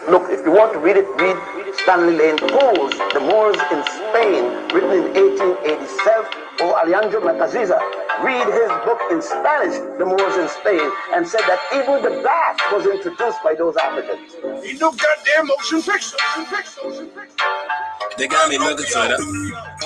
Look, if you want to read it, read Stanley Lane Poe's The Moors in Spain, written in 1887, or Alejandro Macaziza. Read his book in Spanish, The Moors in Spain, and said that even the black was introduced by those Africans. He no goddamn motion picture. They got me looking for the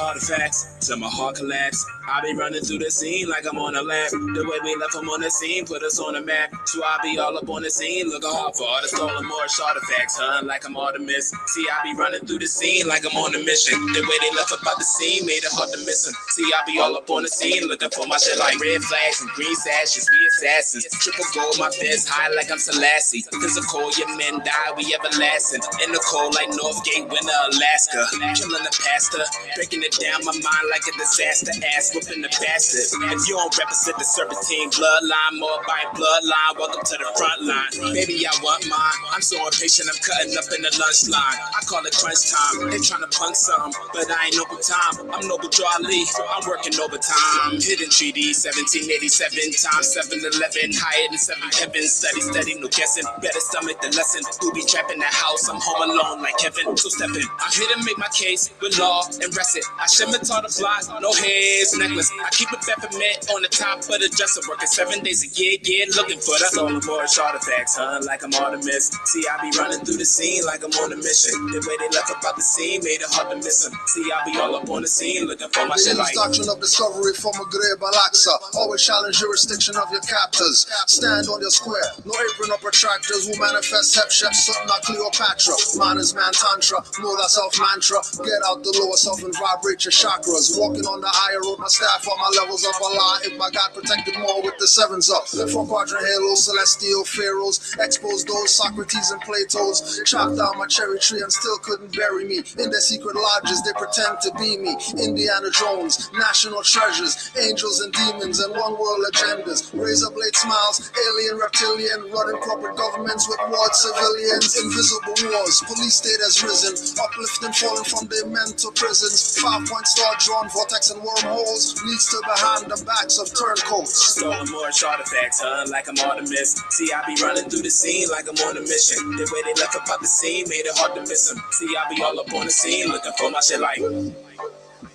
artifacts till my heart collapse. I be running through the scene like I'm on a lap. The way we left them on the scene put us on the map. So I be all up on the scene looking hard for all the stolen Moorish artifacts, huh? Like I'm Artemis. See, I be running through the scene like I'm on a mission. The way they left about the scene made it hard to miss them. See, I be all up on the scene looking for my shit like red flags and green sashes. We assassins. Triple gold, my fist high like I'm Selassie. Physical, your men die, we everlasting. In the cold like Northgate, winter, Alaska. Killing the pastor, breaking it down my mind like a disaster. Ass whooping the bastard. If you don't represent the serpentine bloodline, more by bloodline, welcome to the front line. Baby, I want mine. I'm so impatient, I'm cutting up in the lunch line. I call it crunch time. They trying to punk some, but I ain't Noble Time. I'm Noble Charlie. I'm working overtime. Hidden treaty, 1787 times 711, higher than 7 heavens. Steady, no guessing. Better stomach the lesson. Who be trapped in the house? I'm home alone like Kevin. So step in. I'm here to make my case with law and rest it. I shimmer taught the fly, no heads, necklace. I keep a peppermint on the top of the dresser, working 7 days a year, looking for the stolen Moorish artifacts, huh? Like I'm Artemis. See, I be running through the scene like I'm on a mission. The way they left about the scene made it hard to miss them. See, I be all up on the scene looking for my shit like doctrine of discovery from a grave Al-Aqsa. Always challenge jurisdiction of your captors. Stand on your square. No apron or protractors who manifest Hepshep, something not Cleopatra. Man is man tantra. Know that self mantra. Get out the lower self and vibrate your chakras. Walking on the higher road, my staff on my levels of Allah. If my God protected more with the sevens up. 4 quadrant halos, celestial pharaohs. Expose those Socrates and Plato's. Chopped down my cherry tree and still couldn't bury me. In their secret lodges, they pretend to be me. Indiana Jones, national treasures, angels and demons and one world agendas. Razor blade smiles, alien, reptilian, running corporate governments with warred civilians. Invisible wars, police state has risen, uplifting fallen from their mental prisons. 5-point star drawn, vortex and wormholes, leads to behind the backs of turncoats. Stolen Moorish artifacts, huh? Like I'm Artemis. See, I be running through the scene like I'm on a mission. The way they left about the scene made it hard to miss them. See, I be all up on the scene looking for my shit like.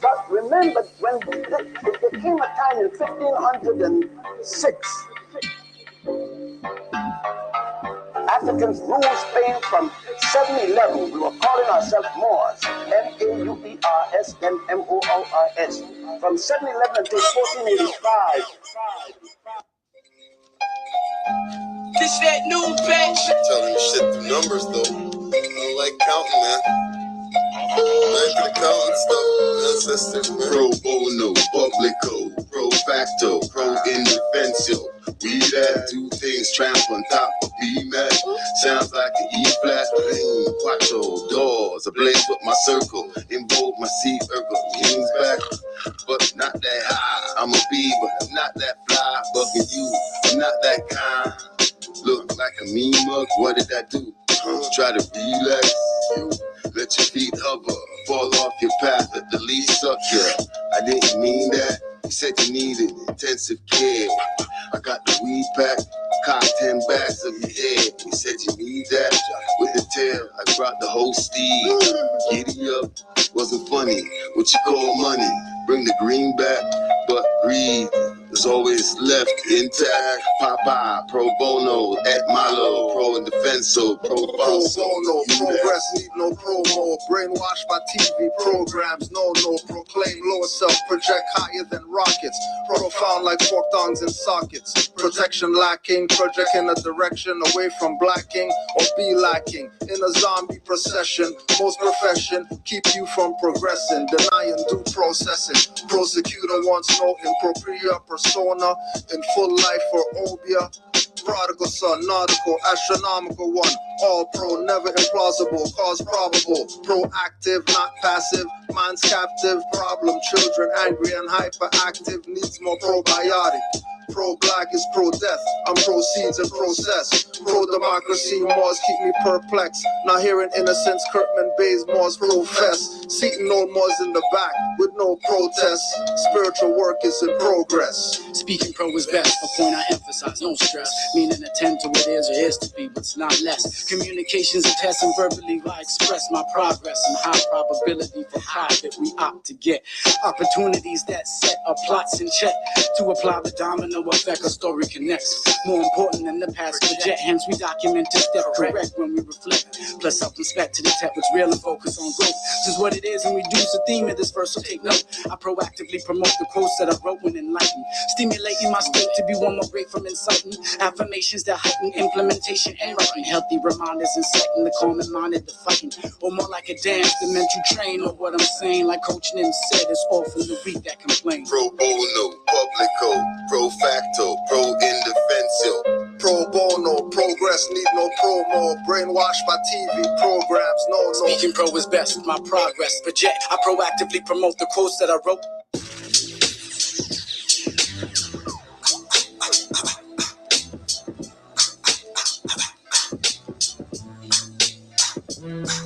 But remember, when there came a time in 1506, Africans ruled Spain from 711. We were calling ourselves Moors, M-A-U-E-R-S-M-M-O-O-R-S, from 711 until 1485. This that new batch. Telling the shit the numbers though. I don't like counting, man. Like the counting stuff, ancestors, man. Pro bono, publico, pro facto, pro indefensio. We that do things, tramp on top of B-Mac. Sounds like an E-flat, pain, quattro, doors, ablaze with my circle. Invoke my C-ergo, wings back, but not that high. I'm a bee, but I'm not that fly. Bugging you, I'm not that kind. Look like a mean mug, what did I do? Try to relax you, let your feet hover, fall off your path, let the leash suck you. I didn't mean that, you said you needed intensive care. I got the weed pack, cocked 10 bags of your head. You said you need that, with the tail, I brought the whole steed. Giddy up, wasn't funny, what you call money, bring the green back, but breathe. Is always left intact. Papa, pro bono, et malo, pro in defenso, pro falso. Pro bono, progress need no promo. Brainwashed by TV programs, no, proclaim lower self, project higher than rockets. Profound like fork tongues and sockets. Protection lacking, project in a direction away from blacking or be lacking. In a zombie procession, most profession keep you from progressing, denying due processing. Prosecutor wants no impropria persona in full life for obia. Prodigal son, nautical, astronomical one. All pro, never implausible, cause probable. Proactive, not passive, minds captive. Problem, children angry and hyperactive. Needs more probiotic. Pro-black is pro-death, I'm proceeds and process. Pro-democracy, Moors keep me perplexed. Not hearing innocence, Kirkman Bays, Moors profess. Seating no Moors in the back with no protest. Spiritual work is in progress. Speaking pro is best, a point I emphasize, no stress. Meaning attend to what is or is to be, but it's not less. Communications and tests and verbally I express my progress and high probability for private we opt to get. Opportunities that set our plots in check. To apply the domino effect, a story connects. More important than the past project, hence we document to step correct when we reflect. Plus self-inspect to detect what's real and focus on growth. This is what it is and reduce the theme of this verse, so take note. I proactively promote the quotes that I wrote when enlightened. Stimulating my state to be one more break from inciting. Affirmations that heighten implementation and writing. Healthy reminders inciting the calm and minded the fighting. Or more like a dance, the mental train. Or what I'm saying, like Coach Nim said, it's all from the weak that complain. Pro bono, publico, pro facto, pro indefensio. Pro bono, progress need no promo. Brainwashed by TV programs, no. Speaking pro is best, my progress project. I proactively promote the quotes that I wrote.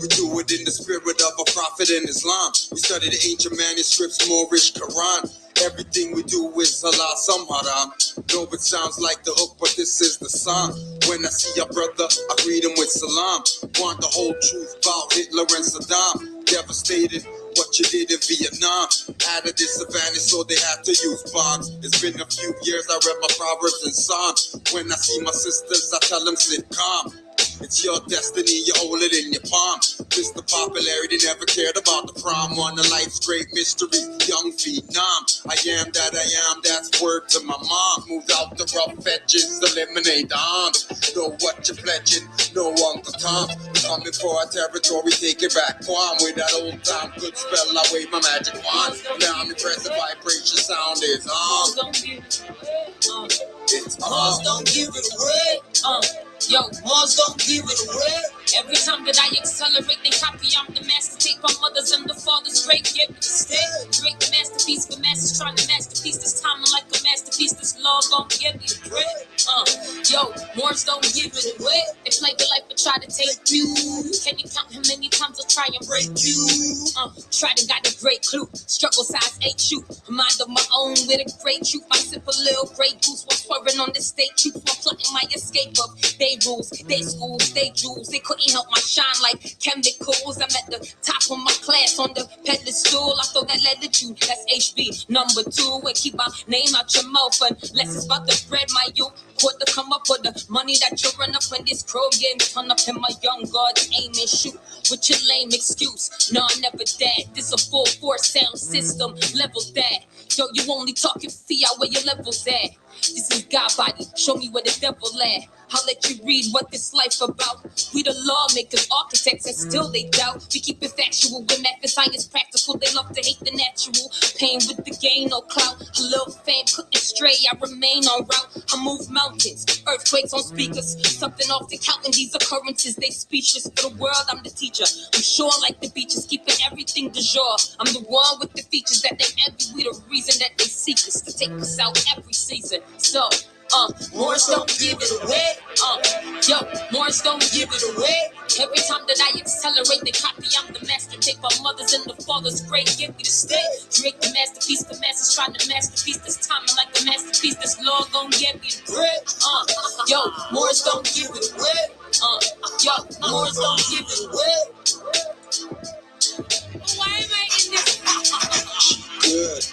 We do it in the spirit of a prophet in Islam. We study the ancient manuscripts, Moorish, Quran. Everything we do is halal, some haram. No, it sounds like the hook, but this is the song. When I see a brother, I greet him with salam. Want the whole truth about Hitler and Saddam. Devastated what you did in Vietnam. Out of this advantage, so they had to use bombs. It's been a few years, I read my Proverbs and Psalms. When I see my sisters, I tell them sit calm. It's your destiny, you hold it in your palm. Mr. Popularity never cared about the prom. One of life's great mysteries, young phenom. I am that I am, that's word to my mom. Moved out the rough edges, eliminate the arms. Know what you're pledging, no Uncle Tom. Coming for our territory, take it back. Quam with that old time good spell, I wave my magic wand. Now I'm impressed, the vibration sound is on. It's on. Don't give it away. Yo, Moors don't give it away. Every time that I accelerate, they copy. I'm the master. Take my mothers and the fathers straight. Give me the stay. Great masterpiece for masters trying to masterpiece. This time I'm like a masterpiece. This law gon' give me the bread. Yo, Moors don't give it away. They play your life but try to take you. Can you count how many times I'll try and break you? Try to got a great clue. Struggle size 8 shoot. A mind of my own with a great truth. I sip a little great goose while swerving on the state truth. While plotting my escape of they rules, they schools, they jewels. They couldn't help my shine like chemicals. I'm at the top of my class on the pedestal. I throw that lead at you. That's HB number 2. And keep my name out your mouth unless it's about to spread my youth. Quarter come up with the money that you run up when this crow game turn up in my young guards aim and shoot with your lame excuse. No, I never that. This a full force sound system. Level that. Yo, you only talking fiat where your levels at. This is God body. Show me where the devil at. I'll let you read what this life about. We the lawmakers, architects, and still they doubt. We keep it factual with math and science practical. They love to hate the natural. Pain with the gain, no clout. A little fame couldn't stray. I remain on route. I move mountains, earthquakes on speakers. Something off the counting these occurrences. They speechless for the world. I'm the teacher. I'm sure like the beaches, keeping everything du jour. I'm the one with the features that they envy. We the reason that they seek us to take us out every season. So. Moors don't give it away. Yo, Moors don't give it away. Every time that I accelerate, they copy. I'm the master. Take my mothers and the fathers great. Give me the stay. Create the masterpiece. The master's trying to masterpiece. This time I'm like a masterpiece. This law gon' get me the bread. Yo, Moors don't give it away. Yo, Moors don't give it away. Why am I in this? Good.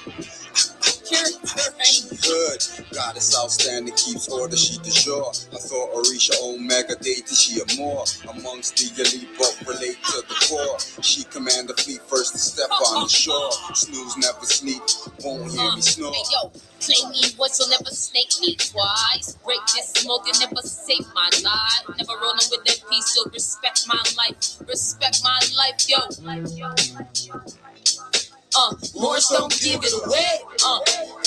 Good. Goddess outstanding, keeps order, she du jour. I thought Orisha Omega dated, she a more. Amongst the elite, but relate to the core. She command the fleet first to step on the shore. Snooze never sneak, won't hear me snore. Hey yo, play me once, you'll never snake me twice. Break this smoke, you never save my life. Never rolling with that piece, so respect my life. Respect my life, yo. Moors don't give it away.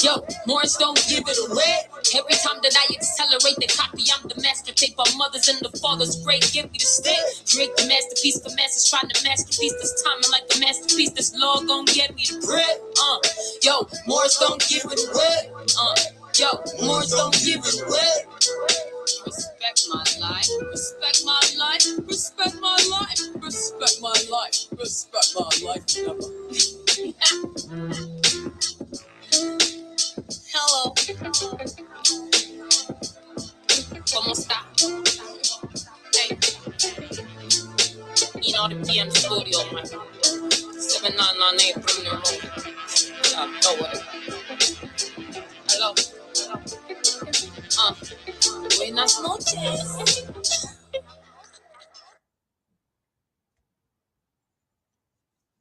Yo, Moors don't give it away. Every time that I accelerate, they copy. I'm the master. Take our mothers and the fathers great. Give me the stay. Drink the masterpiece. The master's trying to masterpiece. This time I'm like the masterpiece. This law gon' get me the bread. Yo, Moors don't give it away. Yo, Moors don't give it away. Respect my life. Respect my life. Respect my life. Respect my life. Respect my life never. Hello. ¿Cómo está? Hey. You know the PM studio, man. 799 Premier Road. Go with it. Hello. Buenas noches.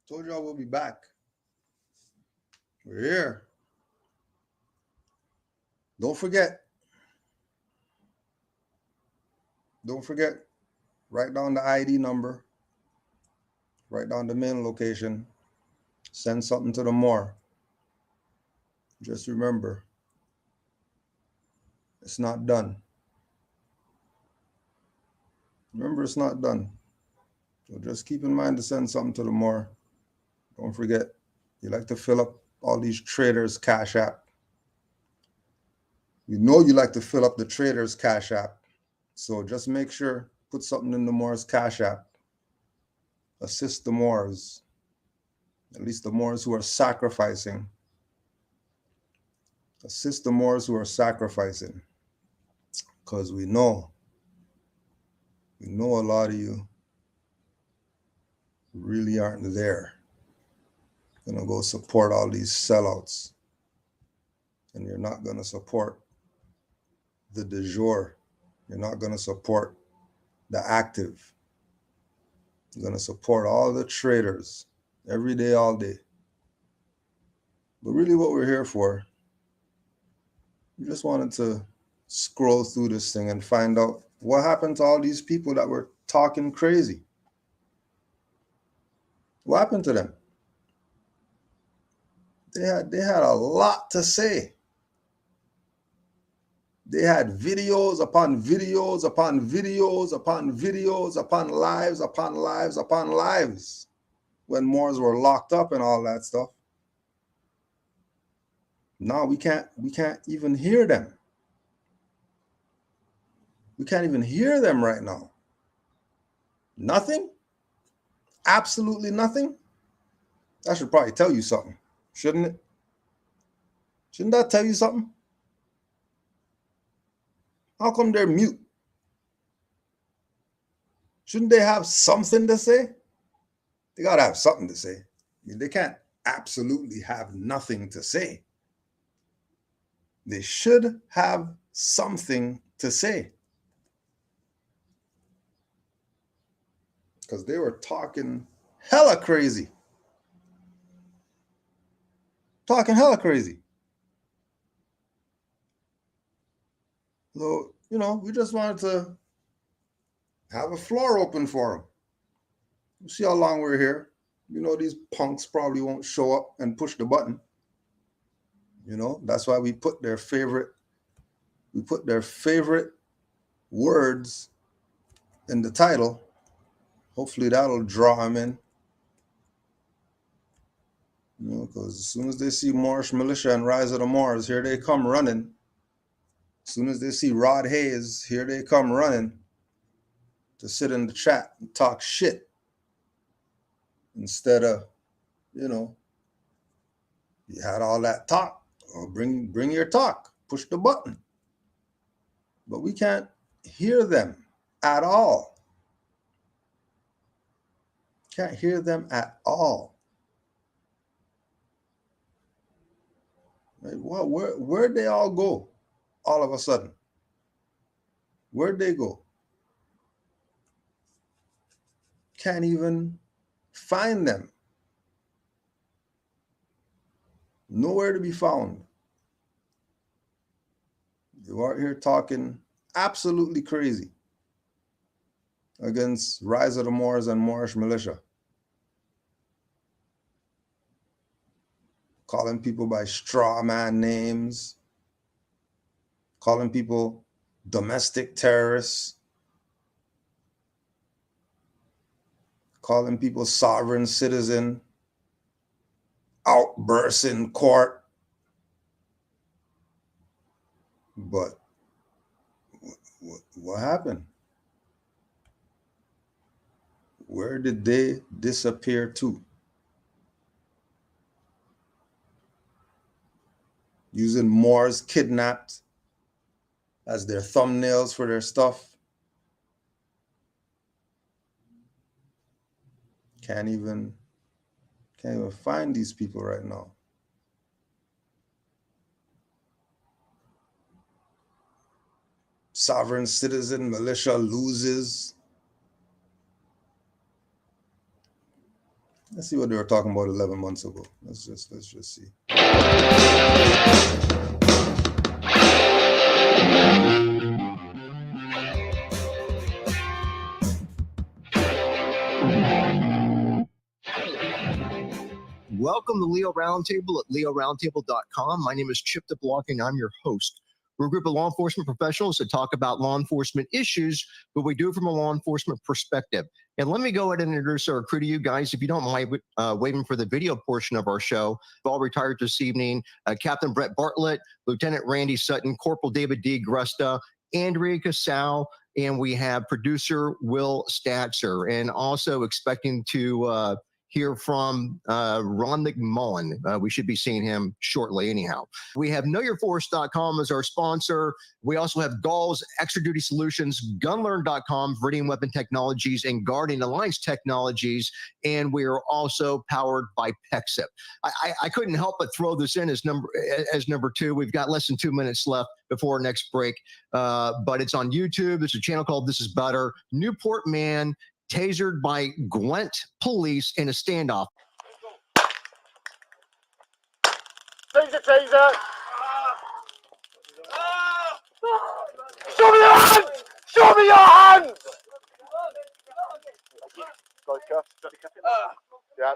Told y'all we'll be back. We're here. Don't forget, write down the ID number, write down the main location, send something to the Moor. Just remember, it's not done. Remember, it's not done. So just keep in mind to send something to the Moor. Don't forget, you like to fill up all these traders' Cash App. You know you like to fill up the traders' Cash App. So just make sure, put something in the Moor's Cash App. Assist the Moors, at least the Moors who are sacrificing. Assist the Moors who are sacrificing. Because we know a lot of you really aren't there. Gonna go support all these sellouts. And you're not gonna support the de jour. You're not gonna support the active. You're gonna support all the traders every day, all day. But really what we're here for, we just wanted to scroll through this thing and find out what happened to all these people that were talking crazy. What happened to them? They had a lot to say. They had videos upon videos upon videos upon videos upon lives upon lives upon lives when Moors were locked up and all that stuff. Now we can't even hear them. We can't even hear them right now. Nothing? Absolutely nothing? That should probably tell you something, shouldn't it? Shouldn't that tell you something? How come they're mute? Shouldn't they have something to say? They got to have something to say. I mean, they can't absolutely have nothing to say. They should have something to say. Because they were talking hella crazy. Talking hella crazy. So, we just wanted to have a floor open for them. We'll see how long we're here. These punks probably won't show up and push the button. That's why we put their favorite words in the title. Hopefully that'll draw them in. Because as soon as they see Moorish Militia and Rise of the Moors, here they come running. As soon as they see Rod Hayes, here they come running to sit in the chat and talk shit. Instead of, you had all that talk. Or bring your talk. Push the button. But we can't hear them at all. Can't hear them at all. Well, where'd they all go all of a sudden? Where'd they go? Can't even find them. Nowhere to be found. You are here talking absolutely crazy against Rise of the Moors and Moorish Militia. Calling people by straw man names. Calling people domestic terrorists. Calling people sovereign citizen. Outbursts in court. But what happened? Where did they disappear to? Using Moors kidnapped as their thumbnails for their stuff. Can't even find these people right now. Sovereign citizen militia loses. Let's see what they were talking about 11 months ago. Let's just see. Welcome to Leo Roundtable at leoroundtable.com. My name is Chip DeBlock, and I'm your host. We're a group of law enforcement professionals that talk about law enforcement issues, but we do it from a law enforcement perspective. And let me go ahead and introduce our crew to you guys. If you don't mind waiting for the video portion of our show, we've all retired this evening. Captain Brett Bartlett, Lieutenant Randy Sutton, Corporal David D. Grusta, Andrea Casal, and we have producer Will Statzer, and also expecting to hear from Ron McMullen. We should be seeing him shortly anyhow. We have knowyourforce.com as our sponsor. We also have Gall's Extra Duty Solutions, gunlearn.com, Viridian Weapon Technologies, and Guardian Alliance Technologies. And we are also powered by PEXIP. I couldn't help but throw this in as number two. We've got less than 2 minutes left before our next break, but it's on YouTube. There's a channel called This Is Better. Newport man tasered by Gwent police in a standoff. Taser, taser. Show me your hands! Show me your hands! Yeah.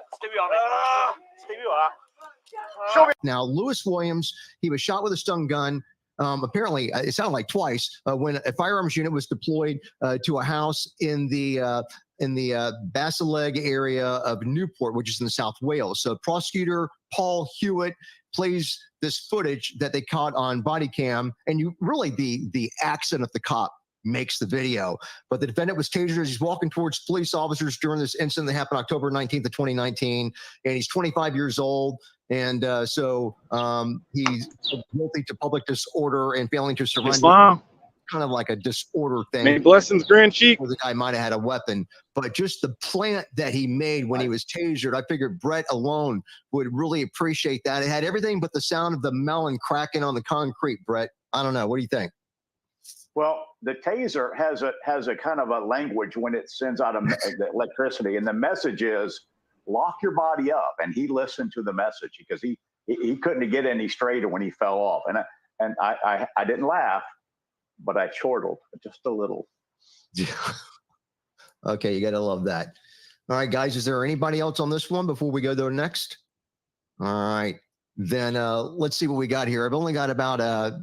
Show me. Now, Lewis Williams, he was shot with a stun gun. Apparently, it sounded like twice when a firearms unit was deployed to a house in the Basileg area of Newport, which is in South Wales. So prosecutor Paul Hewitt plays this footage that they caught on body cam, and you really the accent of the cop makes the video. But the defendant was tasered as he's walking towards police officers during this incident that happened October 19th of 2019, and he's 25 years old. And so he's guilty to public disorder and failing to surrender. Islam. Kind of like a disorder thing. Many blessings, Grand Chief. The guy might have had a weapon, but just the plant that he made when he was tasered, I figured Brett alone would really appreciate that. It had everything but the sound of the melon cracking on the concrete, Brett. I don't know. What do you think? Well, the taser has a kind of a language when it sends out the electricity, and the message is lock your body up. And he listened to the message because he couldn't get any straighter when he fell off. And I didn't laugh, but I chortled just a little. Okay, you got to love that. All right, guys, is there anybody else on this one before we go to the next? All right. Then let's see what we got here. I've only got about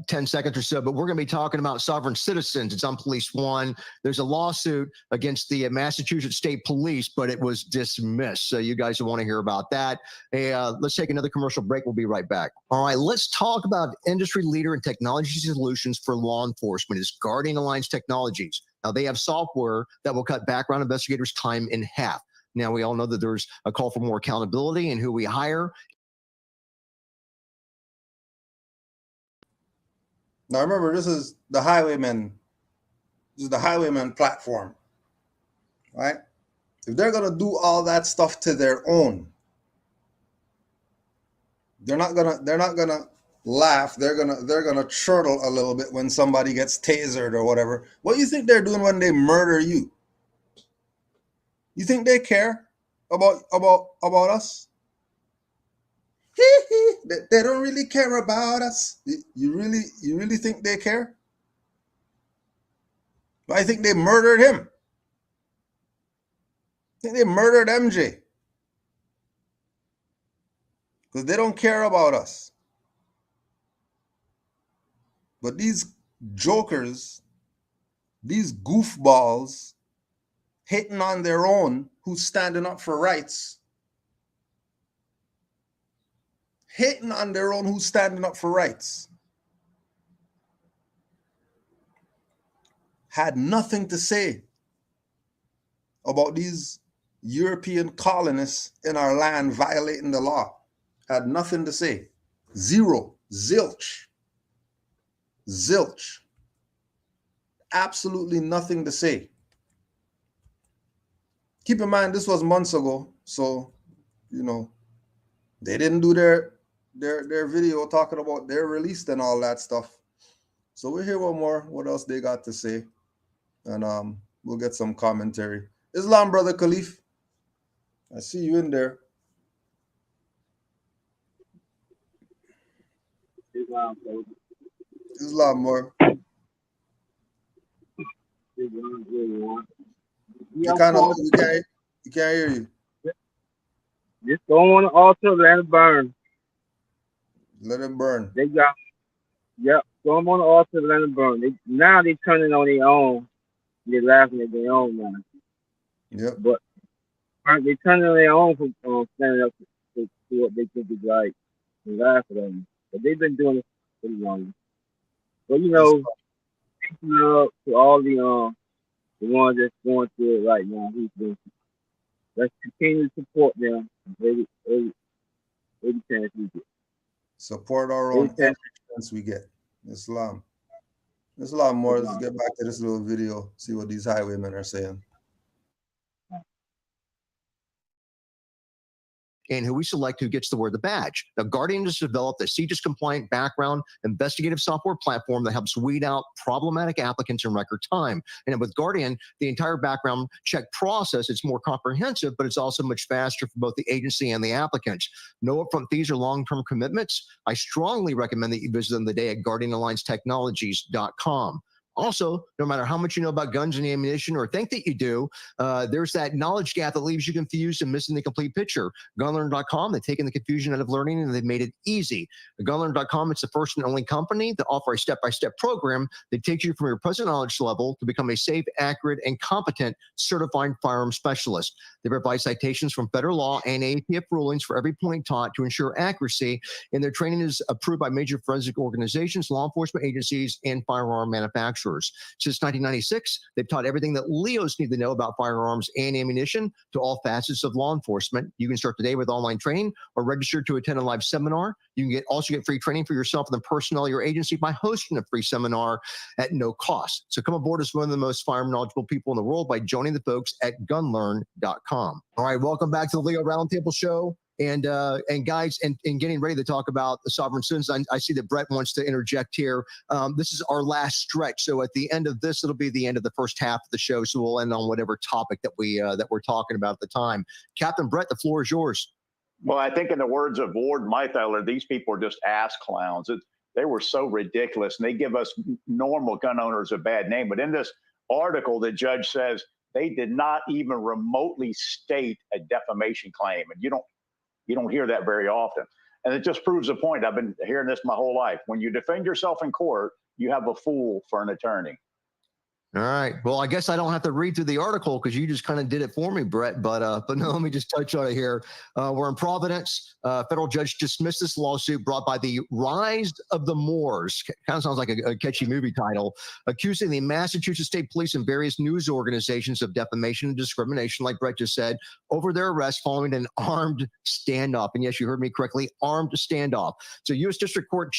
10 seconds or so, but we're going to be talking about sovereign citizens. It's on Police One. There's a lawsuit against the Massachusetts State Police, but it was dismissed. So you guys will want to hear about that. Hey, let's take another commercial break. We'll be right back. All right, let's talk about industry leader in technology solutions for law enforcement. It's Guardian Alliance Technologies. Now, they have software that will cut background investigators' time in half. Now, we all know that there's a call for more accountability in who we hire. Now remember, this is the highwayman. This is the highwayman platform, right? If they're gonna do all that stuff to their own, they're not gonna laugh. They're gonna chortle a little bit when somebody gets tasered or whatever. What do you think they're doing when they murder you? You think they care about us? They don't really care about us. You really think they care? I think they murdered him. I think they murdered MJ. Because they don't care about us. But these jokers, these goofballs, hating on their own, who's standing up for rights, hating on their own who's standing up for rights, had nothing to say about these European colonists in our land violating the law. Had nothing to say. Zero. Zilch. Zilch. Absolutely nothing to say. Keep in mind, this was months ago, so, you know, they didn't do their video talking about their release and all that stuff. So we'll hear one more, what else they got to say, and we'll get some commentary. Islam, Brother Khalif, I see you in there. Islam, more. You kind of, you can't hear you. Just go on the altar, let it burn. Let it burn. They got, yep, go on the altar, let it burn. Now they turning on their own. They're laughing at their own now. Yep. But they turning on their own for standing up to what they think is right and laugh at them. But they've been doing it pretty long. But you know, up to all the ones that's going through it right now. Let's continue to support them every chance we get. Support our own every chance we get. Islam. There's a lot more. Let's get back to this little video, see what these highwaymen are saying. And who we select who gets to wear the badge. Now, Guardian has developed a CJIS compliant background investigative software platform that helps weed out problematic applicants in record time. And with Guardian, the entire background check process is more comprehensive, but it's also much faster for both the agency and the applicants. No upfront fees or long-term commitments. I strongly recommend that you visit them today at guardianalliancetechnologies.com. Also, no matter how much you know about guns and ammunition or think that you do, there's that knowledge gap that leaves you confused and missing the complete picture. Gunlearn.com, they've taken the confusion out of learning and they've made it easy. Gunlearn.com, it's the first and only company that offer a step-by-step program that takes you from your present knowledge level to become a safe, accurate, and competent certified firearm specialist. They provide citations from federal law and AAPF rulings for every point taught to ensure accuracy, and their training is approved by major forensic organizations, law enforcement agencies, and firearm manufacturers. Since 1996, they've taught everything that Leos need to know about firearms and ammunition to all facets of law enforcement. You can start today with online training or register to attend a live seminar. You can also get free training for yourself and the personnel of your agency by hosting a free seminar at no cost. So come aboard as one of the most firearm knowledgeable people in the world by joining the folks at gunlearn.com. All right, welcome back to the Leo Roundtable Show. And guys, and getting ready to talk about the sovereign citizens, I see that Brett wants to interject here. This is our last stretch. So at the end of this, it'll be the end of the first half of the show. So we'll end on whatever topic that we're talking about at the time. Captain Brett, the floor is yours. Well, I think in the words of Ward Meithaler, these people are just ass clowns. They were so ridiculous, and they give us normal gun owners a bad name. But in this article, the judge says they did not even remotely state a defamation claim, and you don't hear that very often. And it just proves a point. I've been hearing this my whole life. When you defend yourself in court, you have a fool for an attorney. All right. Well, I guess I don't have to read through the article because you just kind of did it for me, Brett. But no, let me just touch on it here. We're in Providence. Federal judge dismissed this lawsuit brought by the Rise of the Moors. Kind of sounds like a catchy movie title, accusing the Massachusetts State Police and various news organizations of defamation and discrimination, like Brett just said, over their arrest following an armed standoff. And yes, you heard me correctly, armed standoff. So U.S. District Court.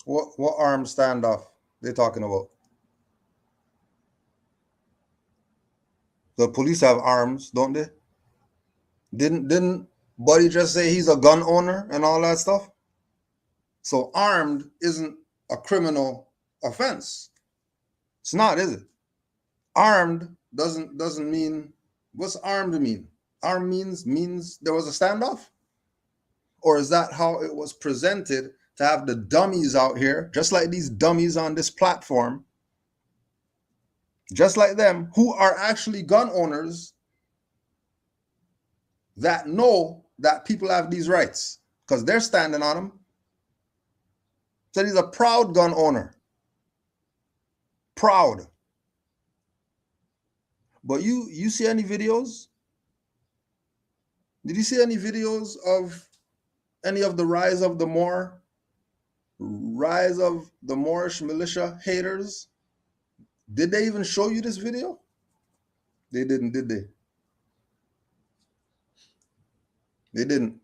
What armed standoff they're talking about? The police have arms, don't they? Didn't Buddy just say he's a gun owner and all that stuff? So armed isn't a criminal offense. It's not, is it? Armed doesn't mean, what's armed mean? Armed means there was a standoff? Or is that how it was presented, to have the dummies out here, just like these dummies on this platform, just like them, who are actually gun owners that know that people have these rights because they're standing on them. So he's a proud gun owner. Proud. But you see any videos? Did you see any videos of any of the rise of the Moorish militia haters? Did they even show you this video? They didn't, did they? They didn't.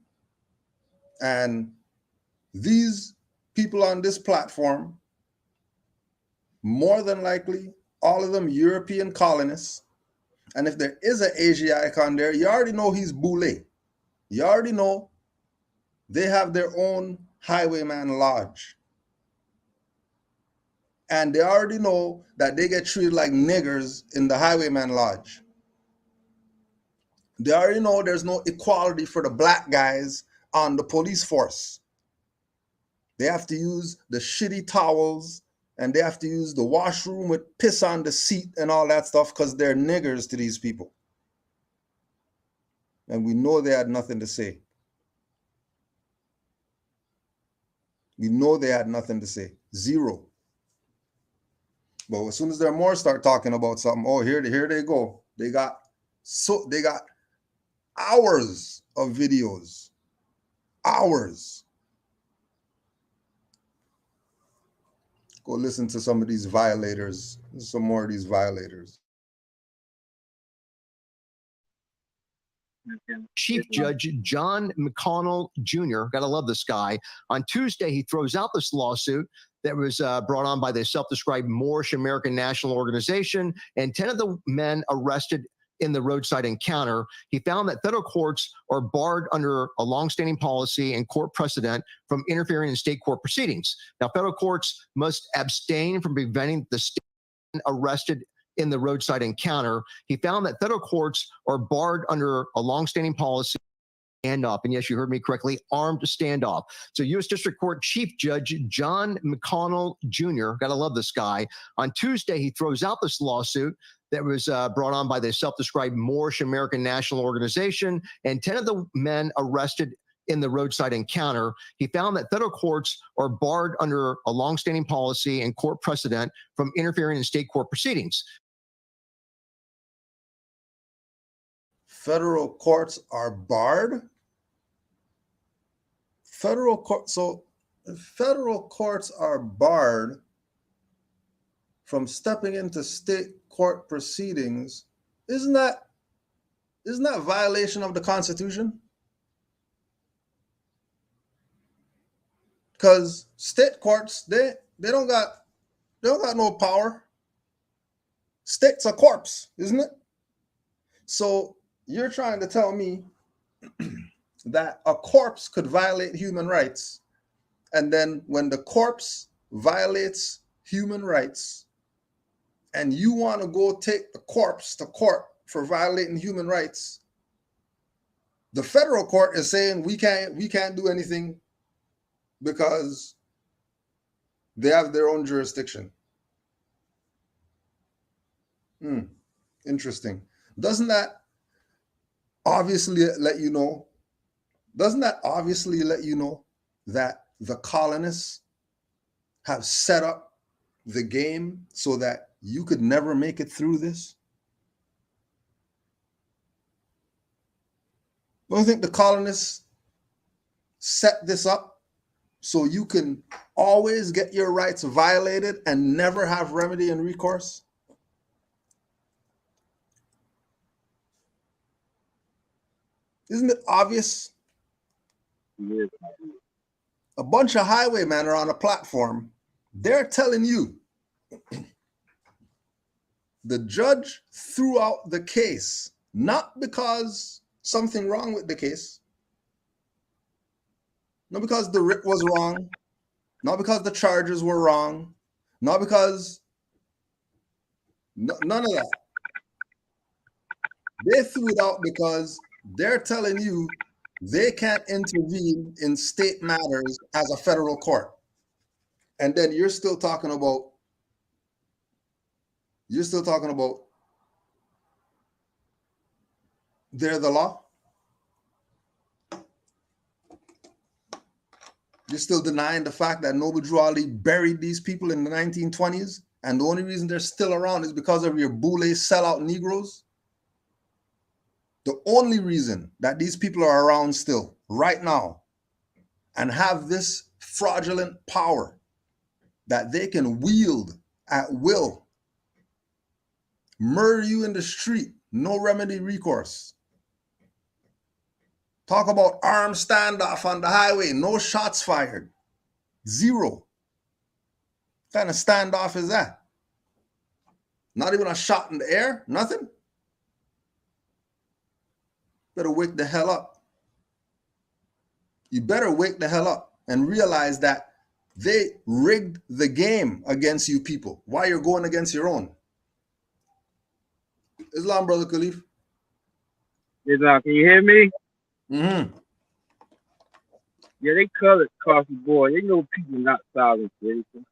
And these people on this platform, more than likely, all of them European colonists. And if there is an Asiatic on there, you already know he's Boule. You already know they have their own highwayman lodge. And they already know that they get treated like niggers in the highwayman lodge. They already know there's no equality for the black guys on the police force. They have to use the shitty towels and they have to use the washroom with piss on the seat and all that stuff because they're niggers to these people. And we know they had nothing to say. We know they had nothing to say. Zero. But as soon as their more start talking about something, oh, here they go. They got hours of videos. Hours. Go listen to some of these violators, some more of these violators. Chief Judge John McConnell Jr., gotta love this guy. On Tuesday, he throws out this lawsuit that was brought on by the self-described Moorish American National Organization, and 10 of the men arrested in the roadside encounter. He found that federal courts are barred under a longstanding policy and court precedent from interfering in state court proceedings. Now, federal courts must abstain from preventing the state arrested in the roadside encounter. He found that federal courts are barred under a longstanding policy standoff. And yes, you heard me correctly, armed standoff. So U.S. District Court Chief Judge John McConnell Jr., gotta love this guy. On Tuesday, he throws out this lawsuit that was brought on by the self-described Moorish American National Organization, and 10 of the men arrested in the roadside encounter. He found that federal courts are barred under a longstanding policy and court precedent from interfering in state court proceedings. Federal courts are barred? Federal courts are barred from stepping into state court proceedings. Isn't that violation of the Constitution? Because state courts, they don't got no power. State's a corpse, isn't it? So you're trying to tell me that a corpse could violate human rights, and then when the corpse violates human rights and you want to go take the corpse to court for violating human rights, the federal court is saying we can't do anything because they have their own jurisdiction. Interesting. Doesn't that obviously let you know that the colonists have set up the game so that you could never make it through this? Don't you think the colonists set this up so you can always get your rights violated and never have remedy and recourse? Isn't it obvious? Yes. A bunch of highwaymen are on a platform. They're telling you the judge threw out the case, not because something wrong with the case, not because the writ was wrong, not because the charges were wrong, not because none of that. They threw it out because they're telling you they can't intervene in state matters as a federal court. And then you're still talking about they're the law. You're still denying the fact that Noble Drew Ali buried these people in the 1920s, and the only reason they're still around is because of your Boule sellout Negroes. The only reason that these people are around still right now and have this fraudulent power that they can wield at will, murder you in the street, No remedy recourse. Talk about armed standoff on the highway. No shots fired. Zero. What kind of standoff is that? Not even a shot in the air? Nothing? Better wake the hell up. You better wake the hell up and realize that they rigged the game against you people. Why you're going against your own? Islam, Brother Khalif. Islam, can you hear me? Mm-hmm. Yeah, they colored across the board. They know people not sovereign citizens.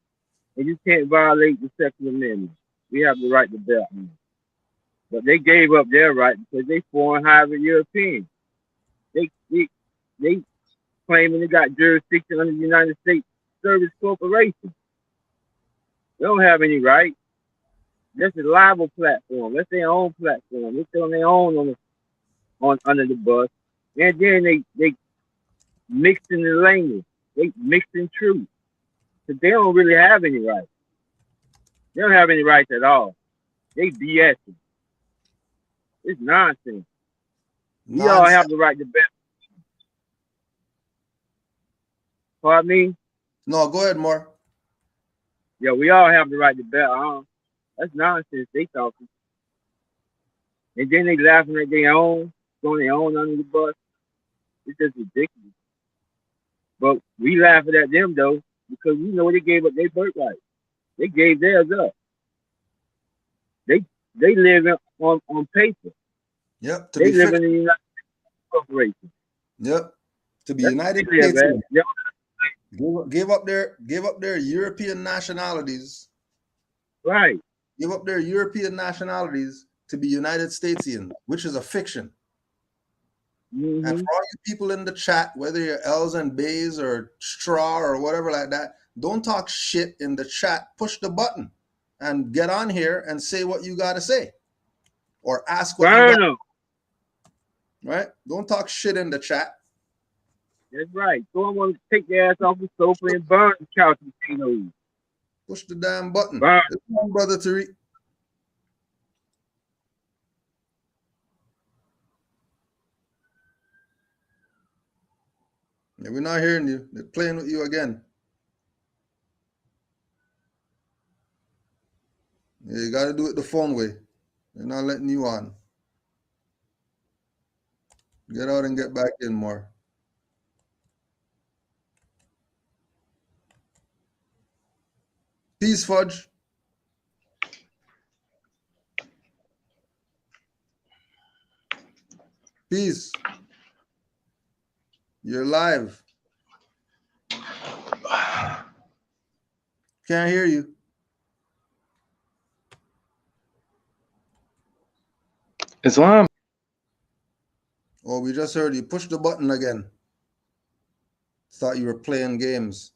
And you can't violate the Second Amendment. We have the right to bear arms. But they gave up their right because they foreign hybrid Europeans. They claiming they got jurisdiction under the United States Service Corporation. They don't have any right. That's a libel platform. That's their own platform. They throw their own on under the bus. And then they mixed in the language. They mixed in truth. So they don't really have any rights. They don't have any rights at all. They BSing. It's nonsense. We all have the right to bear. Pardon me? No, go ahead, Moore. Yeah, we all have the right to bear arms. That's nonsense they talking. And then they laughing at their own, throwing their own under the bus. It's just ridiculous. But we laughing at them though, because we know they gave up their birthright. They gave theirs up. They live on paper. Yep. They live in the United States Corporation. Yep. To be United States. Yep. Give up their European nationalities. Right. Give up their European nationalities to be United Statesian, which is a fiction. Mm-hmm. And for all you people in the chat, whether you're L's and Bays or Straw or whatever like that, don't talk shit in the chat. Push the button and get on here and say what you got to say. Or ask what you got. Right? Don't talk shit in the chat. That's right. Someone want to take their ass off the sofa and burn the couch potatoes. Push the damn button. Burn. On, Brother Tariq. Yeah, we're not hearing you. They're playing with you again. Yeah, you got to do it the phone way. They're not letting you on. Get out and get back in more. Peace, Fudge. Peace. You're live. Can't hear you. Islam. Oh, we just heard you. Push the button again. Thought you were playing games.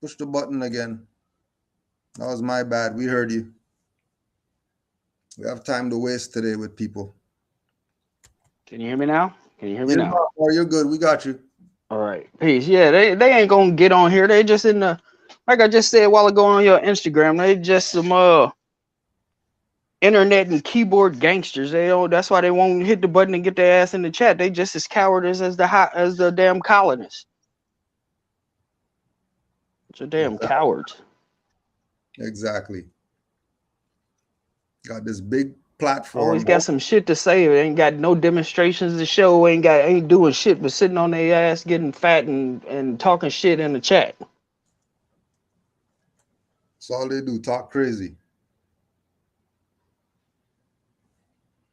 Push the button again. That was my bad. We heard you. We have time to waste today with people. Can you hear me now? Can you hear me now? Oh, you're good. We got you. All right. Peace. Yeah, they ain't gonna get on here. They just in the, like I just said a while ago on your Instagram, they just some internet and keyboard gangsters. They don't, that's why they won't hit the button and get their ass in the chat. They just as cowardice as the damn colonists. It's a damn cowards. Exactly. Got this big platform. Always got some shit to say. Ain't got no demonstrations to show. Ain't doing shit but sitting on their ass, getting fat and talking shit in the chat. That's all they do. Talk crazy.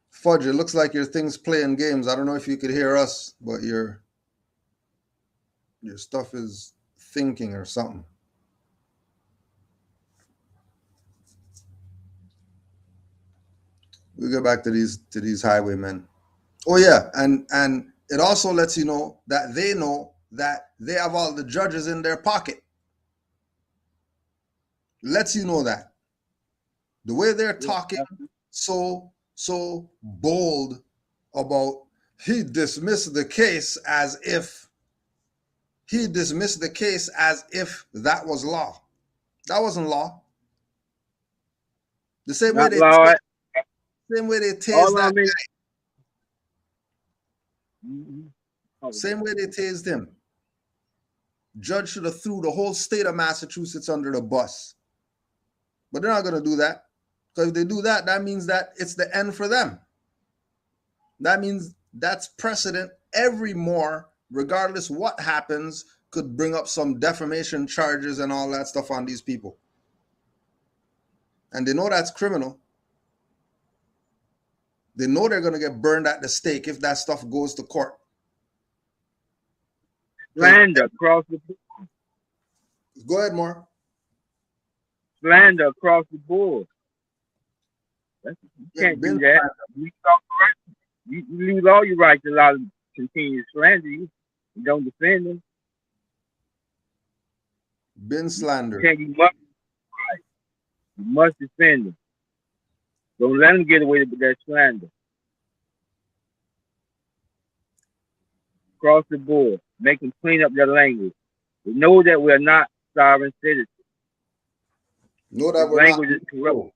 Fudge, it looks like your thing's playing games. I don't know if you could hear us, but your stuff is thinking or something. We go back to these highwaymen. Oh yeah, and it also lets you know that they have all the judges in their pocket. Lets you know that. The way they're talking so bold about he dismissed the case as if that was law. That wasn't law. The same way they Same way they tased All that I'm in. guy. Same way they tased him. Judge should have threw the whole state of Massachusetts under the bus. But they're not going to do that. Because if they do that, that means that it's the end for them. That means that's precedent. Every Moor, regardless what happens, could bring up some defamation charges and all that stuff on these people. And they know that's criminal. They know they're going to get burned at the stake if that stuff goes to court. Slander across the board. Go ahead, Moore. Slander across the board. You can't do that. You lose all your rights to allow them to continue to slander you. You don't defend them. Been slandered. You must defend them. Don't let them get away with that slander. Across the board. Make them clean up their language. We know that we're not sovereign citizens. Know that we're language not, is corrupt.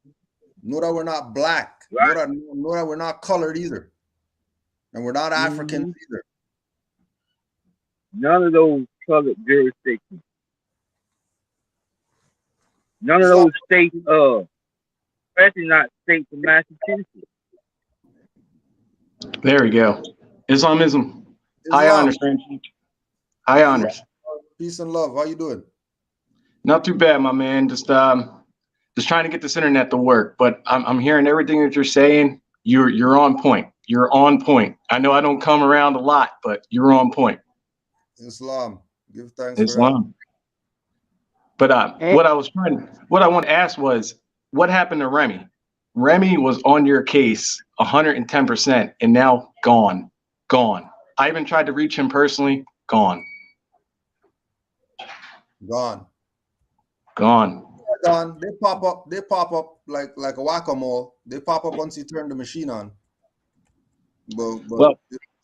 Know that we're not black. Right. Know that we're not colored either. And we're not Africans either. None of those colored jurisdictions. None of those states, especially not states of Massachusetts. There we go. Islamism. High honors, friend. High honors. Peace and love. How you doing? Not too bad, my man. Just trying to get this internet to work. But I'm hearing everything that you're saying. You're on point. You're on point. I know I don't come around a lot, but you're on point. Islam. Give thanks Islam. For that. But what I want to ask was, what happened to Remy? Remy was on your case 110% and now gone. I even tried to reach him personally. Gone. Gone. They pop up like a whack-a-mole. They pop up once you turn the machine on. But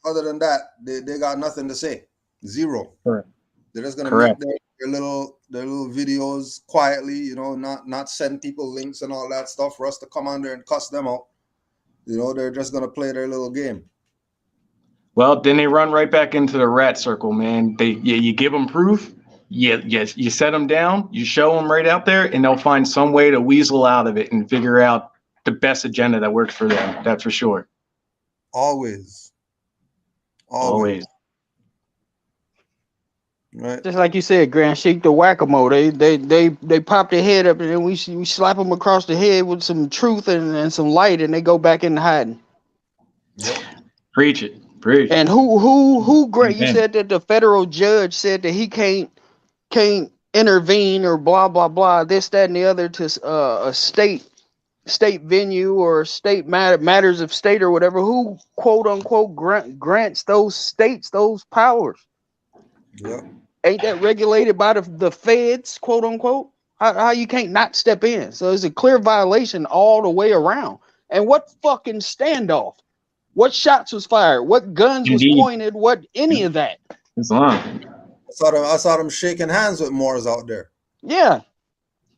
other than that, they got nothing to say. Zero. Correct. They're just gonna make their little videos quietly, not send people links and all that stuff for us to come on there and cuss them out. They're just gonna play their little game. Well, then they run right back into the rat circle, man. You give them proof. You set them down, you show them right out there, and they'll find some way to weasel out of it and figure out the best agenda that works for them. That's for sure. Always. Right. Just like you said, Grand Sheik, the whack-a-mole. They pop their head up, and then we slap them across the head with some truth and some light, and they go back in hiding. Yep. Preach it. And who great? You said that the federal judge said that he can't intervene or blah blah blah, this, that, and the other to a state venue or state matters of state or whatever. Who quote unquote grants those states those powers? Yeah. Ain't that regulated by the feds, quote unquote? How you can't not step in? So it's a clear violation all the way around. And what fucking standoff? What shots was fired? What guns was pointed? What any of that? Islam. I saw them shaking hands with Moors out there. Yeah.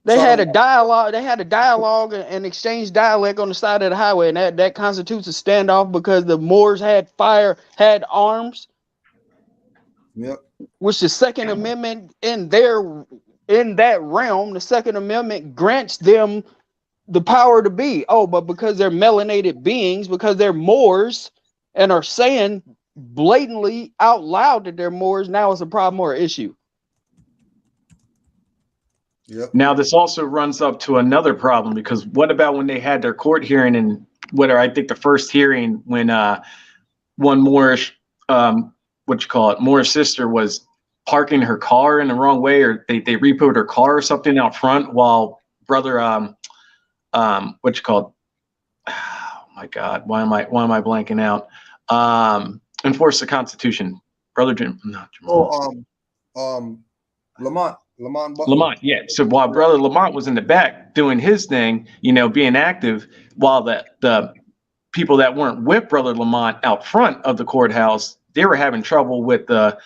They had a dialogue. They had a dialogue and exchanged dialect on the side of the highway, and that constitutes a standoff because the Moors had arms. Yep. Which the Second Amendment in that realm, the Second Amendment grants them the power to be. Oh, but because they're melanated beings, because they're Moors and are saying blatantly out loud that they're Moors, now it's a problem or an issue. Yep. Now this also runs up to another problem, because what about when they had their court hearing, and I think the first hearing when one Moorish Moorish sister was parking her car in the wrong way, or they repoed her car or something out front while brother oh my God, why am I blanking out? Enforce the Constitution, brother Jim, not Jamal. Lamont, yeah. So while brother Lamont was in the back doing his thing, being active, while the people that weren't with brother Lamont out front of the courthouse, they were having trouble with the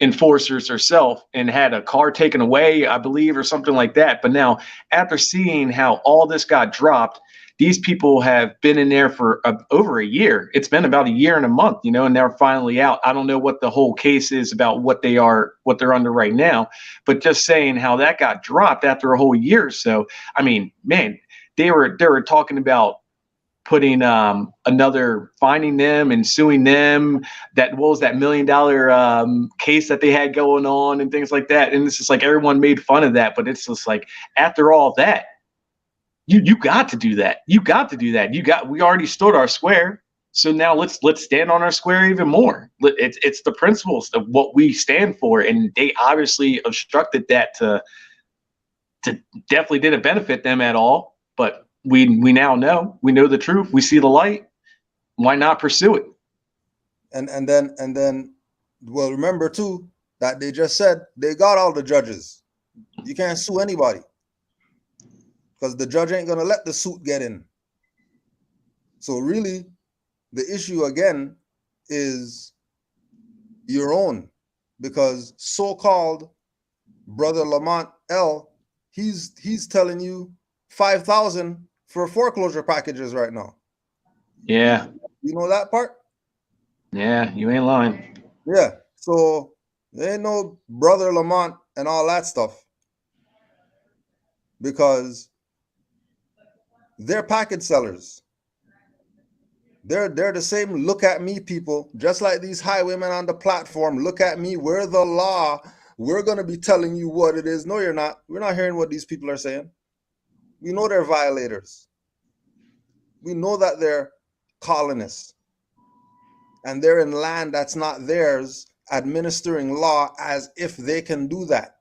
enforcers herself and had a car taken away, I believe, or something like that. But now, after seeing how all this got dropped, these people have been in there for over a year. It's been about a year and a month, and they're finally out. I don't know what the whole case is about what they're under right now, but just saying how that got dropped after a whole year or so. I mean, man, they were talking about putting finding them and suing them. What was that $1 million case that they had going on and things like that. And it's just like everyone made fun of that, but it's just like after all that, you got to do that. You got to do that. We already stood our square. So now let's stand on our square even more. It's the principles of what we stand for, and they obviously obstructed that to definitely didn't benefit them at all. But we now know the truth. We see the light. Why not pursue it? And then, well, remember too that they just said they got all the judges. You can't sue anybody because the judge ain't gonna let the suit get in. So really, the issue again is your own, because so-called Brother Lamont L, he's telling you 5,000 for foreclosure packages right now. Yeah. You know that part? Yeah, you ain't lying. Yeah. So there ain't no Brother Lamont and all that stuff, because they're package sellers. They're the same look at me people, just like these highwaymen on the platform. Look at me, we're the law. We're going to be telling you what it is. No, you're not. We're not hearing what these people are saying. We know they're violators. We know that they're colonists. And they're in land that's not theirs, administering law as if they can do that.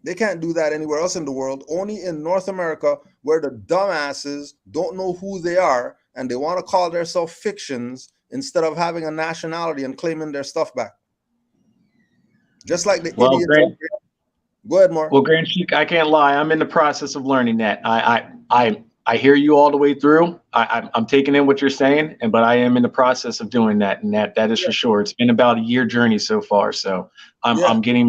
They can't do that anywhere else in the world, only in North America, where the dumbasses don't know who they are and they want to call themselves fictions instead of having a nationality and claiming their stuff back. Just like the idiots. Go ahead, Mar. Well, Grand Sheik, I can't lie. I'm in the process of learning that. I hear you all the way through. I'm taking in what you're saying, but I am in the process of doing that, and that is for sure. It's been about a year journey so far, so I'm getting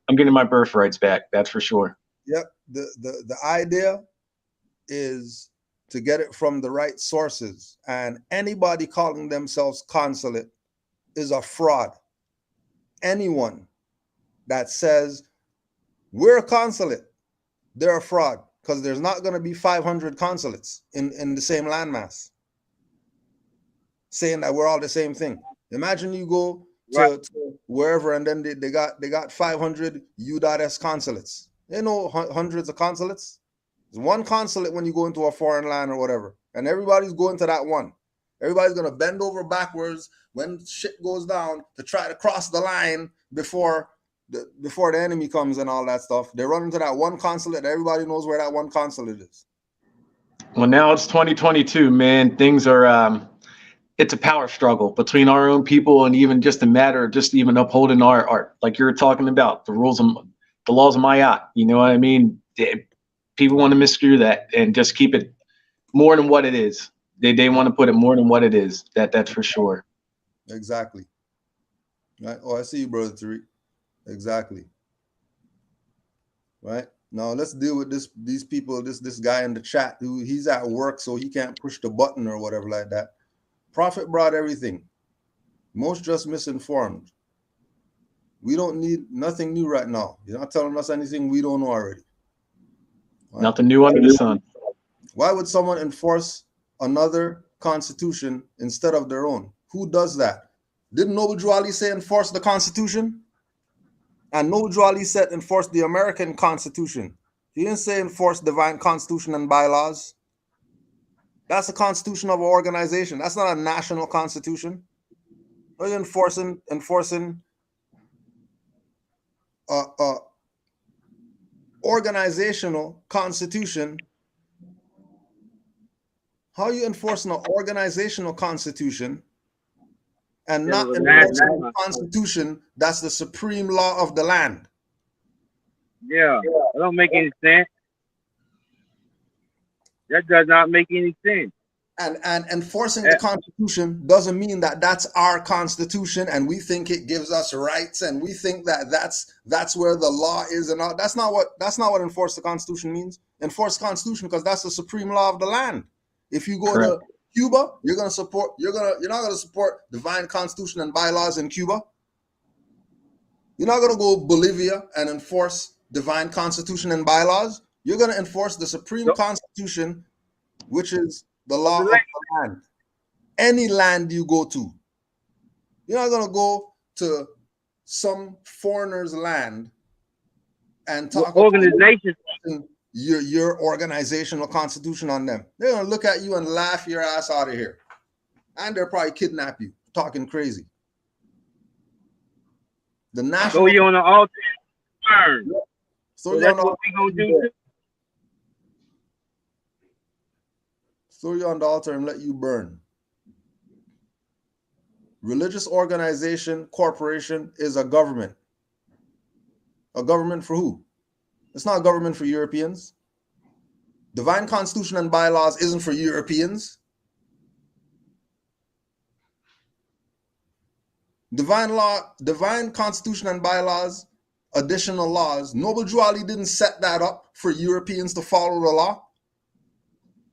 my birthrights back. That's for sure. Yep. The idea is to get it from the right sources, and anybody calling themselves consulate is a fraud. Anyone that says we're a consulate, they're a fraud, because there's not going to be 500 consulates in the same landmass saying that we're all the same thing. Imagine you go to wherever and then they got 500 U.S. consulates. They know hundreds of consulates. There's one consulate when you go into a foreign land or whatever, and everybody's going to that one. Everybody's going to bend over backwards when shit goes down to try to cross the line before the enemy comes and all that stuff. They run into that one consulate. Everybody knows where that one consulate is. Well, now it's 2022, man. Things are it's a power struggle between our own people, and even just a matter of just even upholding our art, like you're talking about the laws of Mayat. You know what I mean? People want to miscrew that and just keep it more than what it is. They want to put it more than what it is. That's for sure. Exactly. Right. Oh, I see you, Brother Tariq. Exactly. Right. Now let's deal with these people, this guy in the chat who he's at work, so he can't push the button or whatever like that. Prophet brought everything. Most just misinformed. We don't need nothing new right now. You're not telling us anything we don't know already. Right? Nothing new under the sun. Why would someone enforce another constitution instead of their own? Who does that? Didn't Noble Drew Ali say enforce the Constitution? And Noble Drew Ali said enforce the American Constitution. He didn't say enforce divine constitution and bylaws. That's the constitution of an organization. That's not a national constitution. You're enforcing organizational constitution. How are you enforcing an organizational constitution and not enforcing a constitution that's the supreme law of the land? Yeah, that don't make any sense. That does not make any sense. And enforcing the Constitution doesn't mean that that's our Constitution and we think it gives us rights and we think that that's where the law is and all. That's not what enforce the Constitution means. Enforce the Constitution because that's the supreme law of the land. If you go Correct. to Cuba, you're not gonna support divine constitution and bylaws in Cuba. You're not gonna go Bolivia and enforce divine constitution and bylaws. You're gonna enforce the supreme constitution, which is the law of the land. Any land you go to, you're not gonna go to some foreigner's land and talk organization. about your organizational constitution on them. They're gonna look at you and laugh your ass out of here, and they'll probably kidnap you, talking crazy. The national. Throw you on the altar, burn. So that's what we gonna do. Throw you on the altar and let you burn. Religious organization, corporation is a government. A government for who? It's not a government for Europeans. Divine constitution and bylaws isn't for Europeans. Divine constitution and bylaws, additional laws. Noble Drew Ali didn't set that up for Europeans to follow the law.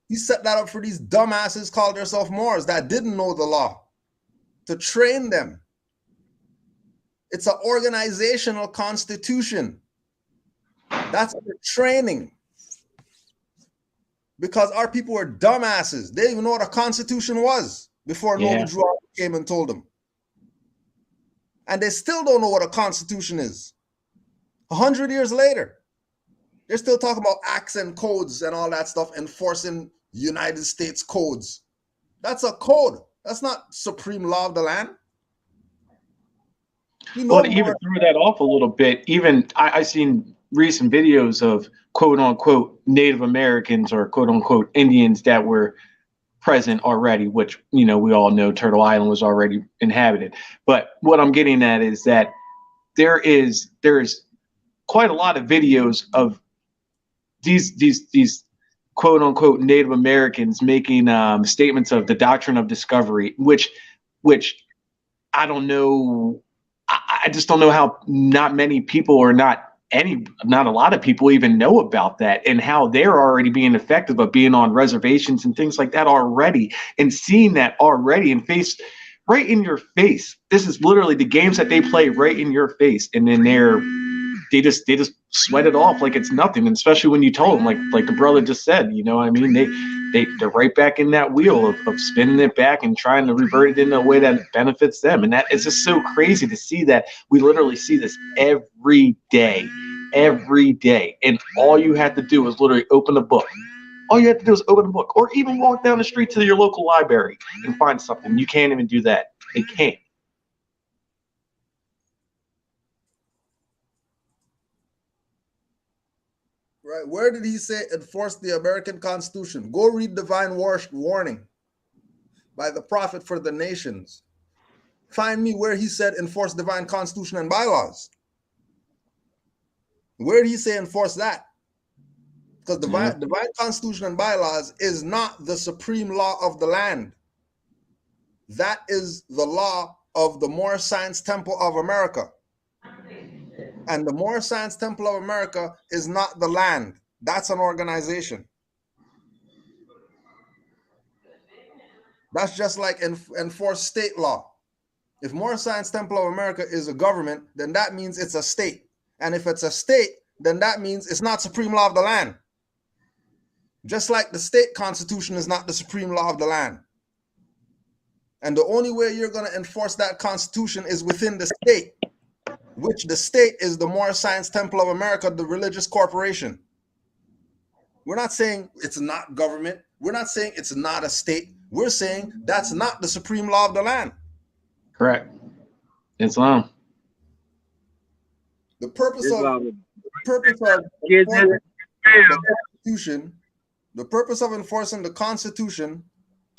He set that up for these dumbasses called themselves Moors that didn't know the law, to train them. It's an organizational constitution. That's the training. Because our people were dumbasses. They didn't even know what a constitution was before Noble Drew Ali came and told them. And they still don't know what a constitution is. 100 years later, they're still talking about acts and codes and all that stuff, enforcing United States codes. That's a code. That's not supreme law of the land. Well, to even throw that off a little bit, even I've seen recent videos of quote unquote Native Americans or quote unquote Indians that were present already, which, you know, we all know Turtle Island was already inhabited. But what I'm getting at is that there is quite a lot of videos of these quote unquote Native Americans making statements of the doctrine of discovery, which I don't know. I just don't know how not many people or not a lot of people even know about that, and how they're already being effective of being on reservations and things like that already, and seeing that already and right in your face. This is literally the games that they play right in your face, and then they just sweat it off like it's nothing. And especially when you told them, like the brother just said, you know what I mean? They're right back in that wheel of spinning it back and trying to revert it in a way that benefits them. And that is just so crazy to see that we literally see this every day. And all you have to do is literally open a book. All you have to do is open a book, or even walk down the street to your local library and find something. You can't even do that. They can't. Right. Where did he say enforce the American Constitution? Go read Divine Warning by the Prophet for the Nations. Find me where he said enforce divine constitution and bylaws. Where did he say enforce that? Because divine constitution and bylaws is not the supreme law of the land. That is the law of the Moorish Science Temple of America. And the Moorish Science Temple of America is not the land. That's an organization. That's just like enforce state law. If Moorish Science Temple of America is a government, then that means it's a state. And if it's a state, then that means it's not supreme law of the land. Just like the state constitution is not the supreme law of the land. And the only way you're going to enforce that constitution is within the state, which the state is the Moorish Science Temple of America, the religious corporation. We're not saying it's not government. We're not saying it's not a state. We're saying that's not the supreme law of the land. Correct. Islam. The purpose of enforcing the Constitution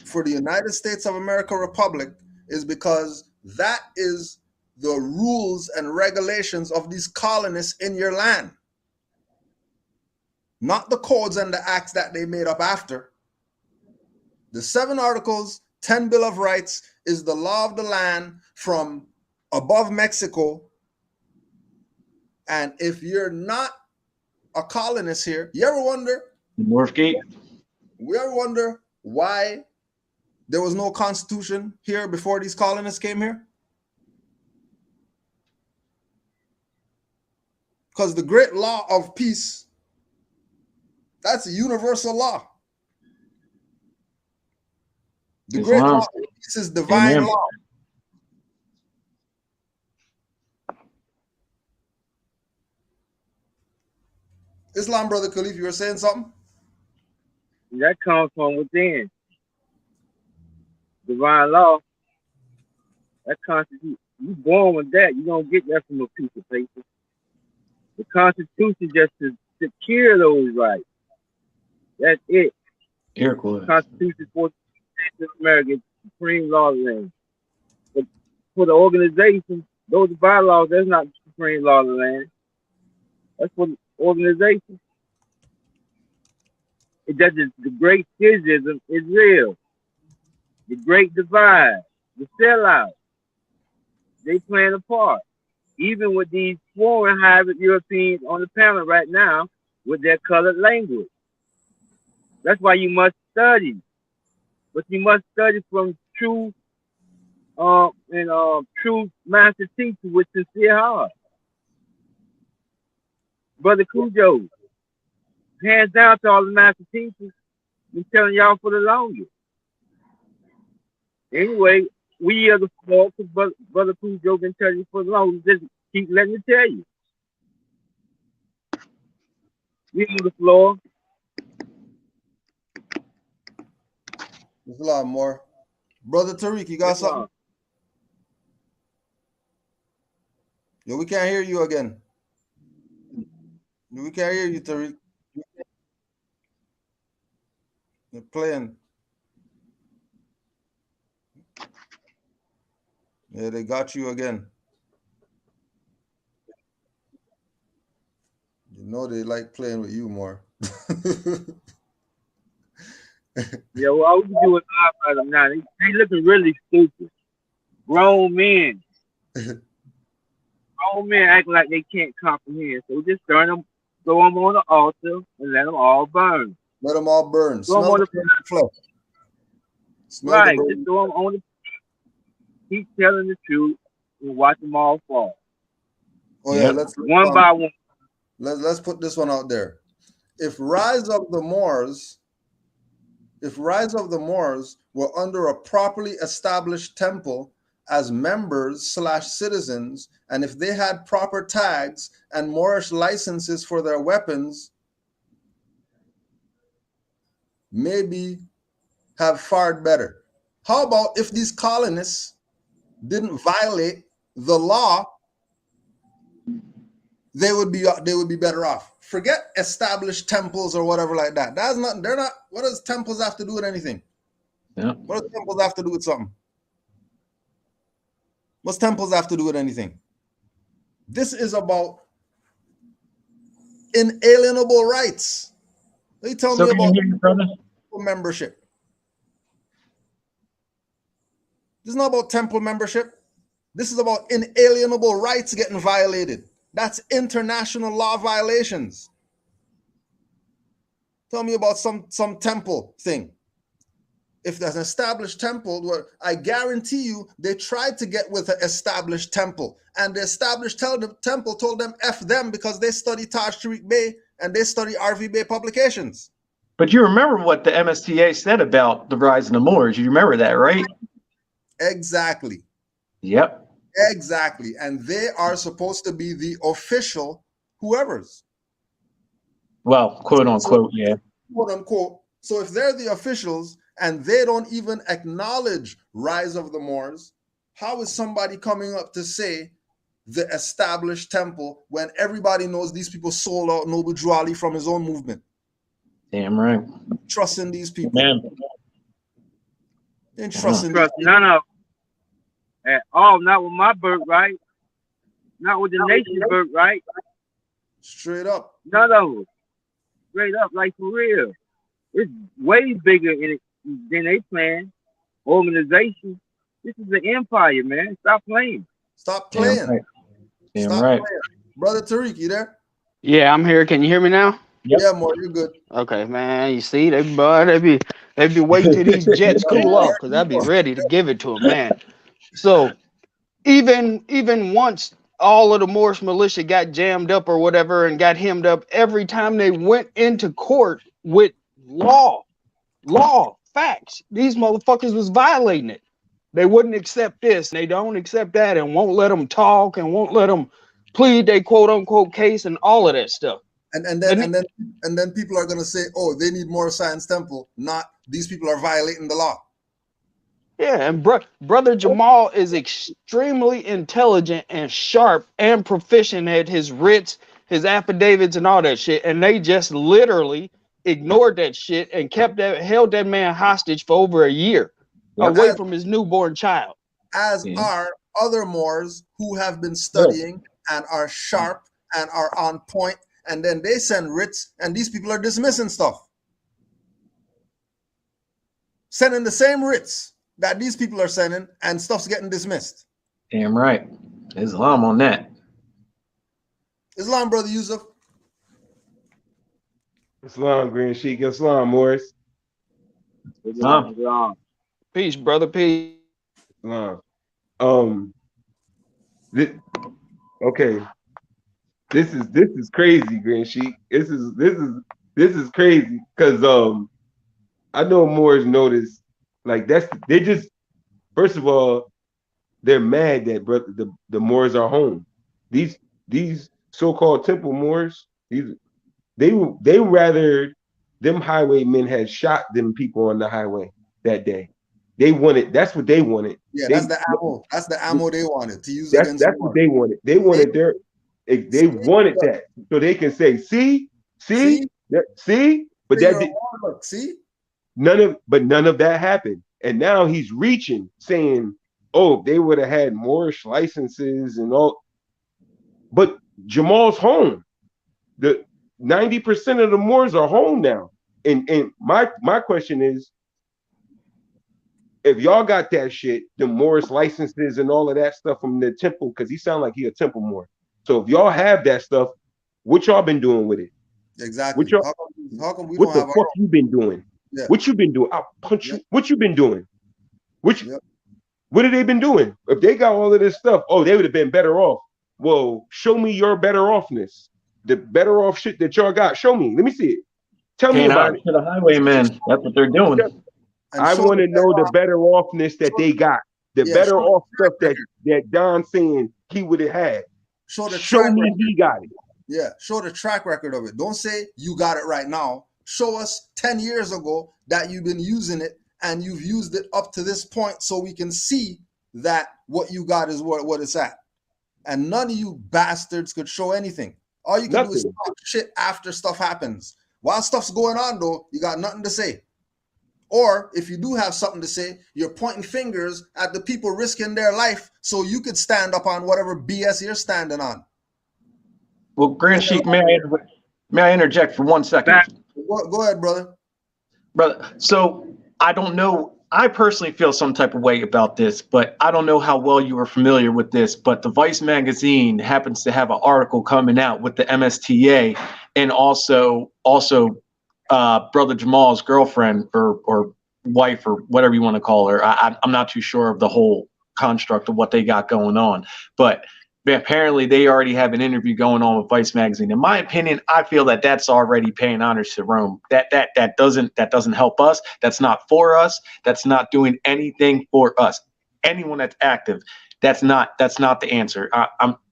for the United States of America Republic is because that is the rules and regulations of these colonists in your land. Not the codes and the acts that they made up after. The 7 Articles, 10 Bill of Rights is the law of the land from above Mexico. And if you're not a colonist here, you ever wonder? Northgate. We ever wonder why there was no constitution here before these colonists came here? Because the great law of peace, that's a universal law. The great law of peace is divine law. Islam, Brother Khalif, you were saying something? That comes from within. Divine law, that constitution, you born with that. You don't get that from a piece of paper. The Constitution just to secure those rights. That's it. The Constitution for America, supreme law of the land. But for the organization, those bylaws, that's not the supreme law of the land. That's for the organization. It does the great schism is real. The great divide, the sellout, they playing a part. Even with these foreign hybrid Europeans on the panel right now with their colored language. That's why you must study. But you must study from true true master teachers with sincere heart. Brother Cujo, hands down to all the master teachers, been telling y'all for the longest. Anyway, we are the floor because Brother Cujo been telling you for the longest. Just keep letting me tell you. We on the floor. There's a lot more. Brother Tariq, you got something? Yo, we can't hear you again. We can't hear you, Tariq. You're playing. Yeah, they got you again. You know they like playing with you more. Yeah, well, all we can do is laugh at them now. They looking really stupid. Grown men. Grown men acting like they can't comprehend. So we just throw them on the altar and let them all burn. Let them all burn. Throw them on the flesh. Right. Just throw them on the. Keep telling the truth and watch them all fall. Oh yeah, let's one by one. Let's put this one out there. If Rise of the Moors were under a properly established temple as members / citizens, and if they had proper tags and Moorish licenses for their weapons, maybe have fared better. How about if these colonists didn't violate the law? They would be better off. Forget established temples or whatever like that. That's not. They're not. What does temples have to do with anything? Yeah. What does temples have to do with something? What's temples have to do with anything? This is about inalienable rights. They tell me about membership. This is not about temple membership. This is about inalienable rights getting violated. That's international law violations. Tell me about some temple thing. If there's an established temple, I guarantee you they tried to get with an established temple. And the established temple told them F them because they study Taj Tariq Bey and they study RV Bey publications. But you remember what the MSTA said about the rise of the Moors. You remember that, right? Exactly. Yep. Exactly. And they are supposed to be the official whoever's. Well, quote unquote, yeah. Quote unquote. So if they're the officials and they don't even acknowledge Rise of the Moors, how is somebody coming up to say the established temple when everybody knows these people sold out Noble Drew Ali from his own movement? Damn right. Trusting these people. Man. Ain't trusting none of at all. Not with my birthright. Not with the nation's birthright. Straight up. None of them. Straight up, like for real. It's way bigger than they plan. Organization. This is an empire, man. Stop playing. Stop playing. Damn right. Damn Stop right. playing. Brother Tariq, you there? Yeah, I'm here. Can you hear me now? Yep. Yeah, more. You're good. Okay, man. You see, they They'd be waiting till these jets cool off, because I'd be ready to give it to them, man. So even once all of the Moorish militia got jammed up or whatever and got hemmed up, every time they went into court with law, facts, these motherfuckers was violating it. They wouldn't accept this, they don't accept that, and won't let them talk and won't let them plead their quote unquote case and all of that stuff. And then people are gonna say, oh, they need more Science Temple, not these people are violating the law. Yeah, and brother Jamal is extremely intelligent and sharp and proficient at his writs, his affidavits, and all that shit. And they just literally ignored that shit and held that man hostage for over a year, away from his newborn child. As are other Moors who have been studying and are sharp and are on point, and then they send writs, and these people are dismissing stuff, sending the same writs that these people are sending, and stuff's getting dismissed. Damn right. Islam on that. Islam, brother Yusuf. Islam, Green Sheik. Islam, Morris. Islam. Peace, brother. Peace. Islam. Okay. This is crazy, Green Sheik. This is crazy because I know Moors notice. Like they just, first of all, they're mad that the Moors are home. These so-called temple Moors, they rather them highwaymen had shot them people on the highway that day. They wanted, that's what they wanted. Yeah, that's the ammo. That's the ammo they wanted to use that's, against. That's what they wanted. They wanted they wanted that so they can say, see, but that see. None of that happened. And now he's reaching, saying, oh, they would have had Moorish licenses and all. But Jamal's home. The 90% of the Moors are home now. And my question is, if y'all got that shit, the Moorish licenses and all of that stuff from the temple, because he sound like he a temple Moor. So if y'all have that stuff, what y'all been doing with it? Exactly. How come we what the fuck you been doing? Yeah. What you been doing? I'll punch you. What you been doing? What have they been doing? If they got all of this stuff, oh, they would have been better off. Well, show me your better offness. The better off shit that y'all got. Show me. Let me see it. Tell me about it. To the highwaymen. That's what they're doing. I want to know the better offness that they got. The better off stuff that Don's saying he would have had. Show me he got it. Yeah, show the track record of it. Don't say you got it right now. Show us 10 years ago that you've been using it and you've used it up to this point so we can see that what you got is what it's at. And none of you bastards could show anything. All you can do is talk shit after stuff happens. While stuff's going on, though, you got nothing to say. Or if you do have something to say, you're pointing fingers at the people risking their life so you could stand up on whatever BS you're standing on. Well, Grand Sheik, may I interject for 1 second? Go ahead, brother. Brother, so I don't know. I personally feel some type of way about this, but I don't know how well you are familiar with this, but the Vice magazine happens to have an article coming out with the MSTA and also Brother Jamal's girlfriend or wife or whatever you want to call her. I'm not too sure of the whole construct of what they got going on, but apparently they already have an interview going on with Vice magazine. In my opinion, I feel that that's already paying homage to Rome. That doesn't help us. That's not for us. That's not doing anything for us. Anyone that's active, that's not the answer.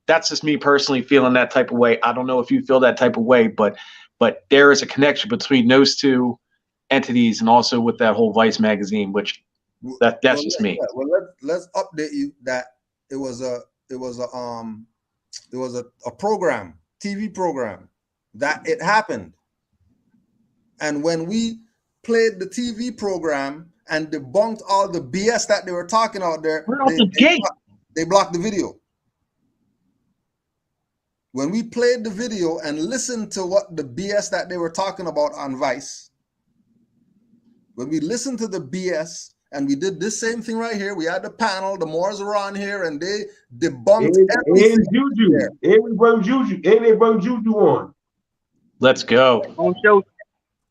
That's just me personally feeling that type of way. I don't know if you feel that type of way, but there is a connection between those two entities and also with that whole Vice magazine, which that's just me. Well, let's update you that it was a program, TV program, that it happened. And when we played the TV program and debunked all the BS that they were talking out there, they blocked the video. When we played the video and listened to what the BS that they were talking about on Vice, when we listened to the BS, and we did this same thing right here. We had the panel, the Moors were on here, and they debunked everything. And Juju. And we brought Juju. And they brought Juju on. Let's go. On show.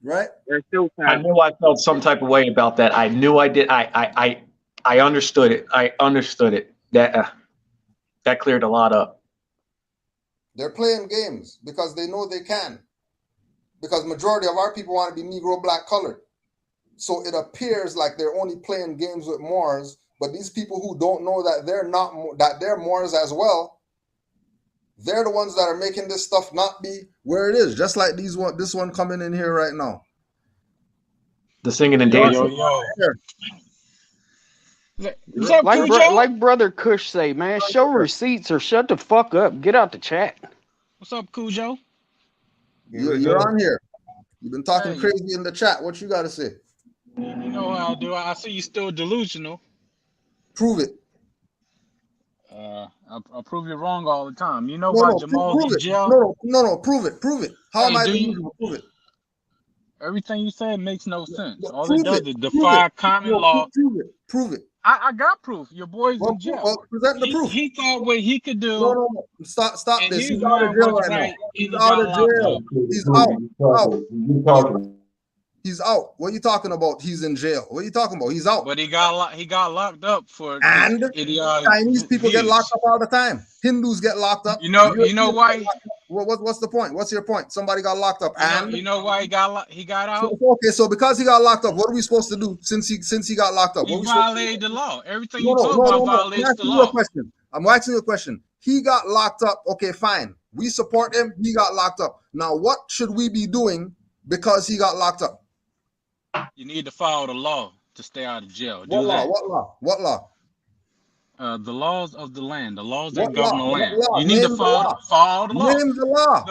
right? There's still I time. knew I felt some type of way about that. I knew I did. I understood it. I understood it. That cleared a lot up. They're playing games because they know they can. Because majority of our people want to be Negro, black, colored. So it appears like they're only playing games with Moors, but these people who don't know that they're not, that they're Moors as well, they're the ones that are making this stuff not be where it is. Just like this one coming in here right now. The singing and Yo, dancing. What's up, Cujo? Like Brother Kush say, man, show receipts or shut the fuck up. Get out the chat. What's up, Cujo? You're on here. You've been talking crazy in the chat. What you got to say? You know how I do. I see you still delusional. Prove it. I'll prove you wrong all the time. You know about Jamal's in jail? No, prove it. How am I delusional? Prove it. Everything you said makes no sense. All it does is defy common law. Prove it. I got proof. Your boy's in jail. Well, present the proof. He thought what he could do. No. Stop this. He's out of jail right now. He's out of jail. He's out. What are you talking about? He's in jail. What are you talking about? He's out. But he got locked up for Chinese people get locked up all the time. Hindus get locked up. You know why? What's the point? What's your point? Somebody got locked up, you know why he got out? So because he got locked up, what are we supposed to do since he got locked up? He violated the law. Everything you talk about violates the law. I'm asking you a question. He got locked up. Okay, fine. We support him. He got locked up. Now, what should we be doing because he got locked up? You need to follow the law to stay out of jail. What law? The laws of the land, the laws that govern the land. You need to follow the law. Name the law.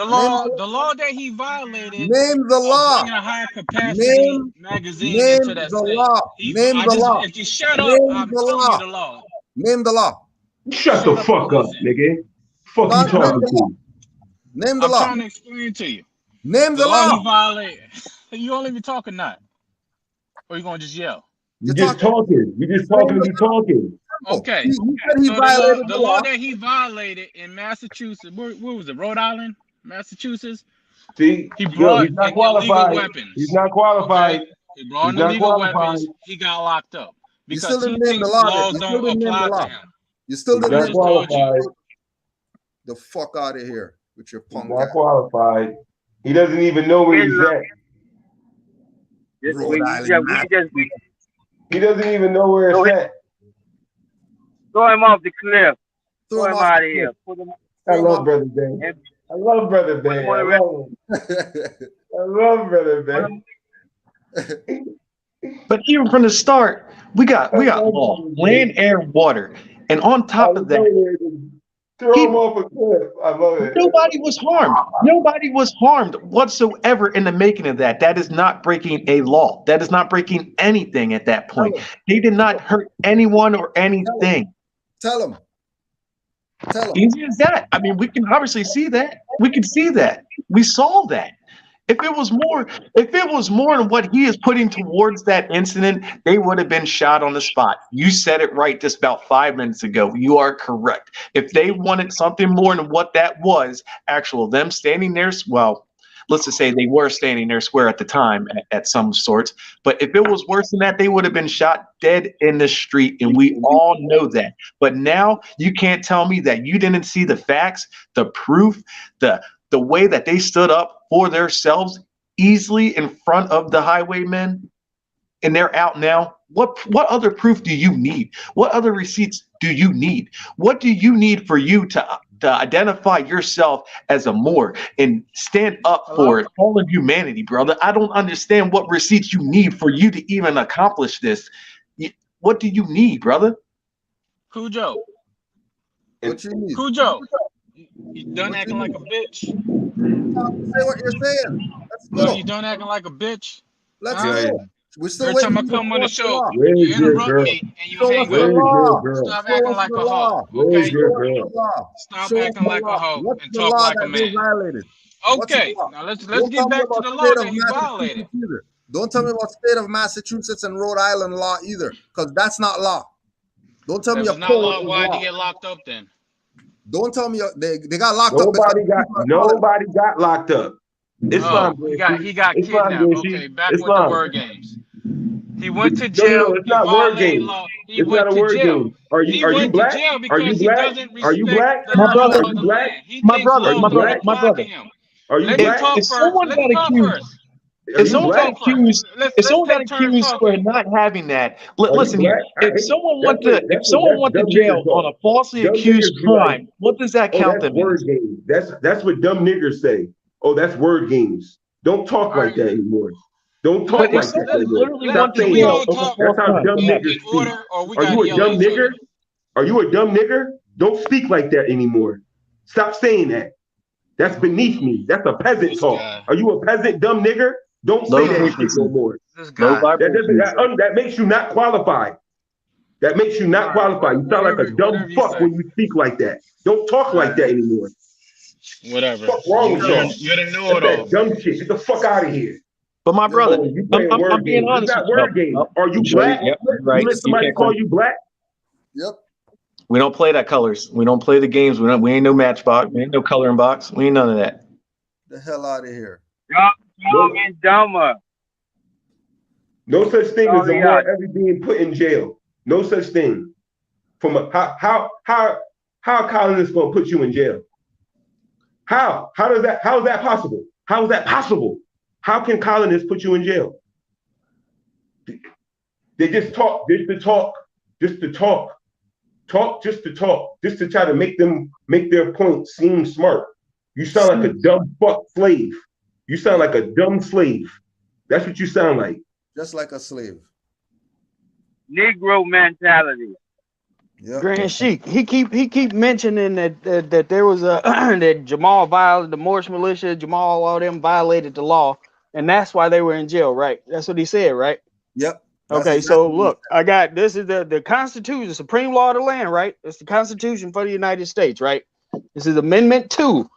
The law that he violated. Name the law. Bringing a high capacity magazine into that state. Name the law. If you shut up, I'm telling you the law. Name the law. Shut the fuck up, nigga. Fuck you talking to? Name the law. I'm trying to explain to you. Name the law. He violated. You gonna let me talk or not? Or you gonna just yell? You're just talking. You're just talking to be talking. Okay. The law that he violated in Massachusetts, where was it? Rhode Island, Massachusetts. See, he brought he's not qualified. weapons. He's not qualified. Okay. He brought illegal weapons. He got locked up because he thinks laws don't apply to him. You still didn't name qualified. The fuck out of here with your punk. He's not qualified. He doesn't even know where he's at. He doesn't even know where it's at. Throw him off the cliff. Throw him out of here. I love Brother Ben. I love Brother Ben. I love Brother Ben. But even from the start, we got law, land, air, water, and on top of that, throw him off a cliff. I love it. Nobody was harmed. Nobody was harmed whatsoever in the making of that. That is not breaking a law. That is not breaking anything at that point. He did not hurt anyone or anything. Tell him. Easy as that. I mean, we can obviously see that. We can see that. We saw that. If it was more than what he is putting towards that incident, they would have been shot on the spot. You said it right just about 5 minutes ago. You are correct. If they wanted something more than what that was, them standing there, well, let's just say they were standing there square at the time at some sorts. But if it was worse than that, they would have been shot dead in the street. And we all know that. But now you can't tell me that you didn't see the facts, the proof, the way that they stood up for themselves easily in front of the highwaymen, and they're out now. What other proof do you need? What other receipts do you need? What do you need for you to identify yourself as a Moor and stand up for all of humanity, brother? I don't understand what receipts you need for you to even accomplish this. What do you need, brother? Cujo. What you need? Cujo. You done acting like a bitch. Say what you're saying. Let's go. No, you done acting like a bitch. Let's go. We're still every time I come on the show, you interrupt me and you hang up. Stop acting like a hoe. Okay? Stop acting like a hoe and talk like a man. Okay, now let's get back to the law that he violated. Don't tell me about state of Massachusetts and Rhode Island law either, because that's not law. Don't tell me not law. Why did he get locked up then? Don't tell me they got locked up. Nobody got locked up. Islam. He got Islam, kidnapped. Gracie. Okay, back with the Islam. word games. He went to No, jail. it's He not word violated game. law. He It's went not a to word jail. game. Are He you went to black? jail Are you because he black? doesn't Are you respect black? the My laws brother, Are of you the black? land. He my thinks brother, Are laws you my don't brother, black? my apply to brother. him. Are you Let him black? talk If first. someone Let him got talk accused, first. Are if you Let him someone got black? talk first. accused, if Let's someone got take turns accused for talking. not having that, Are you listen here. black? If someone went to, if someone That's went to dumb nigger jail on talk. a falsely Dumb accused niggers be like, crime, what does that oh, count that's them as? word games. That's what dumb niggers say. Oh, that's word games. Don't talk All like right. that anymore. Don't Let, talk But if like let's that let, someone anymore. literally let Stop went to can saying we jail that. all over talk false That's how crime, dumb go ahead. in niggers speak. order, or we Are gotta you a yell at dumb each other? nigger? Are you a dumb nigger? Don't speak like that anymore. Stop saying that. That's beneath me. That's a peasant This talk. guy. Are you a peasant dumb nigger? Don't Low say that shit no frequency, more. This low guy. vibration. That makes you not qualified. That makes you All not right. qualified. You sound like Whatever. a dumb Whatever you fuck say. when you speak like that. Don't talk All like that right. anymore. Whatever. What's wrong with y'all? You're the That's know-it-all. that dumb shit. Get the fuck out of here. But my brother, Oh, you playing I'm word being games. It's honest with not you. word games. Are you Show you, black? yep, you're You right. let You somebody can't call come. you black? Yep. We don't play that colors. We don't play the games. We ain't no matchbox. We ain't no coloring box. We ain't none of that. The hell out of here. Dumb and dumber. No such thing as a Sorry, more ever being put in jail. No such thing. From a how colonists gonna put you in jail? How is that possible? How is that possible? How can colonists put you in jail? They just talk, just to talk, just to talk, just to talk, just to try to make their point seem smart. You sound like a dumb fuck slave. You sound like a dumb slave. That's what you sound like. Just like a slave. Negro mentality. Yep. Grand Sheik, he keep mentioning that there was a that Jamal violated the Moorish militia, Jamal, all them violated the law, and that's why they were in jail, right? That's what he said, right? Yep. Okay, so look, I got this is the Constitution, the supreme law of the land, right? It's the Constitution for the United States, right? This is Amendment 2.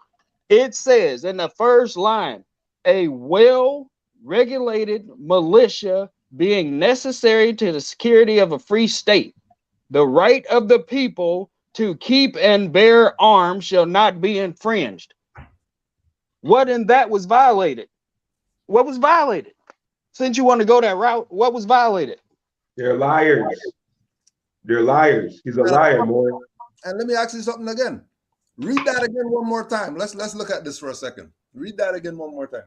It says in the first line, a well-regulated militia being necessary to the security of a free state. The right of the people to keep and bear arms shall not be infringed. What in that was violated? What was violated? Since you want to go that route, what was violated? They're liars. They're liars. He's a liar, more. And let me ask you something again. Read that again one more time. Let's look at this for a second. Read that again one more time.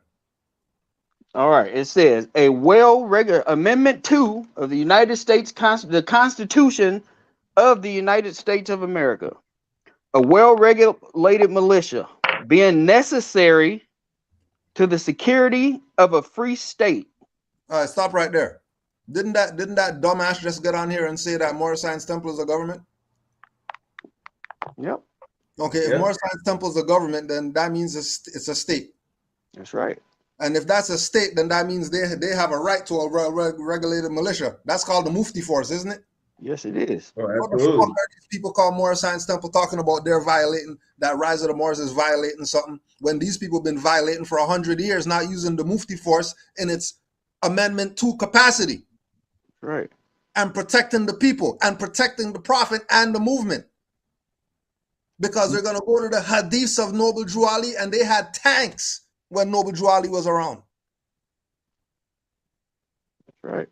All right. It says a well-regulated Amendment 2 of the United States the Constitution of the United States of America. A well-regulated militia being necessary to the security of a free state. All right, stop right there. Didn't that dumbass just get on here and say that Moorish Science Temple is a government? Yep. Okay, if Moorish Science Temple is a government, then that means it's a state. That's right. And if that's a state, then that means they have a right to a regulated militia. That's called the Mufti Force, isn't it? Yes, it is. Oh, what the fuck are these people called Moorish Science Temple talking about? They're violating, that Rise of the Moors is violating something, when these people have been violating for 100 years, not using the Mufti Force in its Amendment 2 capacity. Right. And protecting the people and protecting the Prophet and the movement. Because they're going to go to the hadiths of Noble Drew Ali, and they had tanks when Noble Drew Ali was around. Right.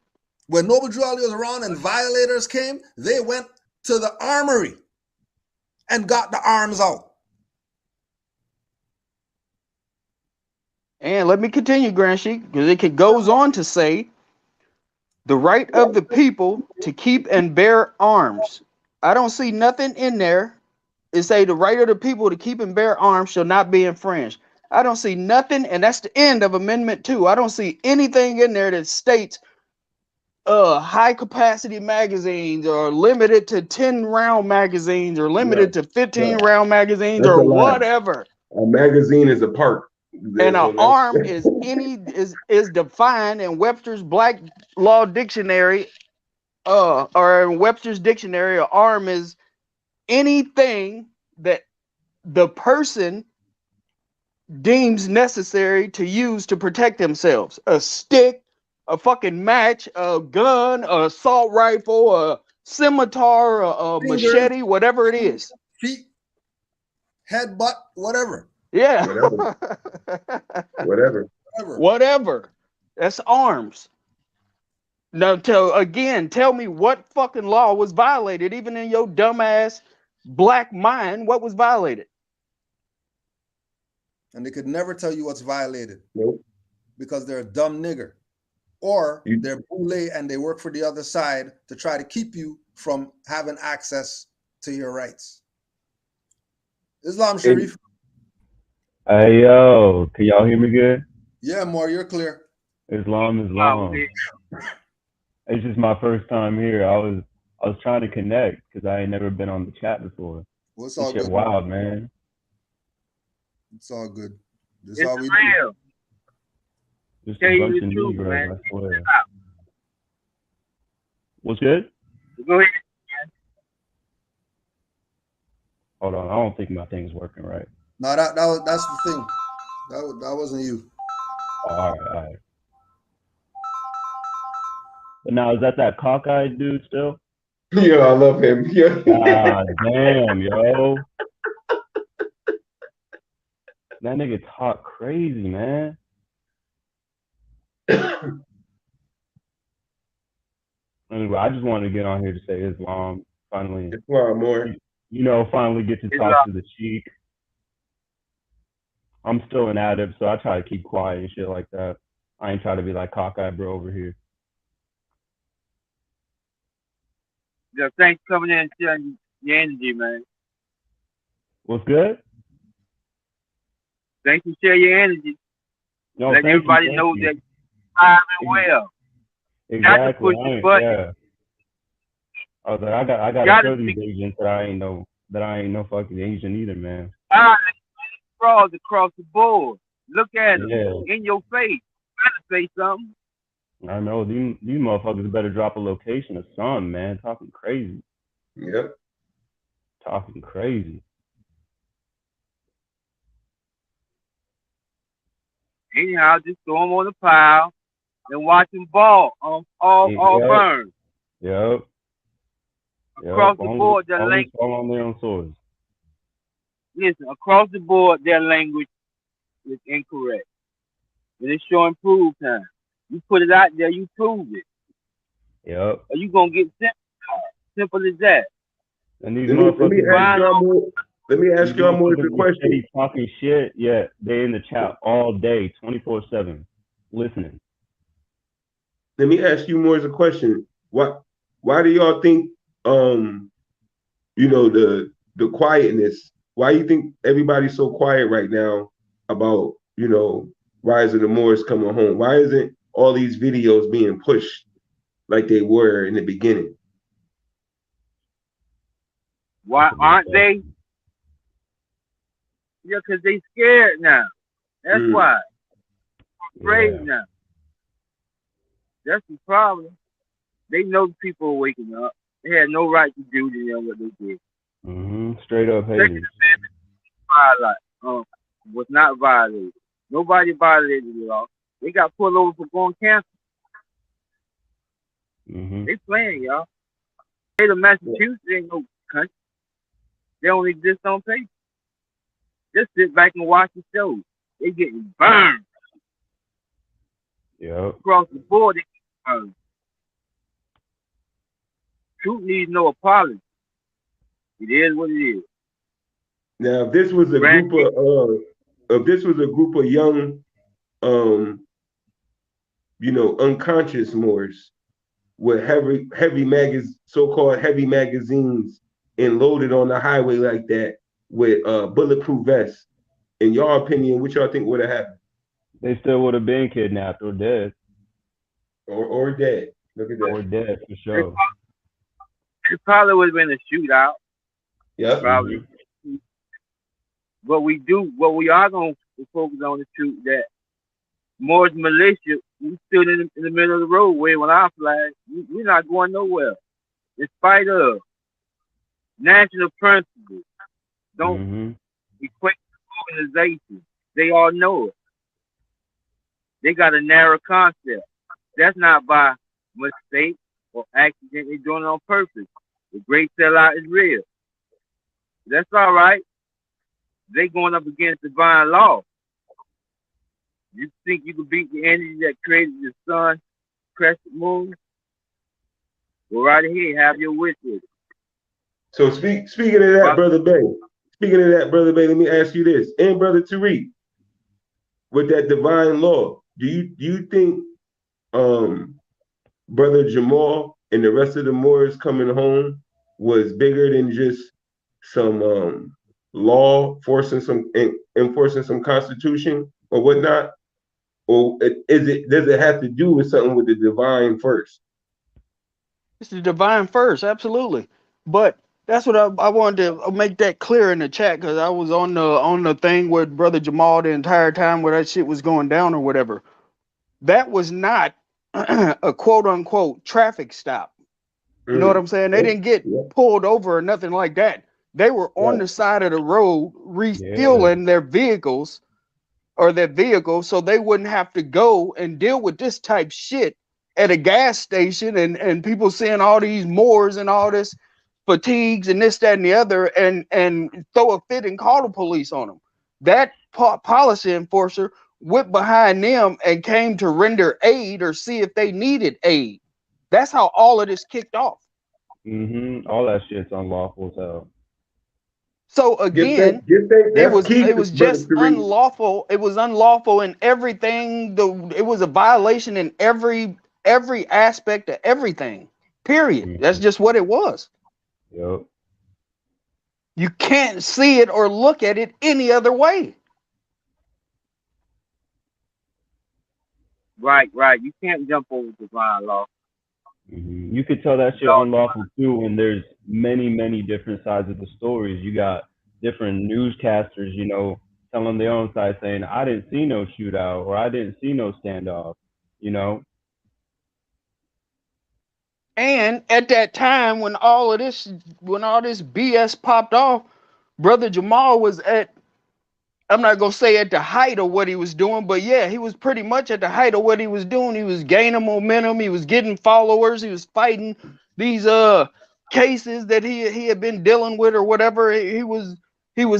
When Noble Drew Ali was around and violators came, they went to the armory and got the arms out. And let me continue, Grand Sheik, because it goes on to say the right of the people to keep and bear arms. I don't see nothing in there. It say the right of the people to keep and bear arms shall not be infringed. I don't see nothing, and that's the end of Amendment 2. I don't see anything in there that states high capacity magazines or limited to 10-round magazines or limited to 15-round magazines. That's or a lie. whatever. A magazine is a part. And an arm is defined in Webster's Black Law Dictionary, or in Webster's Dictionary. An arm is anything that the person deems necessary to use to protect themselves. A stick, a fucking match, a gun, an assault rifle, a scimitar, a machete, whatever it is. Feet, head, butt, whatever. Yeah. Whatever. That's arms. Now tell me what fucking law was violated, even in your dumbass black mind. What was violated? And they could never tell you what's violated. Nope. Because they're a dumb nigger. Or they're boule and they work for the other side to try to keep you from having access to your rights. Islam Sharif. Hey yo, can y'all hear me good? Yeah, More, you're clear. Islam. It's just my first time here. I was trying to connect because I ain't never been on the chat before. Well, it's all good. Wild, man. It's all good. This it's all we real. Do. Just a bunch of Negroes, I swear. What's good? Go ahead. Hold on, I don't think my thing's working right. No, that's the thing. That wasn't you. All right. But now, is that cockeyed dude still? Yeah, I love him. Yeah. God damn, yo. That nigga talk crazy, man. Anyway, I just wanted to get on here to say Islam. Finally, more. Finally get to talk to the Sheik. I'm still an addict, so I try to keep quiet and shit like that. I ain't trying to be like cockeyed bro over here. Yeah, thanks for coming in and sharing your energy, man. What's good? Thanks for sharing your energy. No, let everybody know that you're alive and well. Exactly. Yeah. I was like, I gotta show these Asians that I ain't no fucking Asian either, man. Frauds across the board. Look at them in your face. Better say something. I know these motherfuckers better drop a location or something, man. Talking crazy. Yep. Talking crazy. Anyhow, just throw them on the pile and watch them ball. All burn. Yep. Across the board, their language. Fall on their own swords. Listen, across the board, their language is incorrect. And it's showing proof time. You put it out there, you prove it. Yep. Or you gonna get simple as that. And these motherfuckers. Let me ask y'all more of a question. They talking shit, yeah. They in the chat all day, 24/7, listening. Let me ask you more as a question. Why do y'all think the quietness? Why do you think everybody's so quiet right now about, Rise of the Moors coming home? Why isn't all these videos being pushed like they were in the beginning? Why aren't they? Yeah, because they scared now. That's why. Afraid now. That's the problem. They know people are waking up. They had no right to do to them what they did. Straight up haters. Was not violated. Nobody violated the law. They got pulled over for going cancel. They playing, y'all. State of Massachusetts ain't no country. They don't exist on paper. Just sit back and watch the show. They getting burned. Yep. Across the board, they getting burned. Truth needs no apology. It is what it is. Now, if this was a group of young, unconscious Moors with so-called heavy magazines and loaded on the highway like that with bulletproof vests, in your opinion, what y'all think would have happened? They still would have been kidnapped or dead. Or dead. Look at that. Or dead for sure. It probably would have been a shootout. Yeah. Probably. What we are going to focus on the truth that Moorish militia, we stood in the middle of the road waving our flag. We're not going nowhere. In spite of national principles, don't equate organization. They all know it. They got a narrow concept. That's not by mistake or accident. They're doing it on purpose. The great sellout is real. That's all right. they going up against divine law. You think you can beat the entity that created the sun, crescent moon? Go right ahead, have your wish with it. So speaking of that, Brother Bay, let me ask you this, and Brother Tariq, with that divine law, do you think Brother Jamal and the rest of the Moors coming home was bigger than just some law enforcing some constitution or whatnot? Or does it have to do with something with the divine first? It's the divine first, absolutely. But that's what I wanted to make that clear in the chat, because I was on the thing with Brother Jamal the entire time where that shit was going down or whatever. That was not a quote unquote traffic stop. You know what I'm saying? They didn't get pulled over or nothing like that. They were on the side of the road refueling their vehicles or their vehicle, so they wouldn't have to go and deal with this type shit at a gas station and people seeing all these Moors and all this fatigues and this, that, and the other, and throw a fit and call the police on them. That policy enforcer went behind them and came to render aid or see if they needed aid. That's how all of this kicked off. All that shit's unlawful as hell. So again, it was just unlawful. It was unlawful in everything. It was a violation in every aspect of everything. Period. That's just what it was. Yep. You can't see it or look at it any other way. Right. You can't jump over divine law. You could tell that shit unlawful too when there's many different sides of the stories. You got different newscasters, you know, telling their own side saying, I didn't see no shootout or I didn't see no standoff, you know. And at that time when all this BS popped off, Brother Jamal was at, I'm not gonna say at the height of what he was doing, but yeah, he was pretty much at the height of what he was doing. He was gaining momentum, he was getting followers, he was fighting these cases that he had been dealing with or whatever. He was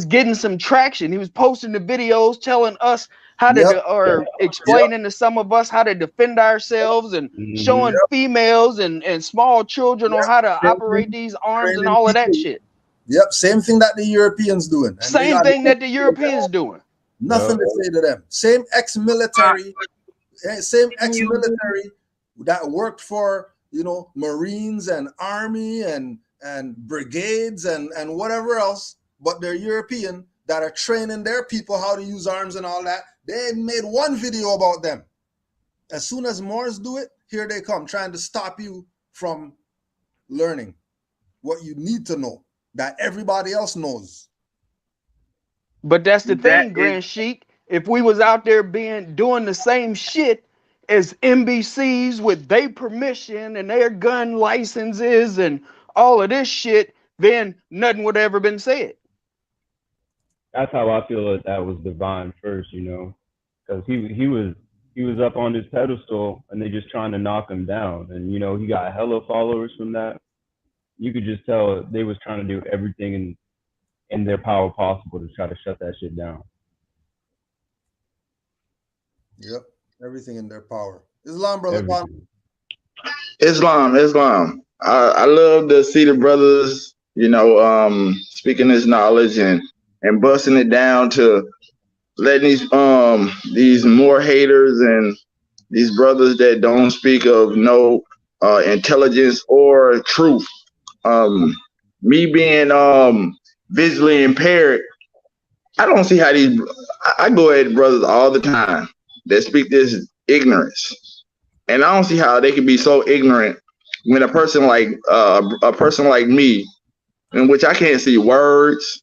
getting some traction. He was posting the videos telling us how to explaining to some of us how to defend ourselves and showing females and small children on how to operate these arms and all of that shit. Yep, same thing that the Europeans doing. Same thing that the Europeans doing. Nothing to say to them. Same ex-military that worked for, you know, Marines and Army and brigades and whatever else, but they're European that are training their people how to use arms and all that. They made one video about them. As soon as Moors do it, here they come trying to stop you from learning what you need to know that everybody else knows. But that's the thing, Grand Sheik. If we was out there doing the same shit as NBCs with their permission and their gun licenses and all of this shit, then nothing would ever been said. That's how I feel that was divine first, you know, because he was up on this pedestal and they just trying to knock him down, and you know he got hella followers from that. You could just tell they was trying to do everything in their power possible to try to shut that shit down. Yep, everything in their power. Islam, brother. Islam. I love to see the brothers, you know, speaking this knowledge and busting it down to letting these more haters and these brothers that don't speak of no intelligence or truth. Me being visually impaired, I don't see how I go at brothers all the time that speak this ignorance, and I don't see how they can be so ignorant when a person like me, in which I can't see words,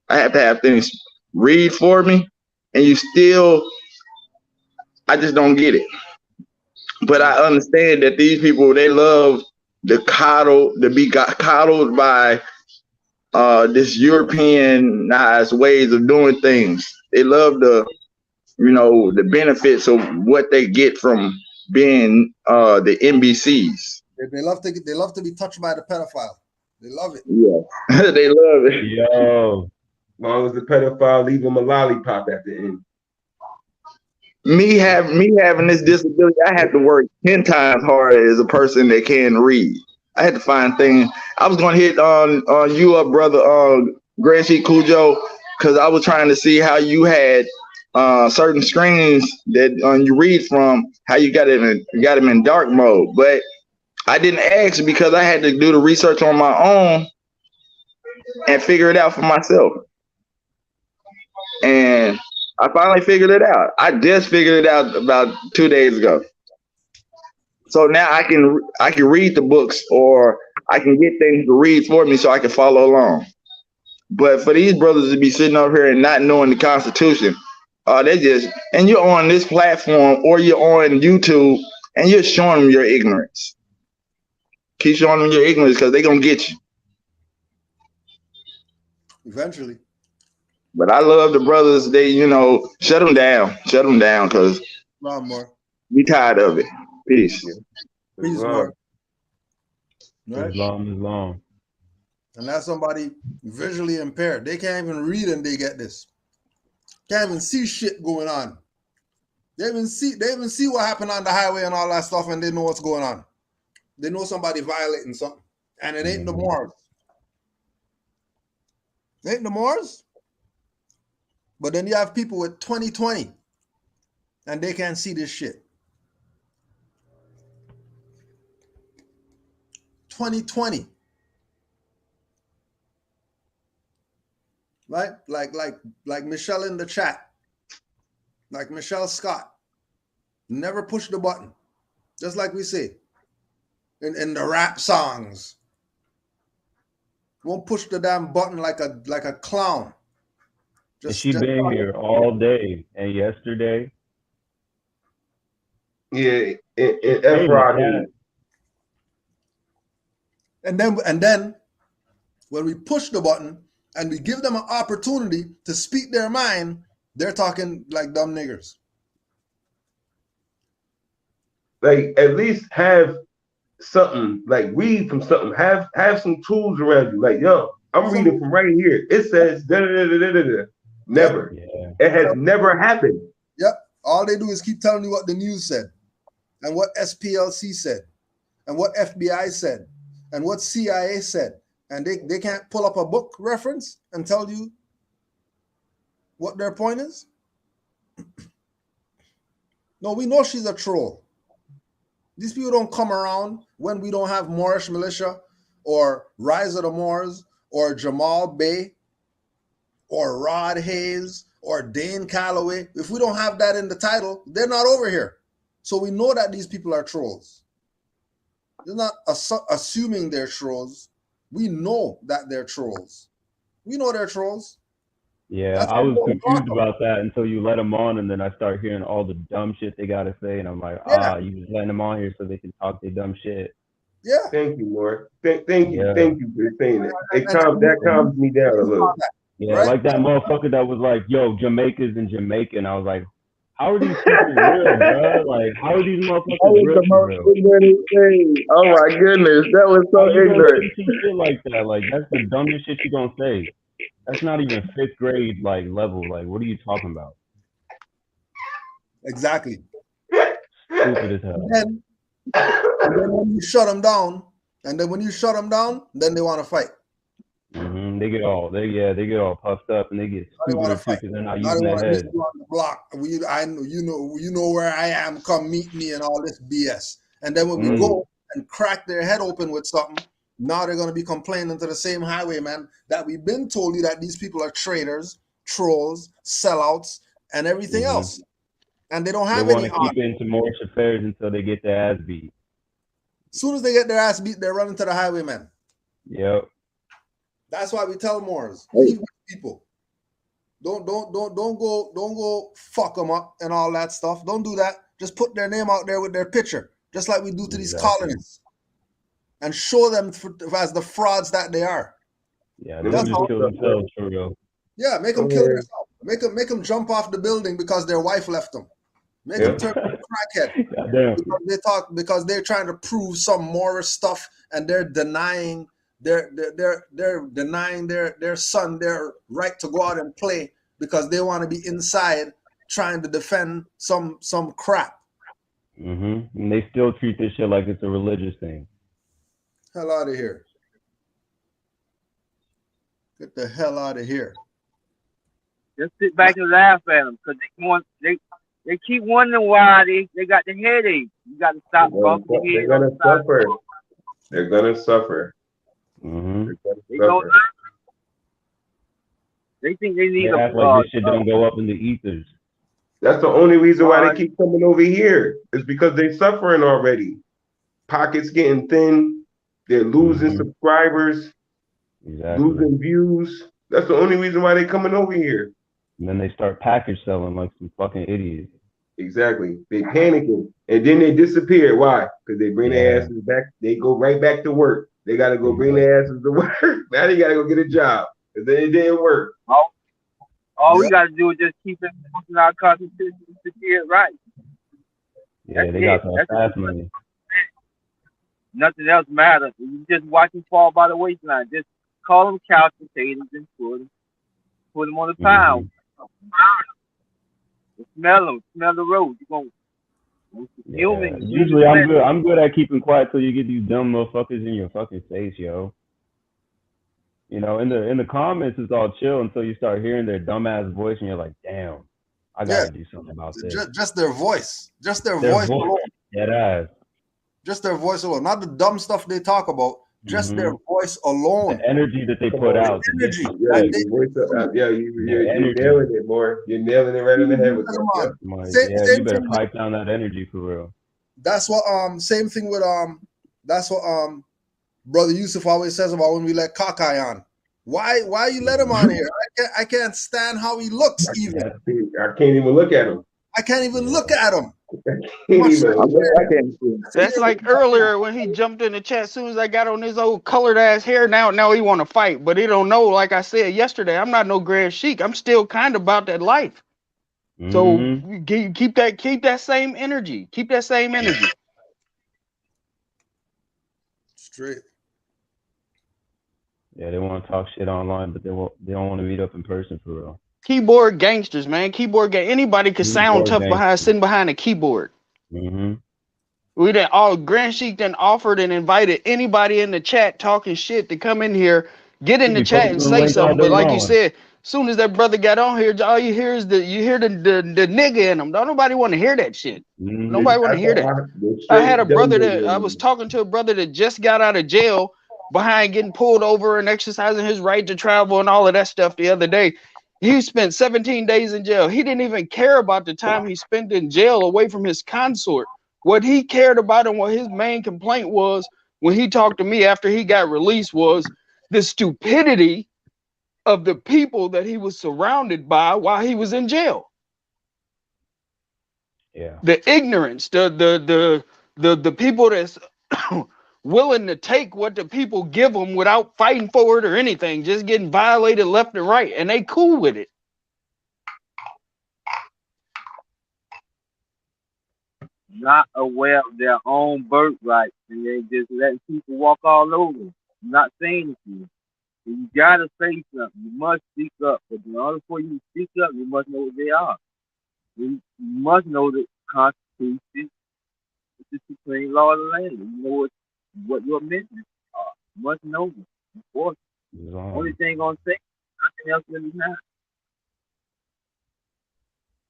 I have to have things read for me, and I just don't get it. But I understand that these people, they love to be coddled by this Europeanized ways of doing things. They love the benefits of what they get from being the NBCs. They love to be touched by the pedophile. They love it. Yeah, they love it. Yo, long as the pedophile leave him a lollipop at the end. Me having this disability, I had to work 10 times harder as a person that can read. I had to find things. I was going to hit on you up, brother, Grand Sheik Cujo, because I was trying to see how you had certain screens that you read from, how you got them in dark mode. But I didn't ask because I had to do the research on my own and figure it out for myself. And I finally figured it out. I just figured it out about 2 days ago. So now I can read the books, or I can get things to read for me so I can follow along. But for these brothers to be sitting up here and not knowing the Constitution, and you're on this platform or you're on YouTube and you're showing them your ignorance. Keep showing them your ignorance because they're going to get you. Eventually. But I love the brothers. They, shut them down because we tired of it. Peace. Peace, more. Right? Islam. And that's somebody visually impaired. They can't even read and they get this. Can't even see shit going on. They even see what happened on the highway and all that stuff, and they know what's going on. They know somebody violating something, and it ain't the Moors. It ain't the Moors. But then you have people with 20/20, and they can't see this shit. 20/20. Right? Like Michelle in the chat. Like Michelle Scott. Never push the button. Just like we say in the rap songs. Won't push the damn button like a clown. She been here all day and yesterday. Yeah, Friday. And then when we push the button and we give them an opportunity to speak their mind, they're talking like dumb niggers. Like, at least have something, like read from something. Have some tools around you. Like, yo, I'm reading from right here. It says da da da da da da. Never. Yeah. It has never happened. Yep. All they do is keep telling you what the news said, and what SPLC said, and what FBI said, and what CIA said. And they can't pull up a book reference and tell you what their point is. No, we know she's a troll. These people don't come around when we don't have Moorish Militia or Rise of the Moors or Jamal Bey or Rod Hayes or Dane Calloway. If we don't have that in the title, they're not over here. So we know that these people are trolls. They're not assuming they're trolls. We know that they're trolls. We know they're trolls. Yeah, I was confused about that until you let them on, and then I start hearing all the dumb shit they gotta say, and I'm like, you just letting them on here so they can talk their dumb shit. Yeah. Thank you, Lord. Thank you for saying it. That calms me down a little. Yeah, right? Like that motherfucker that was like, yo, Jamaica's in Jamaica, and I was like, how are these people real, bro? Like, how are these motherfuckers real? Oh my goodness, that was so ignorant. Shit like that, like that's the dumbest shit you gonna say. That's not even 5th grade like level. Like, what are you talking about? Exactly. Stupid as hell. And then when you shut them down, then they want to fight. Mm-hmm. They get all puffed up and they get stupid because they're not using their head. On the block. You know where I am. Come meet me and all this BS. And then when we go and crack their head open with something, now they're going to be complaining to the same highwayman that we've been told you that these people are traitors, trolls, sellouts, and everything else. And they don't have any. They want to keep into Moorish affairs until they get their ass beat. As soon as they get their ass beat, they're running to the highwayman. Yep. That's why we tell Moors, leave people. Don't go fuck them up and all that stuff. Don't do that. Just put their name out there with their picture, just like we do to these colonists, and show them as the frauds that they are. Yeah, they just kill themselves for real. Yeah, make them kill themselves. Make them jump off the building because their wife left them. Make them turn into a crackhead because they're trying to prove some Moorish stuff and they're denying they're denying their son their right to go out and play because they want to be inside trying to defend some crap. And they still treat this shit like it's a religious thing. Hell out of here. Get the hell out of here. Just sit back and laugh at them because they keep wondering why they got the headache. You got to stop bumping the head. They're gonna suffer. They're gonna suffer. They think they need they act like this shit don't go up in the ethers. That's the only reason why they keep coming over here. Is because they're suffering already. Pockets getting thin. They're losing subscribers, losing views. That's the only reason why they're coming over here. And then they start package selling like some fucking idiots. Exactly. They panicking. And then they disappear. Why? Because they bring their asses back. They go right back to work. They got to go bring their asses to work. Now they got to go get a job. Because then it didn't work. All we got to do is just keep it in our constitution to get it right. Yeah, they got that fast money. Nothing else matters. You just watch them fall by the waistline. Just call them couch potatoes and put them on the pound. Smell them. Smell the road. You're going usually I'm good at keeping quiet till you get these dumb motherfuckers in your fucking face, yo. You know, in the comments it's all chill until you start hearing their dumbass voice and you're like, damn, I gotta do something about this. Just their voice. Just their voice alone. Yeah, just their voice alone. Not the dumb stuff they talk about. Just their voice alone. The energy that they put out. Energy. You're nailing it, more. You're nailing it right in the head with that. You better pipe down that energy for real. That's what same thing with that's what Brother Yusuf always says about when we let Kakai on. Why you let him on here? I can't stand how he looks even. I can't even look at him. I can't even look at him. That's like earlier when he jumped in the chat. As soon as I got on his old colored ass hair, now he want to fight, but he don't know. Like I said yesterday, I'm not no Grand Sheik. I'm still kind of about that life. So keep that same energy. Keep that same energy. Straight. Yeah, they want to talk shit online, but they don't want to meet up in person for real. Keyboard gangsters, man. Anybody could sound tough sitting behind a keyboard. We done Grand Sheik then offered and invited anybody in the chat talking shit to come in here, get in the chat and say something. But like you said, as soon as that brother got on here, all you hear is the nigga in them. Don't nobody want to hear that shit. Nobody want to hear that. I had a brother that I was talking to a brother that just got out of jail behind getting pulled over and exercising his right to travel and all of that stuff the other day. He spent 17 days in jail. He didn't even care about the time he spent in jail away from his consort. What he cared about and what his main complaint was when he talked to me after he got released was the stupidity of the people that he was surrounded by while he was in jail. Yeah. The ignorance, the people that's willing to take what the people give them without fighting for it or anything, just getting violated left and right, and they cool with it. Not aware of their own birthright, and they just letting people walk all over them. I'm not saying to you. You gotta say something. You must speak up. But in order for you to speak up, you must know what they are. You must know the Constitution is the supreme law of the land. You know what your amendments are. You must know them. Of course. The only thing on say, nothing else really matters.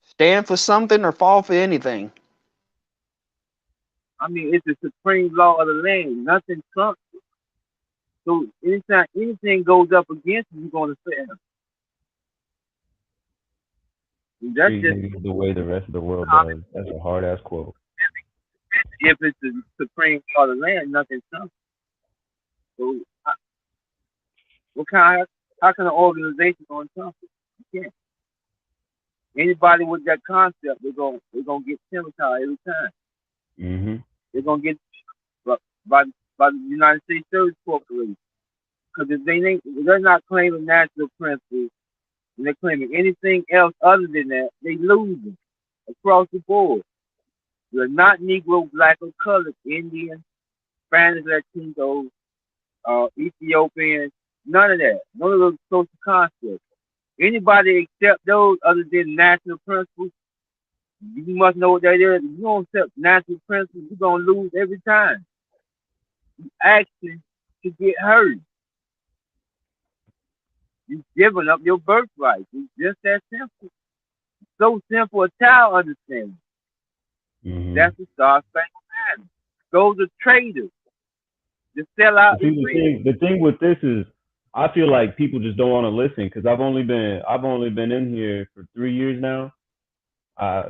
Stand for something or fall for anything. I mean, it's the supreme law of the land. Nothing trumps it. So anytime anything goes up against you, you're going to fail. That's just the way the rest of the world does. That's a hard ass quote. If it's the supreme law of the land, nothing trumps it. So how can an organization go and trump it? You can't. Anybody with that concept, they're gonna get penalized every time. They're gonna get by the United States Service Corporation, because if they're not claiming national principles and they're claiming anything else other than that, they losing across the board. They're not Negro, Black, or colored, Indian, Spanish, Latino, Ethiopian, none of that. None of those social concepts. Anybody accept those other than national principles, you must know what that is. If you don't accept national principles, you're going to lose every time. You asking to get heard. You're giving up your birthright. It's just that simple. So simple a child understands. That's the Star Spangled Banner. Those are traitors. To sell out the thing with this is, I feel like people just don't want to listen because I've only been in here for 3 years now.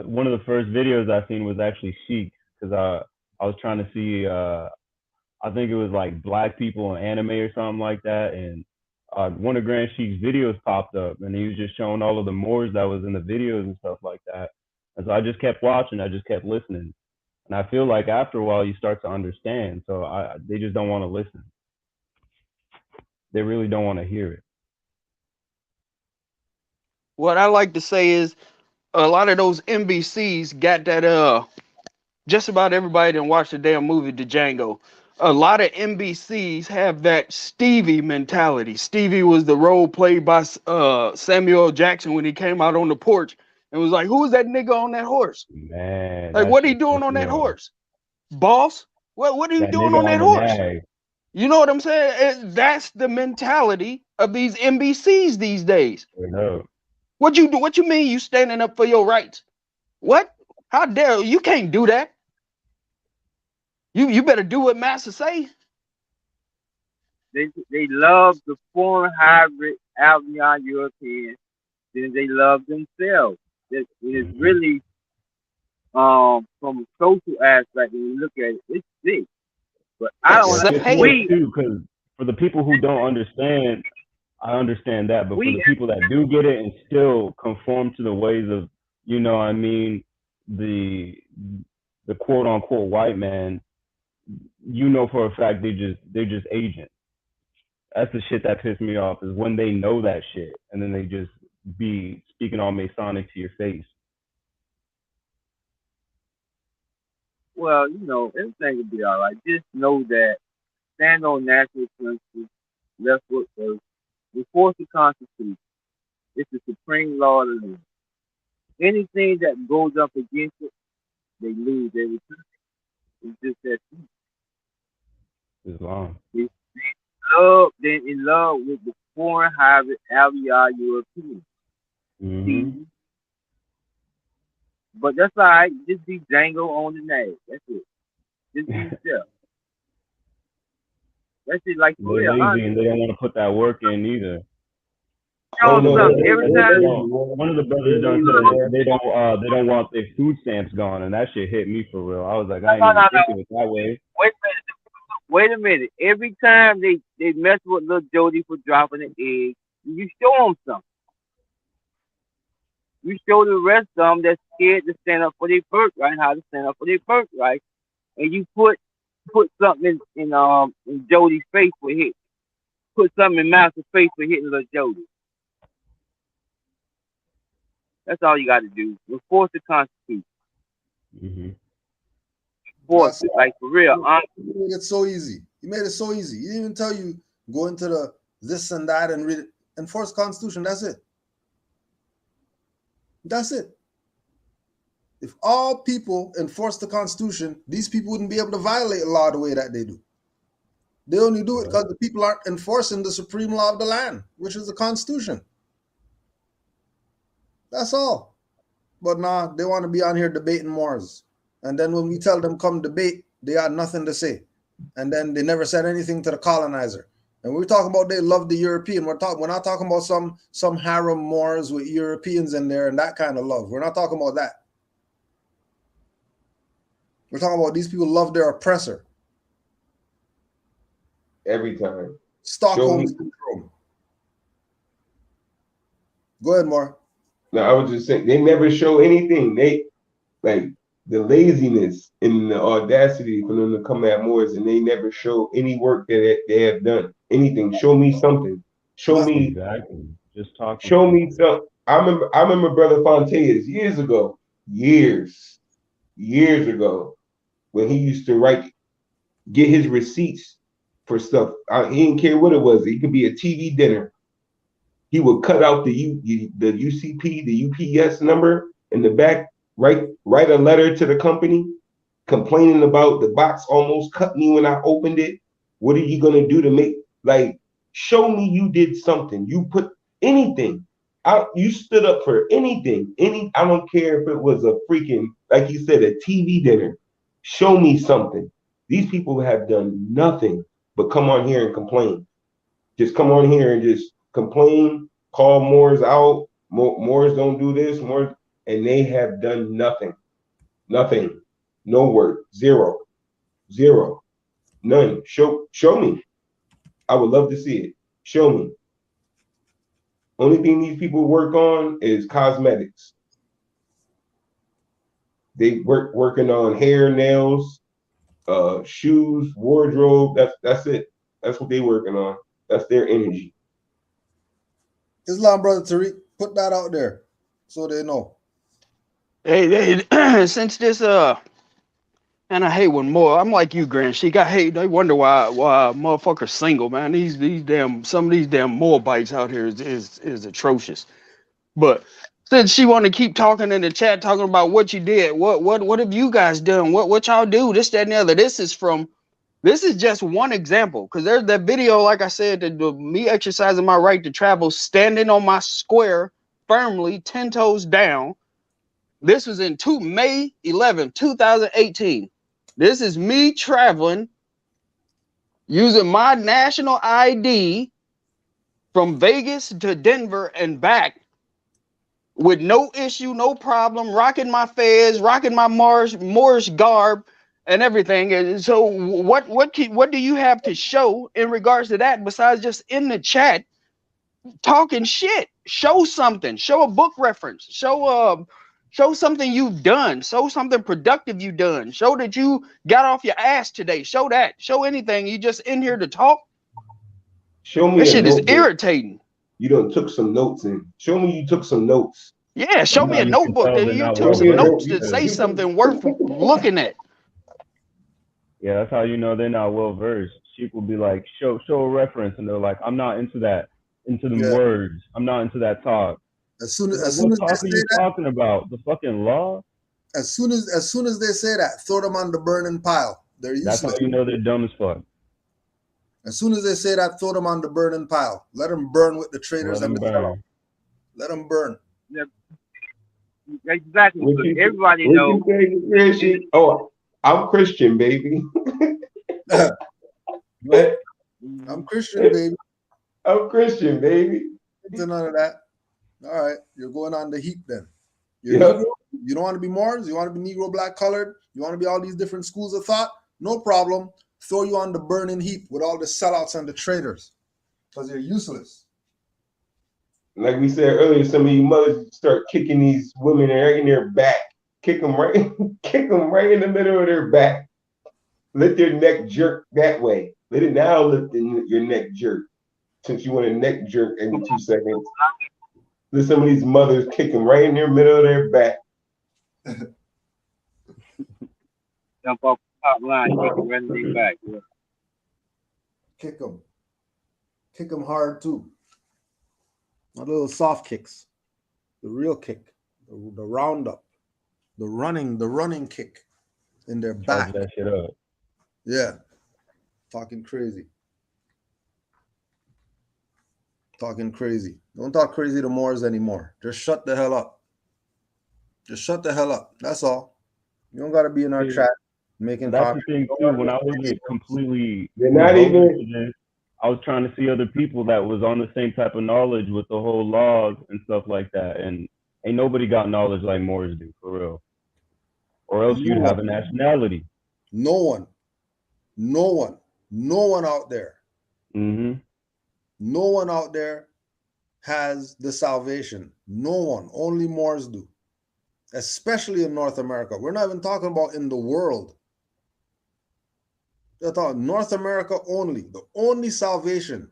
One of the first videos I seen was actually Sheik because I was trying to see I think it was like black people in anime or something like that, and one of Grand Sheik's videos popped up, and he was just showing all of the Moors that was in the videos and stuff like that. And so I just kept watching, I just kept listening, and I feel like after a while you start to understand. So they just don't want to listen. They really don't want to hear it. What I like to say is a lot of those NBCs got that just about everybody didn't watch the damn movie The Django. A lot of NBCs have that Stevie mentality. Stevie was the role played by Samuel Jackson when he came out on the porch and was like, "Who's that nigga on that horse? Man, like, what are you doing on that horse? Boss? What are you doing on that horse?" You know what I'm saying? That's the mentality of these NBCs these days. What you do? What you mean you standing up for your rights? What? How dare you? Can't do that. You better do what Master say. They love the foreign hybrid Albion European, then they love themselves. It is really from a social aspect when you look at it, it's sick. But I don't too, because for the people who don't understand, I understand that, but for the people that do get it and still conform to the ways of, you know what I mean, the quote unquote white man, you know for a fact they're just agents. That's the shit that pissed me off, is when they know that shit and then they just be speaking all Masonic to your face. Well, you know, everything will be all right. Just know that stand on national principles, left foot first, enforce the Constitution. It's the supreme law of the land. Anything that goes up against it, they lose every time. It's just that simple. Islam. They're in love with the foreign hybrid Albion European. But that's all right. Just be Django on the name. That's it. Just be yourself. That's it. Like for real. They're lazy and they don't want to put that work in either. Every time one of the brothers done said they don't want their food stamps gone, and that shit hit me for real. I was like, I ain't even thinking it that way. Wait a minute. Every time they mess with little Jody for dropping an egg, you show them something. You show the rest of them that's scared to stand up for their birthright, how to stand up for their birthright, and you put something in Jody's face for hitting. Put something in Master's face for hitting little Jody. That's all you got to do. Enforce the Constitution. Enforce it, like for real. He made it so easy. He made it so easy. He didn't even tell you go into the this and that and read it. Enforce the Constitution. That's it. That's it. If all people enforce the Constitution, these people wouldn't be able to violate law the way that they do. They only do it because the people aren't enforcing the supreme law of the land, which is the Constitution. That's all. But nah, they want to be on here debating Moors. And then when we tell them come debate, they had nothing to say. And then they never said anything to the colonizer. And we're talking about they love the European. We're not talking about some harem Moors with Europeans in there and that kind of love. We're not talking about that. We're talking about these people love their oppressor. Every time. Stockholm syndrome. Go ahead, Mar. No, I was just saying they never show anything. They like the laziness and the audacity for them to come at Moors, and they never show any work that they have done. Anything. Show me something. Show me. Exactly. Just talk. Show me something. I remember Brother Fontaines years ago, when he used to get his receipts for stuff. He didn't care what it was. It could be a TV dinner. He would cut out the UCP, the UPS number in the back, write a letter to the company complaining about the box almost cut me when I opened it. What are you gonna do to make, like, show me you did something. You put anything out, you stood up for anything. I don't care if it was a freaking, like you said, a TV dinner. Show me something. These people have done nothing but come on here and complain. Just come on here and just complain, call Moors out. Moors don't do this, Moors, and they have done nothing. Nothing. No word. Zero. None. Show me. I would love to see it. Show me. Only thing these people work on is cosmetics. They working on hair, nails, shoes, wardrobe. That's it. That's what they working on. That's their energy. Islam, brother Tariq, put that out there so they know. Hey, since this and I hate when more. I'm like you, Grand Sheik. I hate. They wonder why motherfuckers single, man. Some of these damn Moabites out here is atrocious. But since she want to keep talking in the chat, talking about what you did, what have you guys done? What y'all do? This, that, and the other. This is just one example, because there's that video, like I said, me exercising my right to travel, standing on my square firmly, 10 toes down. This was in May 11, 2018. This is me traveling using my national ID from Vegas to Denver and back with no issue, no problem, rocking my fez, rocking my Moorish garb and everything. And so what do you have to show in regards to that besides just in the chat talking shit? Show something. Show a book reference. Show something you've done. Show something productive you've done. Show that you got off your ass today. Show that. Show anything. You just in here to talk. Show me that shit is irritating. You done took some notes in. Show me you took some notes. Yeah, show me a notebook that you took some notes to say something worth looking at. Yeah, that's how you know they're not well versed. Sheep will be like, show a reference, and they're like, I'm not into that, into the words. I'm not into that talk. As soon as they say that, talking about the fucking law. As soon as they say that, throw them on the burning pile. They're useless. That's how you know they're dumb as fuck. As soon as they say that, throw them on the burning pile. Let them burn with the traitors and the fellow. Let them burn. Yeah. Exactly. Everybody knows. Oh, I'm Christian, baby. I'm Christian, baby. I'm Christian, baby. None of that. All right, you're going on the heap then. You don't want to be Moors? You want to be Negro, black, colored? You want to be all these different schools of thought? No problem. Throw you on the burning heap with all the sellouts and the traitors, because you're useless. Like we said earlier, some of you mothers start kicking these women right in their back. Kick them right in the middle of their back. Let their neck jerk that way. Let your neck jerk. Since you want a neck jerk every 2 seconds. Let some of these mothers kick them right in their middle of their back. Jump off the top line, kick them right in their back. Yeah. Kick them. Kick them hard too. Not little soft kicks. The real kick. The roundup. The running kick in their back. That shit up. Yeah. Talking crazy. Talking crazy. Don't talk crazy to Moors anymore. Just shut the hell up. Just shut the hell up. That's all. You don't got to be in our chat making. That's the thing too. When I wasn't completely, they're not even. I was trying to see other people that was on the same type of knowledge with the whole laws and stuff like that, and ain't nobody got knowledge like Moors do, for real. Or else you'd have a nationality. No one out there. Mm-hmm. No one out there has the salvation. No one. Only Moors do. Especially in North America. We're not even talking about in the world. They're talking North America only. The only salvation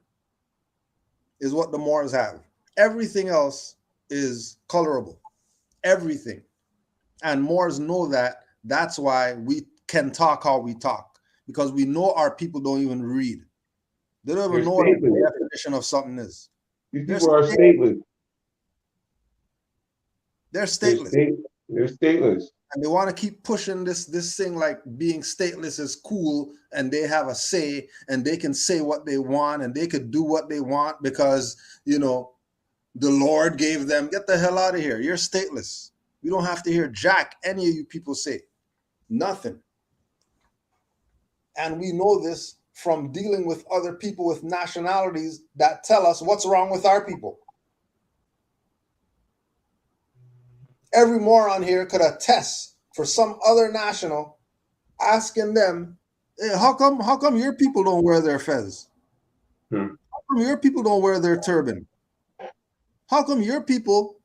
is what the Moors have. Everything else is colorable. Everything. And Moors know that. That's why we can talk how we talk. Because we know our people don't even read. They don't They're even know what the stateless. definition of something is. These They're people are stateless. They're stateless. They're stateless. And they want to keep pushing this thing like being stateless is cool, and they have a say, and they can say what they want, and they could do what they want because, you know, the Lord gave them. Get the hell out of here. You're stateless. We don't have to hear jack any of you people say. Nothing. And we know this from dealing with other people with nationalities that tell us what's wrong with our people. Every moron here could attest for some other national asking them, hey, how come your people don't wear their fez? How come your people don't wear their turban? How come your people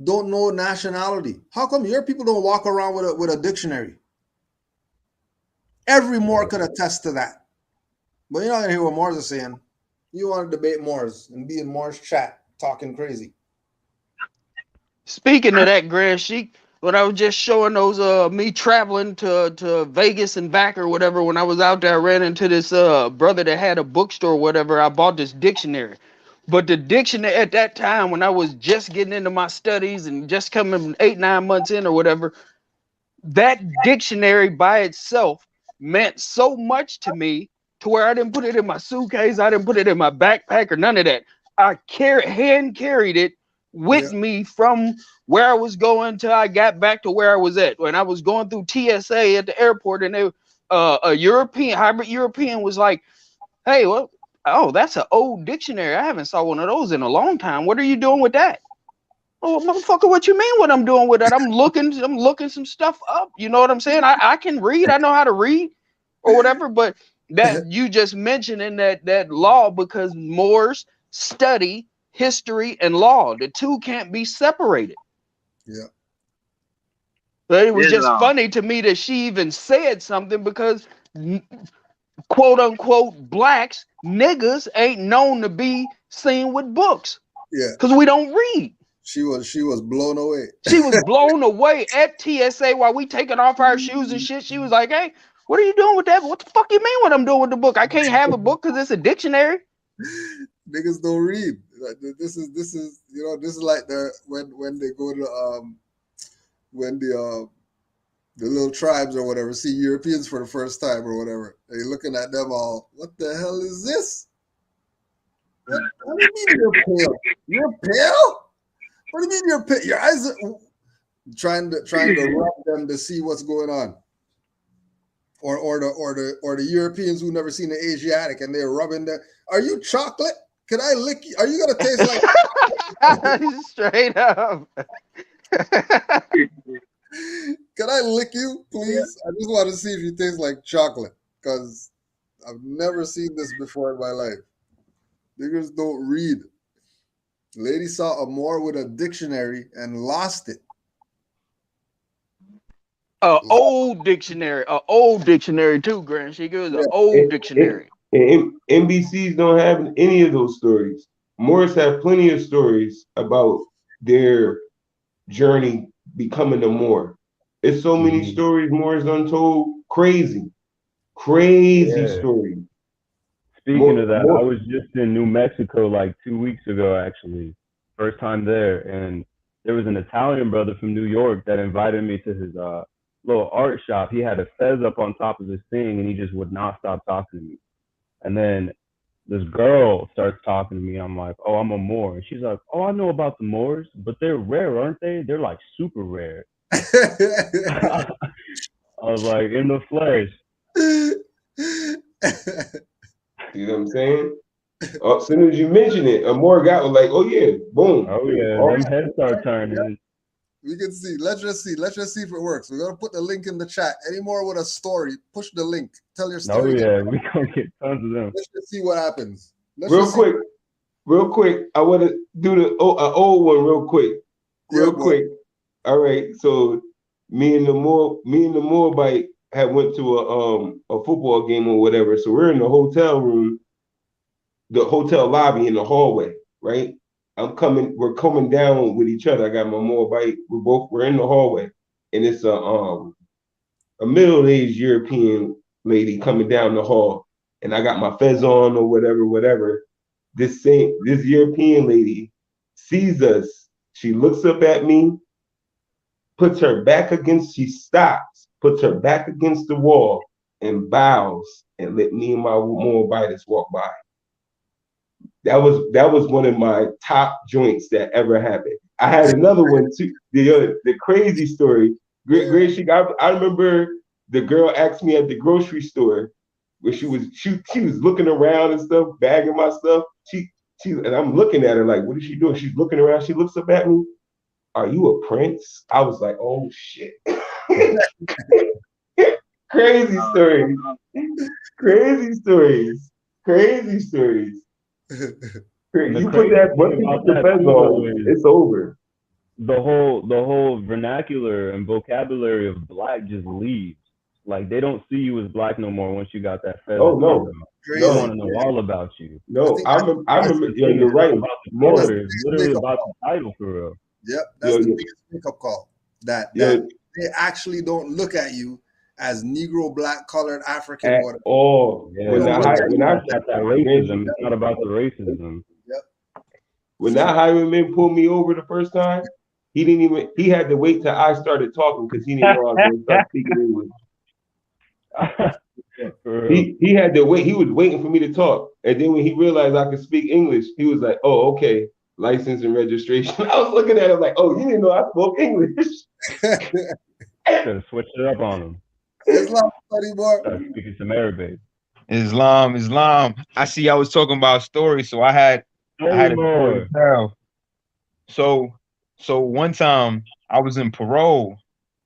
don't know nationality? How come your people don't walk around with a dictionary? Every Moor could attest to that. But you're not gonna hear what Moors are saying. You want to debate Moors and be in Moors chat talking crazy. Speaking of that, Grand Sheik, when I was just showing those me traveling to Vegas and back or whatever, when I was out there, I ran into this brother that had a bookstore or whatever. I bought this dictionary. But the dictionary at that time, when I was just getting into my studies and just coming 8-9 months in or whatever, that dictionary by itself meant so much to me to where I didn't put it in my suitcase, I didn't put it in my backpack or none of that. I hand carried it with me from where I was going till I got back to where I was at. When I was going through TSA at the airport, and they, a European, hybrid European was like, hey, well, oh, that's an old dictionary. I haven't saw one of those in a long time. What are you doing with that? Oh, motherfucker, what you mean what I'm doing with that? I'm looking some stuff up. You know what I'm saying? I can read. I know how to read or whatever, but that you just mentioning that law, because Moors study history and law. The two can't be separated. Yeah. But it was just funny to me that she even said something, because quote unquote blacks, niggas ain't known to be seen with books. Yeah. Because we don't read. She was blown away. She was blown away at TSA while we taking off our shoes and shit. She was like, hey, what are you doing with that? What the fuck you mean what I'm doing with the book? I can't have a book because it's a dictionary. Niggas don't read. This is you know, this is like the when they go to when the little tribes or whatever see Europeans for the first time or whatever. They looking at them all, what the hell is this? What do you mean you're pale? You're pale? What do you mean you're pale? Your eyes are trying to rub them to see what's going on. Or the Europeans who never seen an Asiatic and they're rubbing their, are you chocolate? Can I lick you? Are you gonna taste like straight up? Can I lick you, please? I just want to see if you taste like chocolate, because I've never seen this before in my life. Niggas don't read. Lady saw a Moor with a dictionary and lost it. Old dictionary too, Grand Sheik. It was an old dictionary. And NBCs don't have any of those stories. Moors have plenty of stories about their journey becoming a Moor. It's so many stories Moors untold. Crazy stories. Speaking of that, I was just in New Mexico like 2 weeks ago, actually. First time there. And there was an Italian brother from New York that invited me to his little art shop. He had a fez up on top of his thing, and he just would not stop talking to me. And then this girl starts talking to me. I'm like, oh, I'm a Moor. And she's like, oh, I know about the Moors, but they're rare, aren't they? They're like super rare. I was like, in the flesh. You know what I'm saying? As soon as you mention it, a Moor guy was like, oh yeah, boom. Oh yeah, them heads start turning. We can see. Let's just see if it works. We're gonna put the link in the chat. Any more with a story, push the link. Tell your story. Oh yeah, we gonna get tons of them. Let's just see what happens. Real quick. I want to do the old one real quick. All right. So me and the Moabite had went to a football game or whatever. So we're in the hotel room, the hotel lobby in the hallway, right? We're coming down with each other. I got my Moabite. We're in the hallway, and it's a middle-aged European lady coming down the hall. and I got my fez on or whatever. This European lady sees us. She looks up at me, she stops, puts her back against the wall, and bows and let me and my Moabites walk by. That was one of my top joints that ever happened. I had another one too. The crazy story. Great Sheik. I remember the girl asked me at the grocery store where she was looking around and stuff, bagging my stuff. And I'm looking at her like, what is she doing? She's looking around. She looks up at me. Are you a prince? I was like, oh shit. Crazy stories. Crazy stories. Crazy stories. You put that fez on, it's over. The whole vernacular and vocabulary of black just leaves. Like they don't see you as black no more once you got that fez. Oh no. They want to know all about you. No, I remember. You're right. It's literally about the title for real. Yep, that's the biggest wake-up call. That they actually don't look at you as Negro, black, colored, African, at whatever. all. Yeah, it's not that racism. It's not about the racism. Yep. When that highwayman pulled me over the first time, he had to wait till I started talking because he didn't know I was going to start speaking English. He had to wait. He was waiting for me to talk. And then when he realized I could speak English, he was like, oh, okay. License and registration. I was looking at him like, oh, you didn't know I spoke English. Should have switched it up on him. Islam study more. Speaking some Arabic. Islam. I see I was talking about stories, so I had a story to tell. So one time I was in parole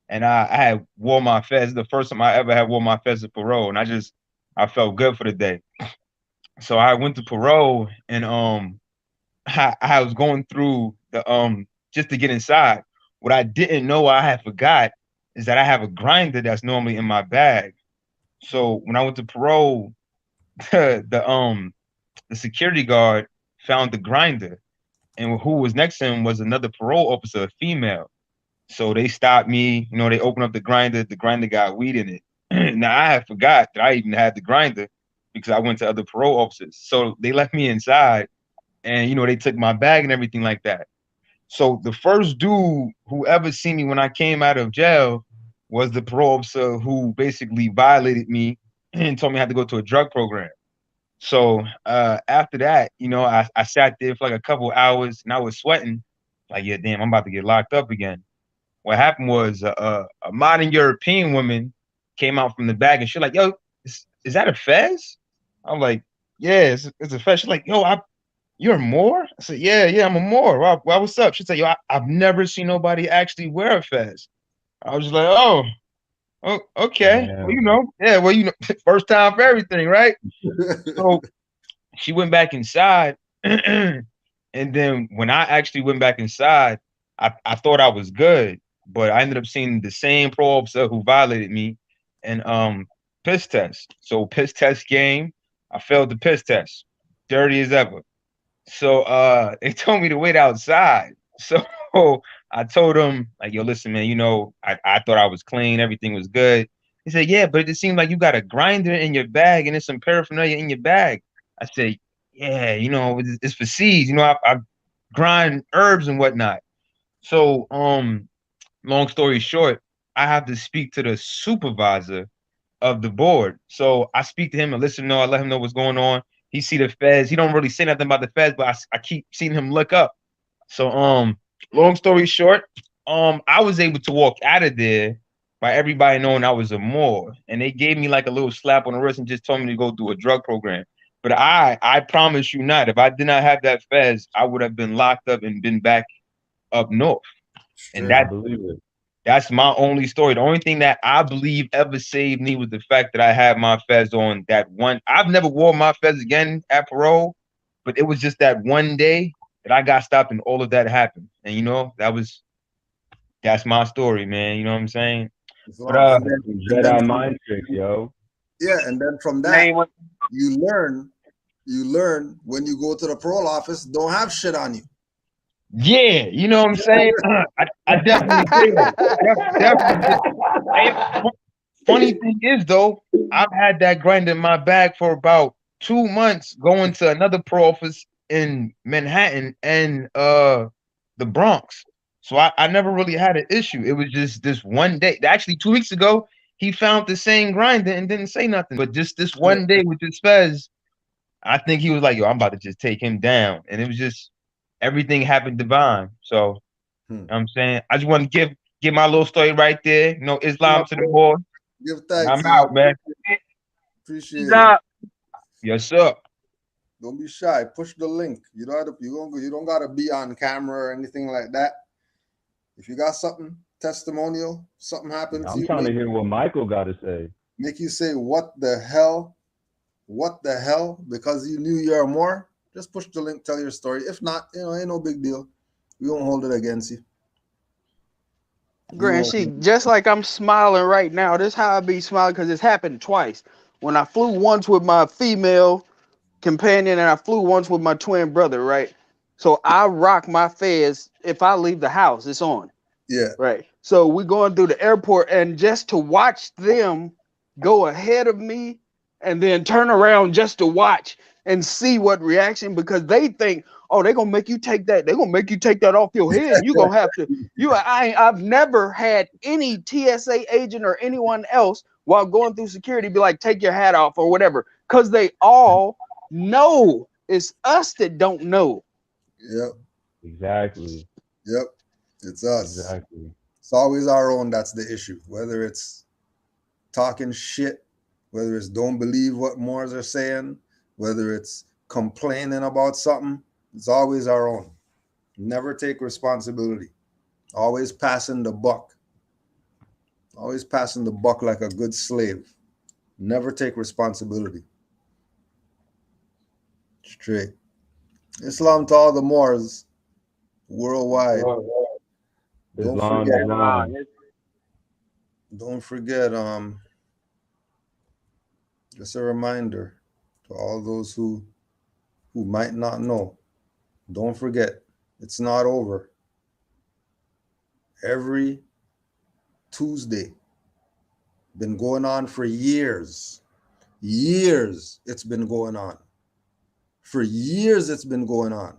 and I had wore my fez. The first time I ever had wore my fez at parole, and I felt good for the day. So I went to parole and I was going through the just to get inside. What I didn't know I had forgot is that I have a grinder that's normally in my bag. So when I went to parole, the security guard found the grinder, and who was next to him was another parole officer, a female. So they stopped me. You know, they opened up the grinder. The grinder got weed in it. Now I had forgot that I even had the grinder because I went to other parole officers. So they left me inside. And, you know, they took my bag and everything like that. So the first dude who ever seen me when I came out of jail was the parole officer who basically violated me and told me I had to go to a drug program. So after that, you know, I sat there for like a couple hours and I was sweating. Like, yeah, damn, I'm about to get locked up again. What happened was a modern European woman came out from the bag and she's like, yo, is that a fez? I'm like, yeah, it's a fez. She's like, yo, you're a Moor? I said, yeah, I'm a Moor. Well, what's up? She said, yo, I've never seen nobody actually wear a fez. I was just like, oh, okay. Yeah. Well, you know, first time for everything, right? So she went back inside. And then when I actually went back inside, I thought I was good, but I ended up seeing the same parole officer who violated me and piss test. So piss test game, I failed the piss test. Dirty as ever. So they told me to wait outside. So I told him, like, yo, listen, man, you know, I thought I was clean, everything was good. He said, yeah, but it seemed like you got a grinder in your bag and there's some paraphernalia in your bag. I said, yeah, you know, it's for seeds. You know, I grind herbs and whatnot. So long story short, I have to speak to the supervisor of the board. So I speak to him and I let him know what's going on. He see the feds. He don't really say nothing about the feds, but I keep seeing him look up. So long story short, I was able to walk out of there by everybody knowing I was a Moor, and they gave me like a little slap on the wrist and just told me to go do a drug program. But I promise you not, if I did not have that fez, I would have been locked up and been back up north. And that's my only story. The only thing that I believe ever saved me was the fact that I had my fez on that one. I've never wore my fez again at parole, but it was just that one day that I got stopped and all of that happened. And you know, that's my story, man. You know what I'm saying? But Jedi mind tricks, yo. Yeah, and then from that you learn when you go to the parole office, don't have shit on you. Yeah, you know what I'm saying? I definitely say that. Definitely. Funny thing is, though, I've had that grind in my bag for about 2 months, going to another pro office in Manhattan and the Bronx. So I never really had an issue. It was just this one day. Actually, 2 weeks ago, he found the same grinder and didn't say nothing. But just this one day with this Fez, I think he was like, yo, I'm about to just take him down. And it was just everything happened divine. So you know what I'm saying, I just want to give my little story right there. You know, Islam to the board. Give thanks. I'm out, man. Appreciate it. Yes, sir. Don't be shy. Push the link. You don't gotta be on camera or anything like that. If you got something testimonial, something happened to you. I'm trying to hear what Michael got to say. Make you say, "What the hell? What the hell?" Because you knew you're more. Just push the link. Tell your story. If not, ain't no big deal. We won't hold it against you. Grand Sheik, just like I'm smiling right now, this is how I be smiling because it's happened twice. When I flew once with my female companion and I flew once with my twin brother, right? So I rock my Fez. If I leave the house, it's on. Yeah. Right. So we're going through the airport, and just to watch them go ahead of me and then turn around just to watch and see what reaction, because they think, oh, they're gonna make you take that. They're gonna make you take that off your head. You're gonna have to. I've never had any TSA agent or anyone else while going through security be like, take your hat off or whatever, because they all know it's us that don't know. Yep. Exactly. Yep. It's us. Exactly. It's always our own that's the issue. Whether it's talking shit, whether it's don't believe what Moors are saying, whether it's complaining about something, it's always our own. Never take responsibility. Always passing the buck. Always passing the buck like a good slave. Never take responsibility. Straight. Islam to all the Moors worldwide. Don't forget, just a reminder to all those who might not know, don't forget, it's not over. Every Tuesday, been going on for years. Years it's been going on. For years it's been going on.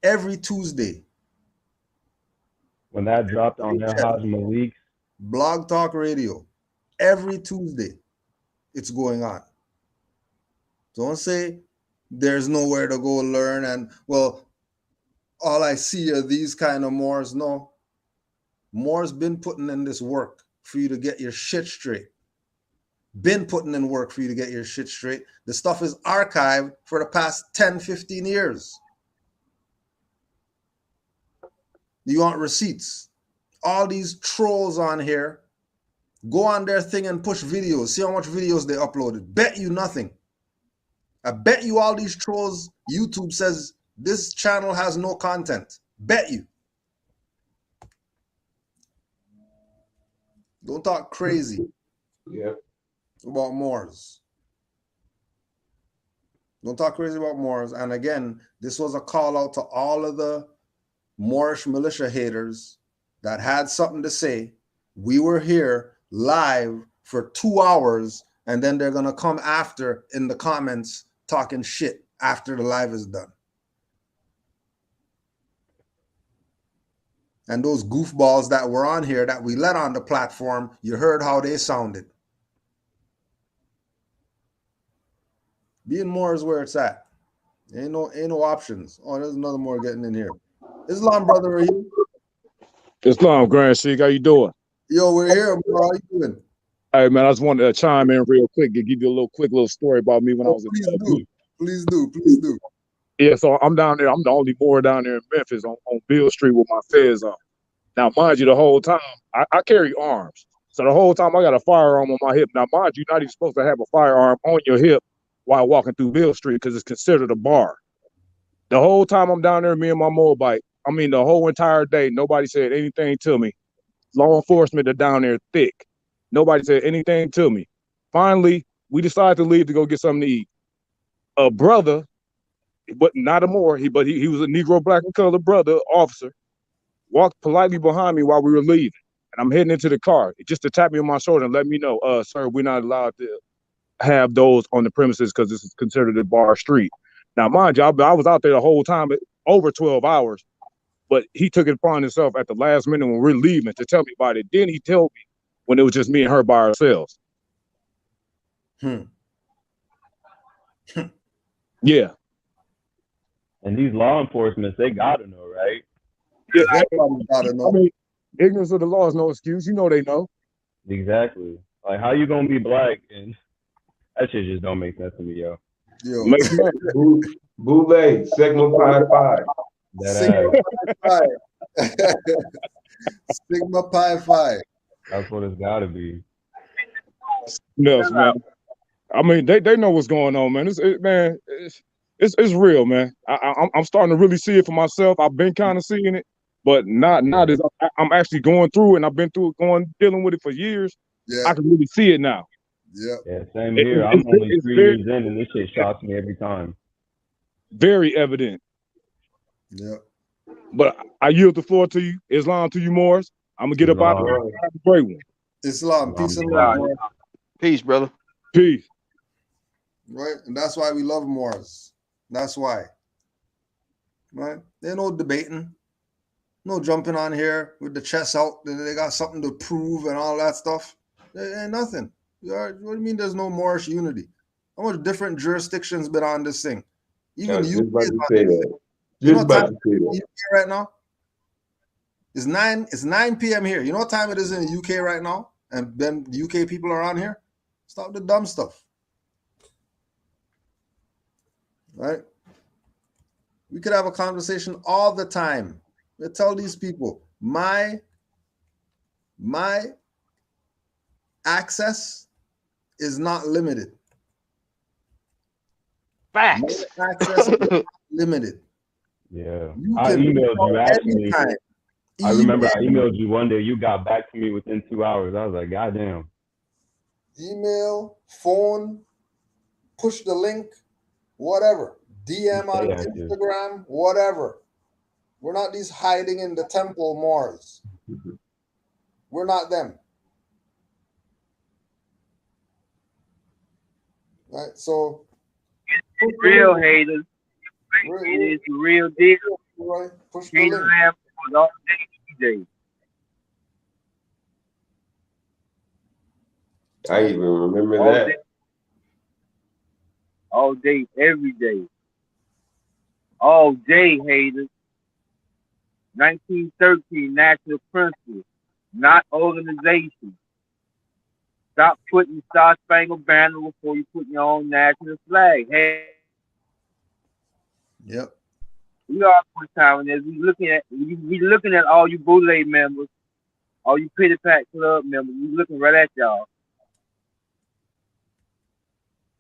Every Tuesday. When that dropped on their Haj Malik. Blog Talk Radio. Every Tuesday it's going on. Don't say there's nowhere to go learn and, well, all I see are these kind of Moors. No. Moors been putting in this work for you to get your shit straight. Been putting in work for you to get your shit straight. The stuff is archived for the past 10, 15 years. You want receipts? All these trolls on here, go on their thing and push videos. See how much videos they uploaded. Bet you nothing. I bet you all these trolls, YouTube says this channel has no content. Bet you. Don't talk crazy. Yeah. About Moors. Don't talk crazy about Moors. And again, this was a call out to all of the Moorish militia haters that had something to say. We were here live for 2 hours, and then they're going to come after in the comments talking shit after the live is done. And those goofballs that were on here that we let on the platform, you heard how they sounded. Being more is where it's at. Ain't no options. Oh, there's another Moor getting in here. Islam, brother, are you? Islam, Grand Sheik, how you doing? Yo, we're here, bro. How you doing? Hey, man, I just wanted to chime in real quick and give you a little quick story about me when I was in Please do. Yeah, so I'm down there. I'm the only Moor down there in Memphis on Bill Street with my Fez on. Now, mind you, the whole time, I carry arms. So the whole time I got a firearm on my hip. Now, mind you, you're not even supposed to have a firearm on your hip while walking through Bill Street because it's considered a bar. The whole time I'm down there, me and my motorbike, I mean, the whole entire day, nobody said anything to me. Law enforcement are down there thick. Nobody said anything to me. Finally, we decided to leave to go get something to eat. A brother, but not a Moor, he was a Negro, black, and colored brother, officer, walked politely behind me while we were leaving. and I'm heading into the car. Just to tap me on my shoulder and let me know, sir, we're not allowed to have those on the premises because this is considered a bar street. Now, mind you, I was out there the whole time, over 12 hours, but he took it upon himself at the last minute when we're leaving to tell me about it. Then he told me when it was just me and her by ourselves. Yeah. And these law enforcement, they gotta know, right? Yeah, I mean, ignorance of the law is no excuse. You know they know. Exactly. Like, how you gonna be black and that shit just don't make sense to me, yo. Bootleg, Sigma Pi Phi. Sigma Pi Phi. That's what it's gotta be. Yes, man. I mean, they know what's going on, man. It's real, man. I'm starting to really see it for myself. I've been kind of seeing it, but not as I'm actually going through it, and I've been through it, dealing with it for years. Yeah. I can really see it now. Yeah, same here. I'm only 3 years in, and this shit shocks me every time. Very evident. Yeah. But I yield the floor to you. Islam to you, Morris. I'm gonna get up out of here. Have a great one. Islam, peace and love, man. Peace, brother. Peace. Right? And that's why we love Moors. That's why. Right? There's no debating. No jumping on here with the chest out. They got something to prove and all that stuff. There ain't nothing. What do you mean there's no Moorish unity? How much different jurisdictions been on this thing? Even the UK is on this thing. You know what time it is in the UK right now? It's 9 p.m. here. You know what time it is in the UK right now? And then the UK people are on here? Stop the dumb stuff. Right? We could have a conversation all the time. We tell these people, my access is not limited. Facts. My access is not limited. Yeah. You I can emailed you actually. anytime. I remember I emailed you one day. You got back to me within 2 hours. I was like, God damn. Email, phone, push the link, whatever. DM on Instagram, whatever. We're not these hiding in the temple Moors. We're not them. Right? So real haters. It is the real deal. Right? Push the link. All day. I even remember that. All day, every day. All day, haters. 1913 national principle, not organization. Stop putting Star Spangled Banner before you put your own national flag. Hey. Yep. We are one time as we looking at all you Boule members, all you Pity Pat Club members. We looking right at y'all.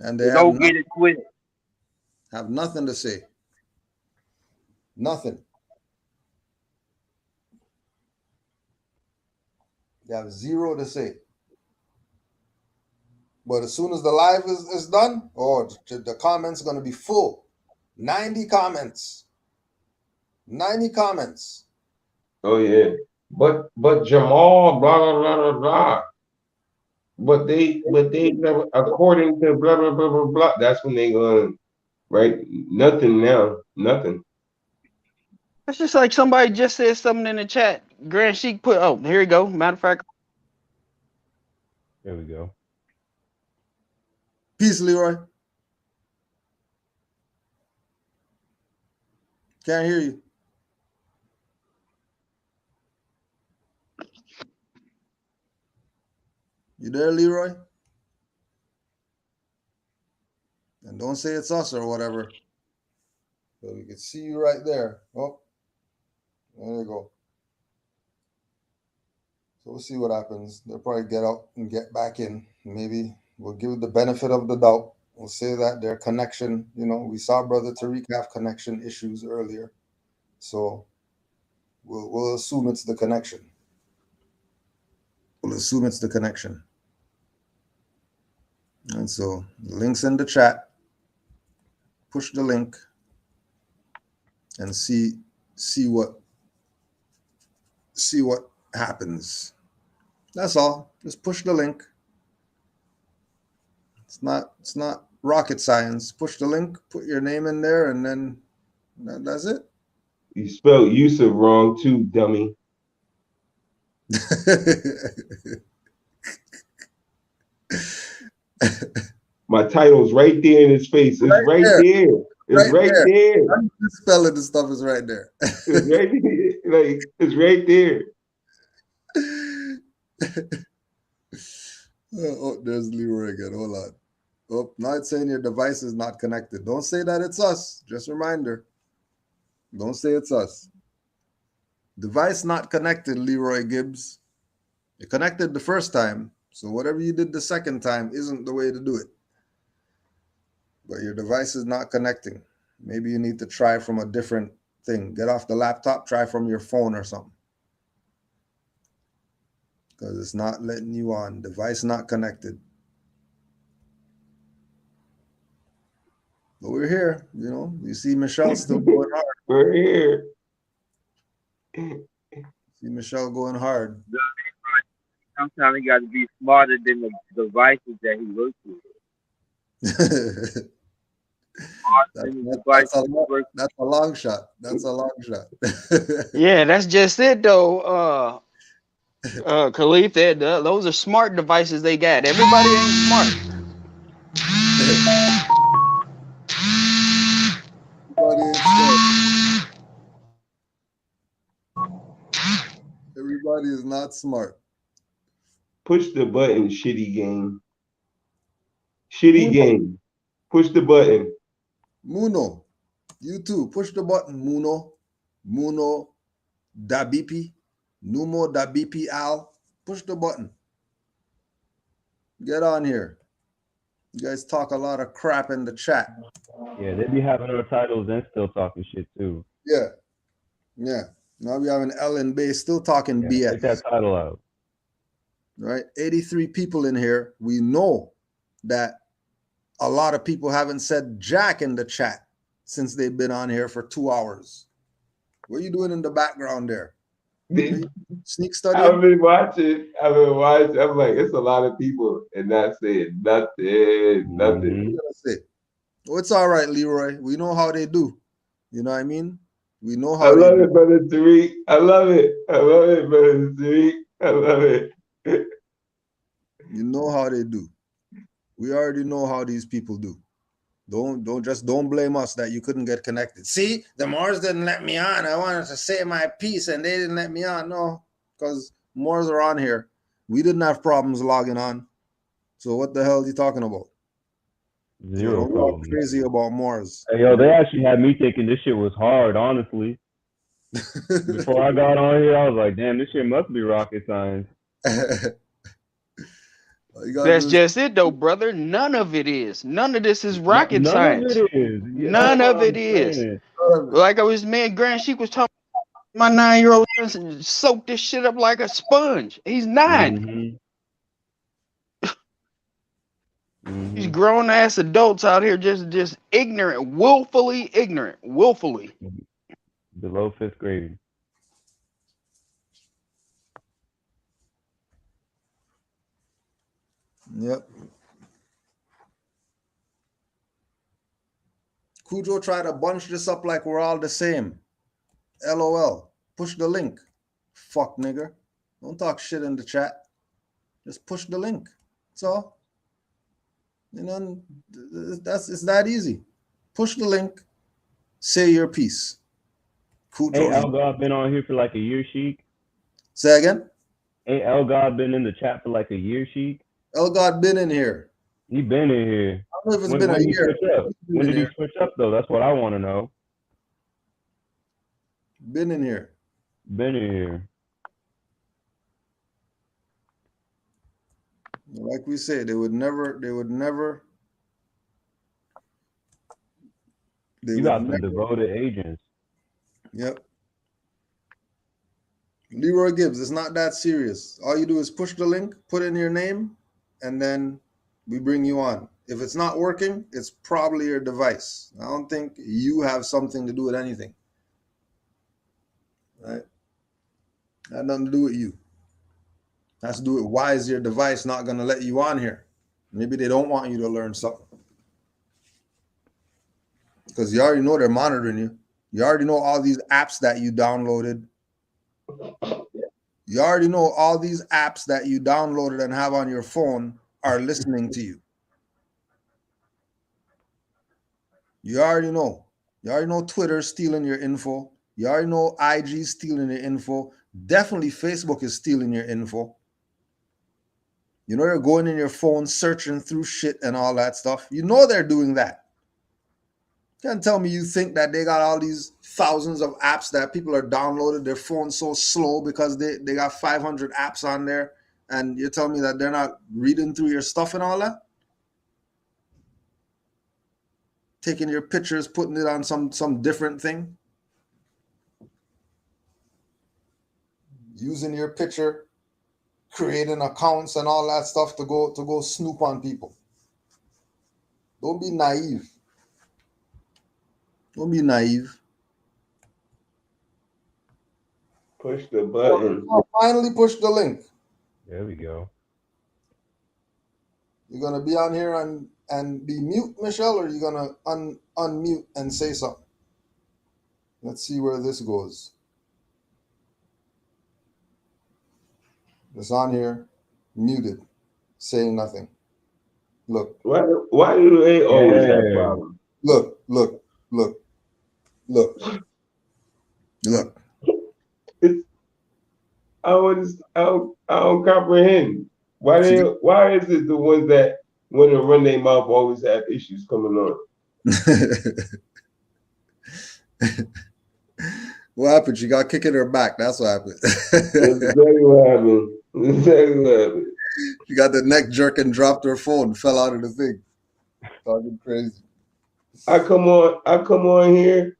And they don't get it twisted. Have nothing to say. Nothing. They have zero to say. But as soon as the live is done, the comments are going to be full. 90 comments. 90 comments. Oh yeah. But Jamal, blah blah blah blah blah. But they never, according to blah blah blah blah blah. That's when they going right. Nothing now. Nothing. It's just like somebody just said something in the chat. Grand Sheik put, oh, here you go. Matter of fact. There we go. Peace, Leroy. Can't hear you. You there, Leroy? And don't say it's us or whatever. So we can see you right there. Oh, there you go. So we'll see what happens. They'll probably get out and get back in. Maybe we'll give it the benefit of the doubt. We'll say that their connection, we saw Brother Tariq have connection issues earlier. So we'll assume it's the connection. We'll assume it's the connection. And so links in the chat. Push the link and see what happens. That's all. Just push the link. It's not rocket science. Push the link, put your name in there, and then that's it. You spelled Yusuf wrong too, dummy. My title's right there in his face. It's right there. It's right there. The spelling the stuff is right there. It's right there. Like, it's right there. Oh, there's Leroy again. Hold on. Oh, now it's saying your device is not connected. Don't say that it's us. Just a reminder. Don't say it's us. Device not connected, Leroy Gibbs. You connected the first time, so whatever you did the second time isn't the way to do it. But your device is not connecting. Maybe you need to try from a different thing. Get off the laptop, try from your phone or something. Because it's not letting you on. Device not connected. But we're here, you know. You see Michelle still going hard. We're here. See Michelle going hard. Sometimes he got to be smarter than the devices that he works with. That's a long shot. That's a long shot. Yeah, that's just it though. Khalif, those are smart devices they got. Everybody ain't smart. Everybody is not smart. Push the button, shitty game. Shitty game. Push the button. Muno. You too. Push the button, Muno. Muno Dabipi. Numo Dabipi Al. Push the button. Get on here. You guys talk a lot of crap in the chat. Yeah, they be having our titles and still talking shit too. Yeah. Yeah. Now we have an Ellen Bay still talking BS. Take that title out. Right? 83 people in here. We know that a lot of people haven't said jack in the chat since they've been on here for 2 hours. What are you doing in the background there? Sneak study? I've been watching. I'm like, it's a lot of people and not saying nothing. Nothing. Oh, it's all right, Leroy. We know how they do. You know what I mean? We know how I love it, brother Tariq. I love it. I love it, brother Tariq. I love it. You know how they do. We already know how these people do. Don't blame us that you couldn't get connected. See, the Moors didn't let me on. I wanted to say my piece and they didn't let me on. No, because Moors are on here. We didn't have problems logging on. So what the hell are you talking about? Zero problem. Crazy about Moors. Hey, yo, they actually had me thinking this shit was hard, honestly. Before I got on here, I was like, damn, this shit must be rocket science. That's just it though, brother. None of it is. None of this is rocket science. None of it is. Yeah, none of it is. Like I was, man, Grand Sheik was talking. My 9-year-old son soaked this shit up like a sponge. He's 9. These grown ass adults out here just ignorant, willfully ignorant, willfully. Below 5th grade. Yep. Cujo tried to bunch this up like we're all the same. LOL. Push the link. Fuck nigger. Don't talk shit in the chat. Just push the link. That's all. You know, it's that easy. Push the link. Say your piece. Cujo. Hey, El God been on here for like a year, Sheik? Say again? Ain't El God been in the chat for like a year, Sheik? El God been in here. He been in here. I don't know if it's been a year. When did he switch up though? That's what I want to know. Been in here. Been in here. Like we said, they would never. You got some devoted agents. Yep. Leroy Gibbs, it's not that serious. All you do is push the link, put in your name, and then we bring you on. If it's not working, it's probably your device. I don't think you have something to do with anything. Right? Had nothing to do with you. Has to do with why is your device not going to let you on here? Maybe they don't want you to learn something. Because you already know they're monitoring you. You already know all these apps that you downloaded. You already know all these apps that you downloaded and have on your phone are listening to you. You already know. You already know Twitter's stealing your info. You already know IG stealing your info. Definitely Facebook is stealing your info. You know they're going in your phone, searching through shit and all that stuff. You know they're doing that. Can't tell me you think that they got all these thousands of apps that people are downloaded, their phone's so slow because they got 500 apps on there, and you're telling me that they're not reading through your stuff and all that? Taking your pictures, putting it on some different thing? Using your picture, creating accounts and all that stuff to go snoop on people. Don't be naive. Don't be naive. Push the button. Finally push the link. There we go. You're gonna be on here and be mute, Michelle, or you're gonna unmute and say something? Let's see where this goes. It's on here, muted, saying nothing. Look. Why do they always have problems? Look. I don't comprehend. Why is it the ones that when they run their mouth always have issues coming on? What happened? She got kicked in her back. That's what happened. That's exactly what happened. Exactly what happened. She got the neck jerk and dropped her phone, fell out of the thing. Talking crazy. I come on here,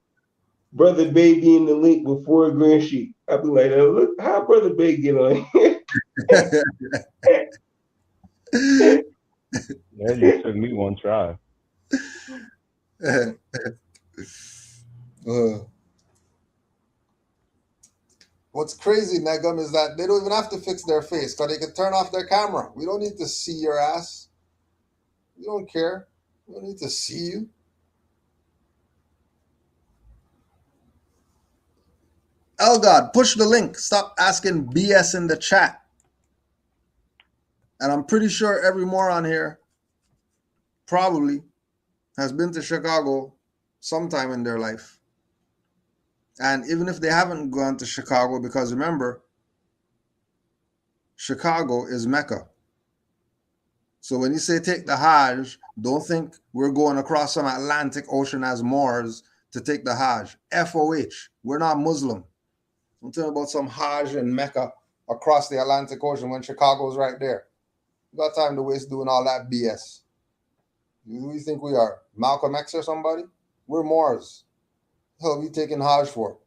Brother Bay be in the link before Grand Sheet. I be like, oh, look how Brother Bay get on here. That just took me one try. What's crazy, Negum, is that they don't even have to fix their face because they can turn off their camera. We don't need to see your ass. We don't care. We don't need to see you. Elgod, push the link. Stop asking BS in the chat. And I'm pretty sure every moron here probably has been to Chicago sometime in their life. And even if they haven't gone to Chicago, because remember, Chicago is Mecca. So when you say take the Hajj, don't think we're going across some Atlantic Ocean as Moors to take the Hajj. FOH, we're not Muslim. I'm talking about some Hajj in Mecca across the Atlantic Ocean when Chicago's right there. You got time to waste doing all that BS. Who do you think we are? Malcolm X or somebody? We're Moors. The hell are we taking Hajj for?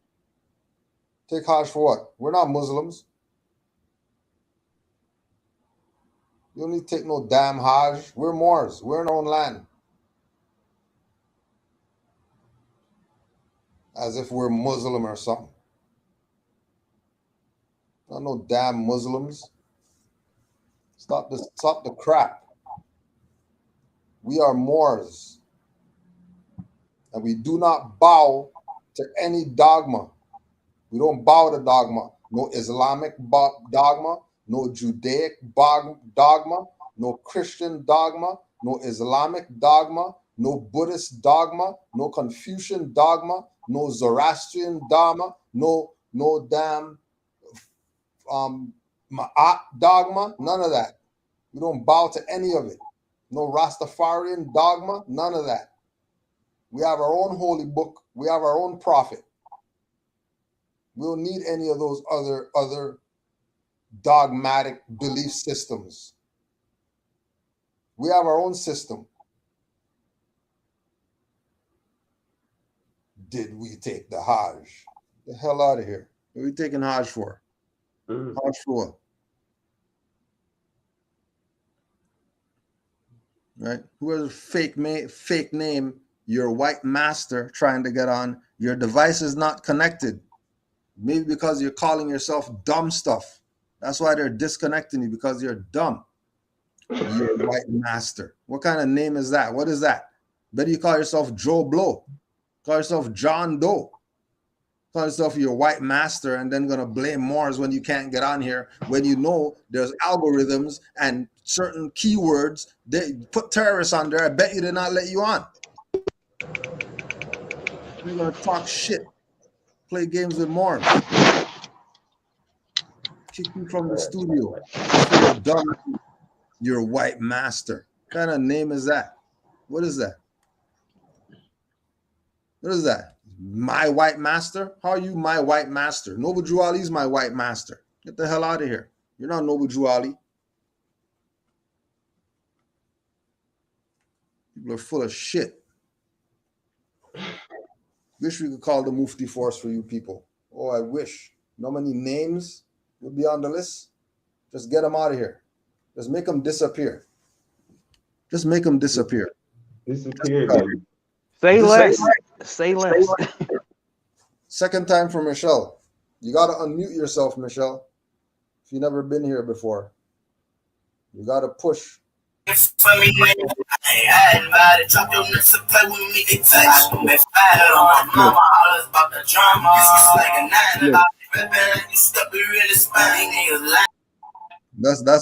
Take Hajj for what? We're not Muslims. You don't need to take no damn Hajj. We're Moors. We're in our own land. As if we're Muslim or something. Not no damn Muslims. Stop the crap. We are Moors. And we do not bow to any dogma. We don't bow to dogma. No Islamic dogma, no Judaic dogma, no Christian dogma, no Islamic dogma, no Buddhist dogma, no Confucian dogma, no Zoroastrian dogma, no damn Ma'at dogma, none of that. We don't bow to any of it. No Rastafarian dogma, none of that. We have our own holy book. We have our own prophet. We don't need any of those other dogmatic belief systems. We have our own system. Did we take the Hajj? Get the hell out of here. What are we taking Hajj for? Hajj for what? Right? Who has a fake name? Your white master trying to get on. Your device is not connected. Maybe because you're calling yourself dumb stuff. That's why they're disconnecting you, because you're dumb. You're a white master. What kind of name is that? What is that? Better you call yourself Joe Blow. Call yourself John Doe. Call yourself your white master, and then gonna blame Moors when you can't get on here, when you know there's algorithms and certain keywords. They put terrorists on there. I bet you did not let you on. You're gonna talk shit, play games with Moors. Kick you from the studio. You're dumb. You're a white master. What kind of name is that? What is that? What is that? My white master? How are you my white master? Noble Drew Ali's my white master. Get the hell out of here. You're not Noble Drew Ali. People are full of shit. Wish we could call the Mufti force for you people. Oh, I wish. You know how many names would be on the list? Just get them out of here. Just make them disappear. Just make them disappear. Disappear. Say less. Say less. Second time for Michelle. You got to unmute yourself, Michelle. If you've never been here before, you got to push. That's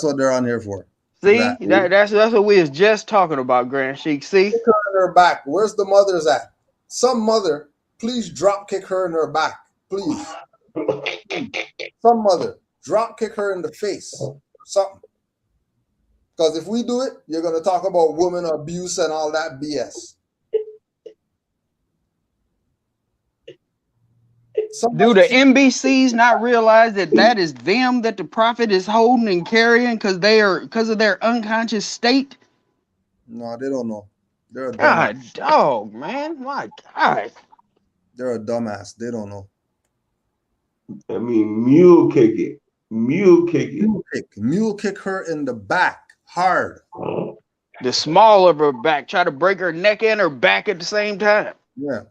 what they're on here for. See, that's what we was just talking about, Grand Sheik. See, kick her in her back. Where's the mothers at? Some mother, please drop kick her in her back, please. Some mother, drop kick her in the face, something. Because if we do it, you're gonna talk about women abuse and all that BS. Do the NBCs not realize that is them that the prophet is holding and carrying because of their unconscious state? No, they don't know. They're a dumbass. God, dog, man, my God. They're a dumbass. They don't know. I mean, mule kick it. Mule kick it. Mule kick her in the back hard. The small of her back. Try to break her neck and her back at the same time. Yeah.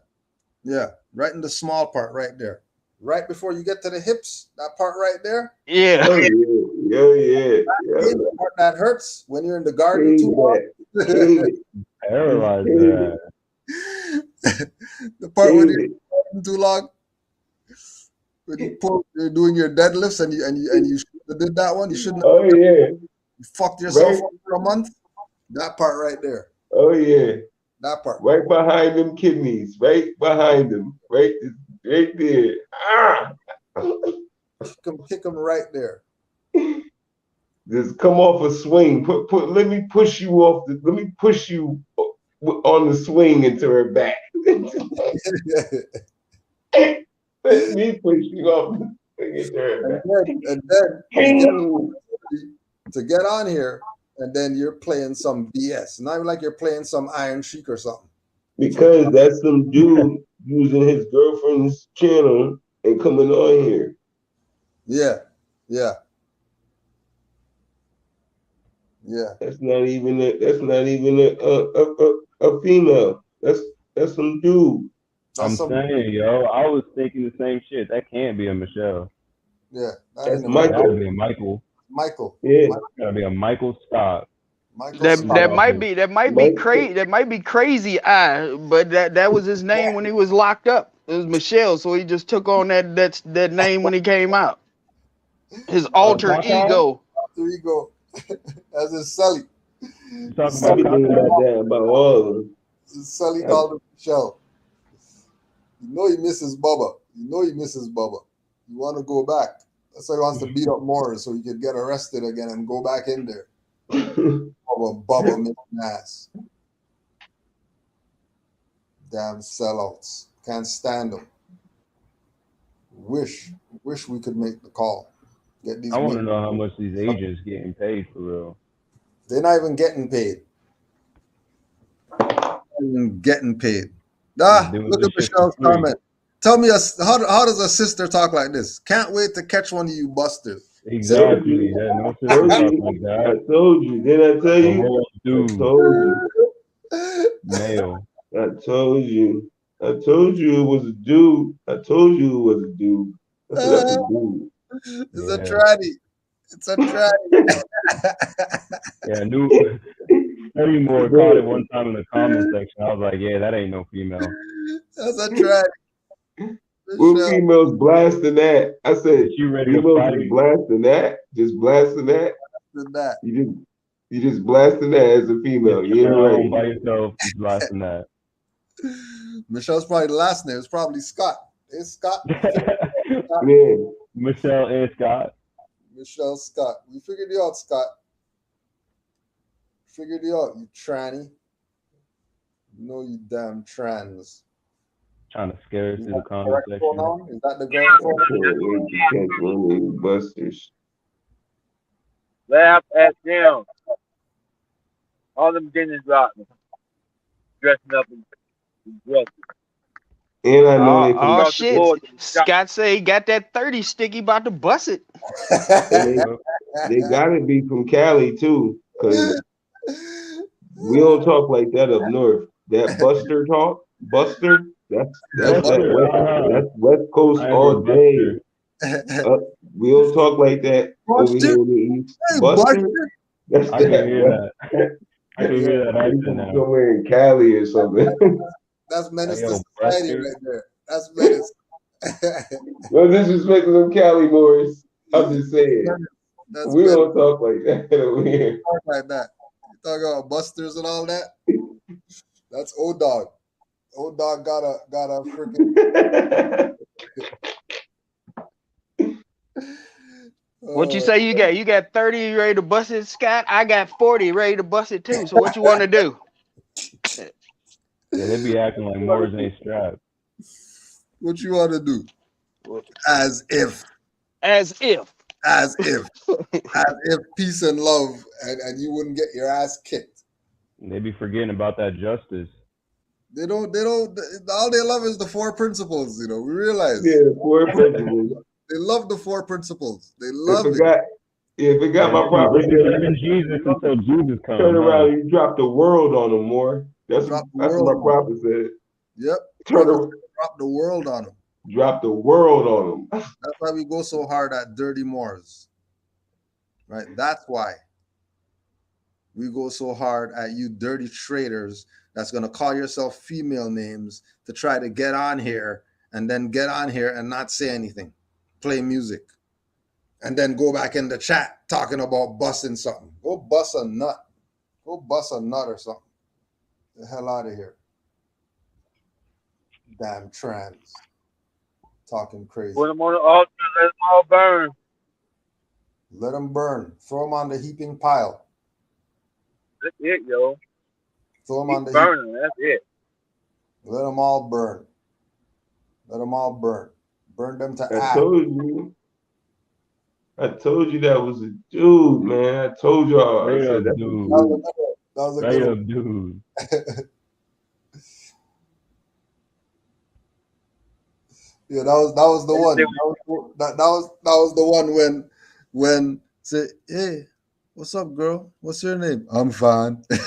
Yeah. Right in the small part right there. Right before you get to the hips, that part right there. Yeah. Oh, yeah. The part that hurts when you're in the garden too long. Paralyzed that. The part when you're too long. When you're doing your deadlifts and you should have did that one. You shouldn't have. Oh yeah. You fucked yourself up for a month. That part right there. Oh yeah. That part. Right behind them kidneys. Right behind them. Right there. Ah. Kick them right there. Just come off a swing. Let me push you off. Let me push you on the swing into her back. Let me push you off the swing into her back. And then to get on here, and then you're playing some BS. Not even like you're playing some Iron Sheik or something. Because that's some dude using his girlfriend's channel and coming on here. Yeah. That's not even a female. That's some dude. I'm saying, yo, I was thinking the same shit. That can't be a Michelle. Yeah, that's Michael. That would be a Michael. Michael. Yeah, gotta be a Michael Scott. That might be crazy eye, but that was his name when he was locked up. It was Michelle, so he just took on that name when he came out. His alter ego. Alter ego. As in Sully. About all of them. Sully called him Michelle. You know he misses Bubba. You want to go back. That's why he wants to beat up more so he can get arrested again and go back in there. Bubba making ass. Damn sellouts. Can't stand them. Wish we could make the call. Get these. I want to know how much these agents getting paid for real. They're not even getting paid. Look at Michelle's comment. Tell me, how does a sister talk like this? Can't wait to catch one of you busters. Exactly. No sister talk like that. I told you. Did I tell you? Dude. I told you. Male. I told you it was a dude. That's a dude. It's a tranny. It's a tragedy. Yeah, Eddie Moore caught it one time in the comment section. I was like, yeah, that ain't no female. That's a tragedy. What females blasting that? I said, You ready to females fight? just blasting that? Just blasting that? That. You just blasting that as a female. Yeah, right. By yourself, just blasting that. Michelle's probably the last name. It's probably Scott. It's Scott. Yeah. Michelle and Scott. Michelle Scott. We figured you out, Scott. Figured you out, you tranny. No, you damn trans. Trying to scare us through the comment section. Is that the girl pronoun? Busters. Laugh at them. All them dinners rotten. Dressing up in dresses. And I know they Oh shit. Scott say he got that 30 sticky about to bust it. they gotta be from Cali too, because we don't talk like that up north. That Buster talk, Buster, that's West Coast all day. We don't talk like that over here in the East. Buster? That's I can hear that. I can hear that accent now. Somewhere in Cali or something. That's menace to society right there. That's menace. No disrespect to them Cali boys. I'm just saying. We don't talk like that over here. Talk like that. You talk about busters and all that. That's old dog. Old dog got a freaking. What you say you got? You got 30 ready to bust it, Scott? I got 40 ready to bust it too. So what you want to do? Yeah, they be acting like Moors ain't strapped. What you want to do? As if peace and love, and you wouldn't get your ass kicked. They be forgetting about that justice. They don't. All they love is the four principles. We realize. Yeah, the four principles. They love the four principles. They love it. If it got my property, even Jesus until Jesus comes. Turn around and you drop the world on them more. That's what my prophet said. Yep. Drop the world on them. Drop the world on them. That's why we go so hard at dirty Moors. Right? That's why we go so hard at you dirty traitors that's going to call yourself female names to try to get on here and then get on here and not say anything. Play music. And then go back in the chat talking about busting something. Go bust a nut. Go bust a nut or something. Get the hell out of here. Damn trans. Talking crazy. Put them on the altar, let them all burn. Let them burn. Throw them on the heaping pile. That's it, yo. Throw them on the burning. That's it. Let them all burn. Let them all burn. Burn them to ash. I told you that was a dude, man. I told y'all. I said that dude. That was a good dude. Yeah, that was the one. That was the one when say, hey, what's up, girl? What's your name? I'm fine. Got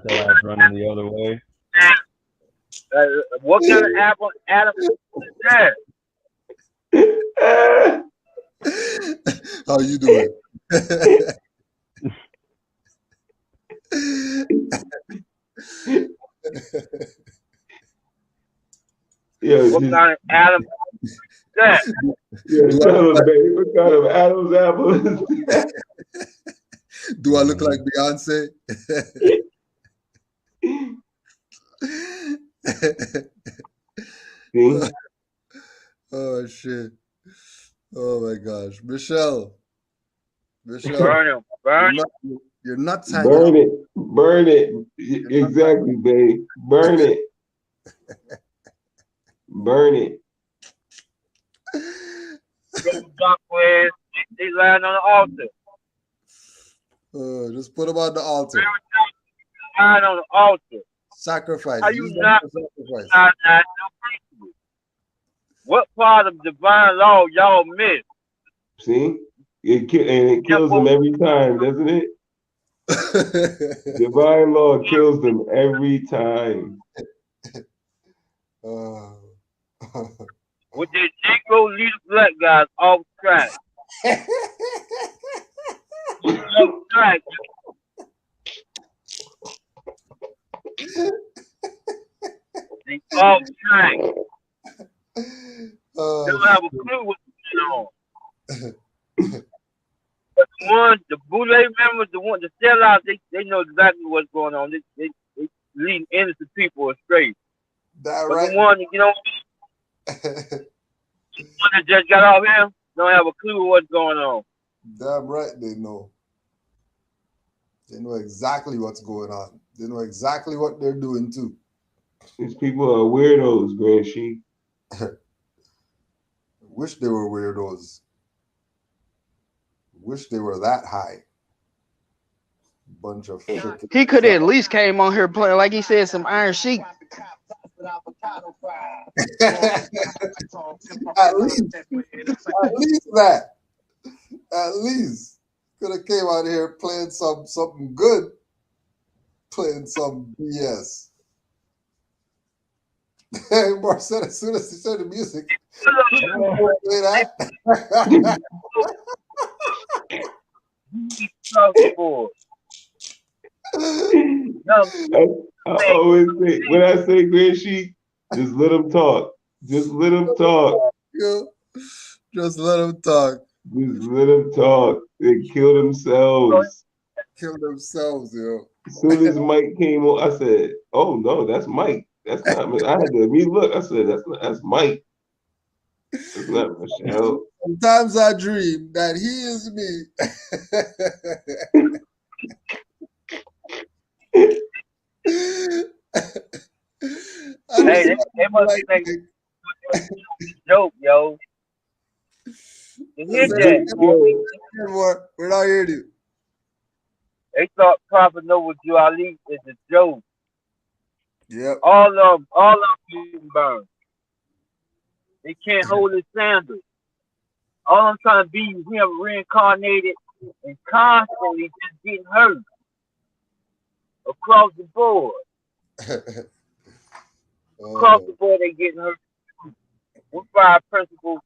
that ass running the other way. What kind of apple Adam is that? How you doing? Yeah, what kind of Adam is that? Yeah, what kind of Adam's apple is that? Do I look like Beyonce? Oh shit. Oh my gosh. Michelle. Burn him. Burn him. You're nuts. Burn it. Burn it. Exactly, babe. Burn it. Burn it. He's lying on the altar. Just put him on the altar. Lying on the altar. Sacrifice. Are you not what part of divine law y'all miss? See? It kills them every time, doesn't it? Divine law kills them every time. with their Negro leader black guys off track. Off track. They off track. They don't have a clue what's going on. But the Boule members, the sellouts, they know exactly what's going on. They leading innocent people astray. That but right. the one, the one that just got off here don't have a clue what's going on. Damn right they know. They know exactly what's going on. They know exactly what they're doing too. These people are weirdos, Grand Sheik. Wish they were weirdos. Wish they were that high. Bunch of freaking. He could have at least came on here playing, like he said, some Iron Sheik. At least that. At least could have came out here playing something good, playing some BS. Marcel, as soon as he started the music, play that. I always say, when I say Grand Sheik, just let them talk. Just let them talk. Just let them talk. Just let them talk. They kill themselves. Kill themselves, yo. As soon as Mike came on, I said, "Oh no, that's Mike. That's not me." I had to look. I said, "That's Mike. That's not Michelle." Sometimes I dream that he is me. Hey, they must be making a joke, yo. You hear that? We're not hearing you. They thought Prophet Noah Jew Ali is a joke. Yep. All of them getting burned. They can't hold his standard. All I'm trying to be is him reincarnated and constantly just getting hurt across the board. Across the board, they getting hurt. We five principles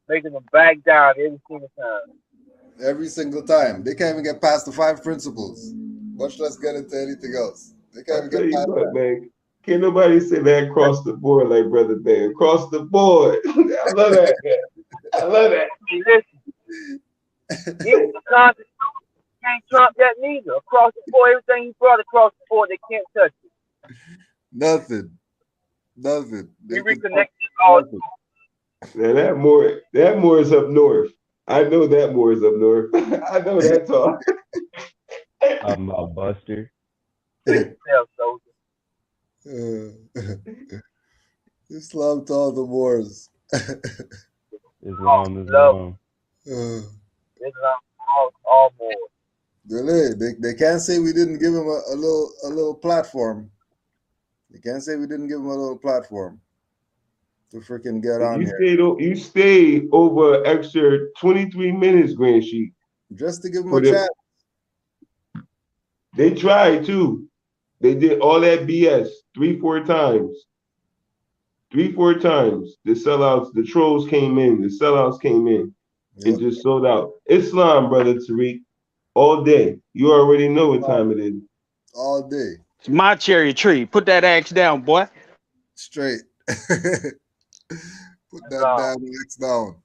making them back down every single time. Every single time. They can't even get past the 5 principles, much less get into anything else. They can't even get past that. Man, can't nobody say that across the board like Brother Ben. Across the board. I love that. I love that. Listen, even the concept can't trump that neither. Across the board, everything he brought across the board, they can't touch it. Nothing. We reconnected all. Now that more is up north. I know that more is up north. I know that talk. I'm a buster. Islam to all the Moors. Islam. Islam all Moors. They can't say we didn't give him a little platform. They can't say we didn't give him a little platform to freaking get on here. You stayed over extra 23 minutes, Grand Sheik. Just to give him a chance. They tried too. They did all that BS 3-4 times. 3-4 times. The sellouts, the trolls came in, the sellouts came in and just sold out. Islam, Brother Tariq, all day. You already know what time it is. All day. It's my cherry tree. Put that axe down, boy. Straight. Put that damn axe down.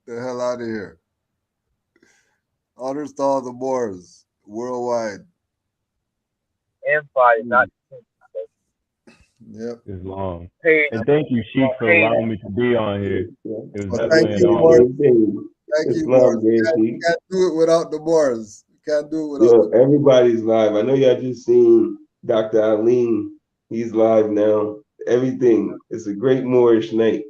The hell out of here. Honors to all the Moors worldwide. Empire, not Yep. Islam. And thank you, Sheik, for allowing me to be on here. It was definitely an honor. Thank you, Moors. You can't do it without the Moors. You can't do it without them. Everybody's live. I know y'all just seen Dr. Aline. He's live now. Everything. It's a great Moorish night.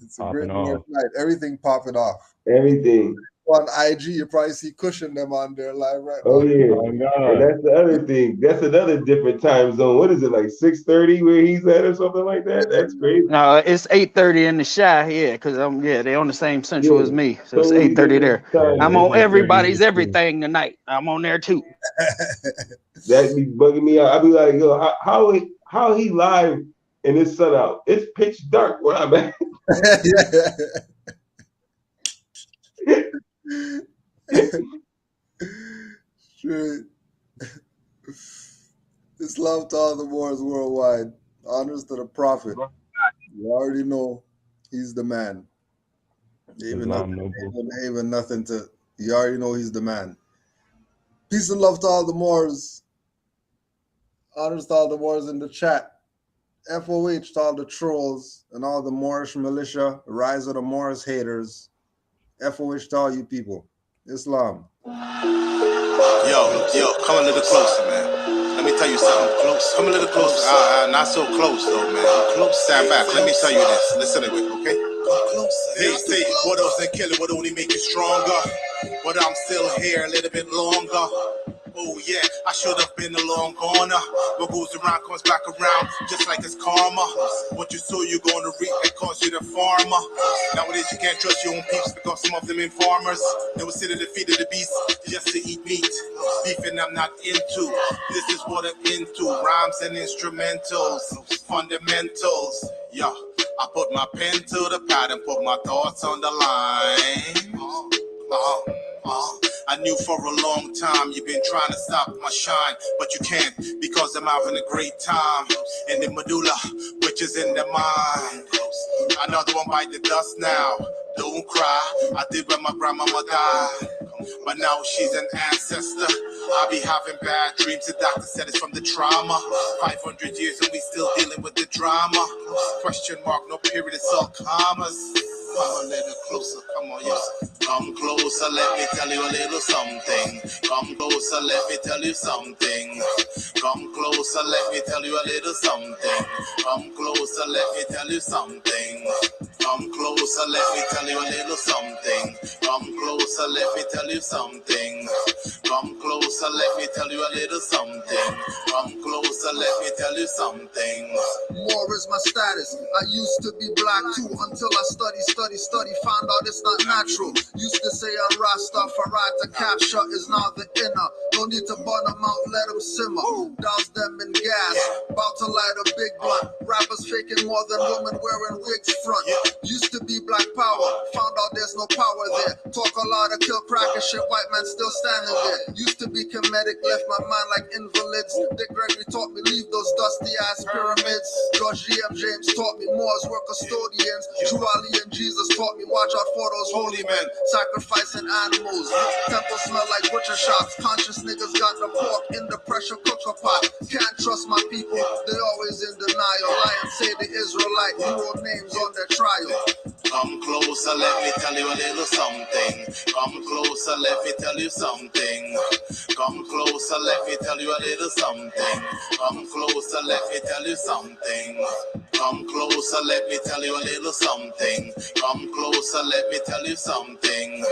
It's a great Moorish night. Everything popping off. Everything. On IG, you probably see Cushion them on there live right now. Oh yeah. And that's the other thing. That's another different time zone. What is it, like 6:30 where he's at or something like that? That's crazy. No, it's 8:30 in the Shy, because they're on the same central as me. So it's 8:30 there. I'm on everybody's everything tonight. I'm on there too. That be bugging me out. I be like, yo, how he live and it's sun out? It's pitch dark where I'm at. Straight. Islam to all the Moors worldwide. Honors to the Prophet. You already know he's the man. Even nothing to. You already know he's the man. Peace and love to all the Moors. Honors to all the Moors in the chat. FOH to all the trolls and all the Moorish militia, rise of the Moorish haters. FOH to all you people. Islam. Yo, come a little closer, man. Let me tell you something. Close. Come a little closer. Not so close, though, man. Close. Stand back. Let me tell you this. Listen to it, okay? Hey, what else than killing would only make you stronger? But I'm still here a little bit longer. Oh yeah, I should have been a long goner. What goes around comes back around, just like it's karma. What you sow, you're gonna reap, because you're the farmer. Nowadays you can't trust your own peeps because some of them informers. They will sit at the feet of the beast just to eat meat. Beefing I'm not into. This is what I'm into. Rhymes and instrumentals, fundamentals. Yeah, I put my pen to the pad and put my thoughts on the line. I knew for a long time you've been trying to stop my shine, but you can't, because I'm having a great time in the medulla, which is in the mind. Another one bite the dust now. Don't cry, I did when my grandmama died, but now she's an ancestor. I be having bad dreams, the doctor said it's from the trauma. 500 years and we still dealing with the drama. Question mark, no period, it's all commas. Come a little closer, come on, yes. Come closer, let me tell you a little something. Come closer, let me tell you something. Come closer, let me tell you a little something. Come closer, let me tell you something. Come closer, let me tell you a little something. Come closer, let me tell you something. Come closer, let me tell you a little something. Come closer, let me tell you something. More is my status. I used to be black too until I study, found out it's not natural. Used to say I'm Rastafari to capture is now the inner. No need to burn them out, let them simmer. Douse them in gas, about to light a big blunt. Rappers faking more than women wearing wigs front. Used to be black power, found out there's no power there. Talk a lot of kill crack and shit, white man still standing there. Used to be comedic, left my mind like invalids. Dick Gregory taught me leave those dusty ass pyramids. George G.M. James taught me Moors were custodians. True Ali and Jesus taught me watch out for those holy men sacrificing animals. Temple smell like butcher shops. Conscious niggas got the pork in the pressure cooker pot. Can't trust my people, they always in denial. Lions say the Israelite, new names on their trial. Come closer, let me tell you a little something. Come closer, let me tell you something. Come closer, let me tell you a little something. Come closer, let me tell you something. Come closer, let me tell you a little something. Come closer, let me tell you something.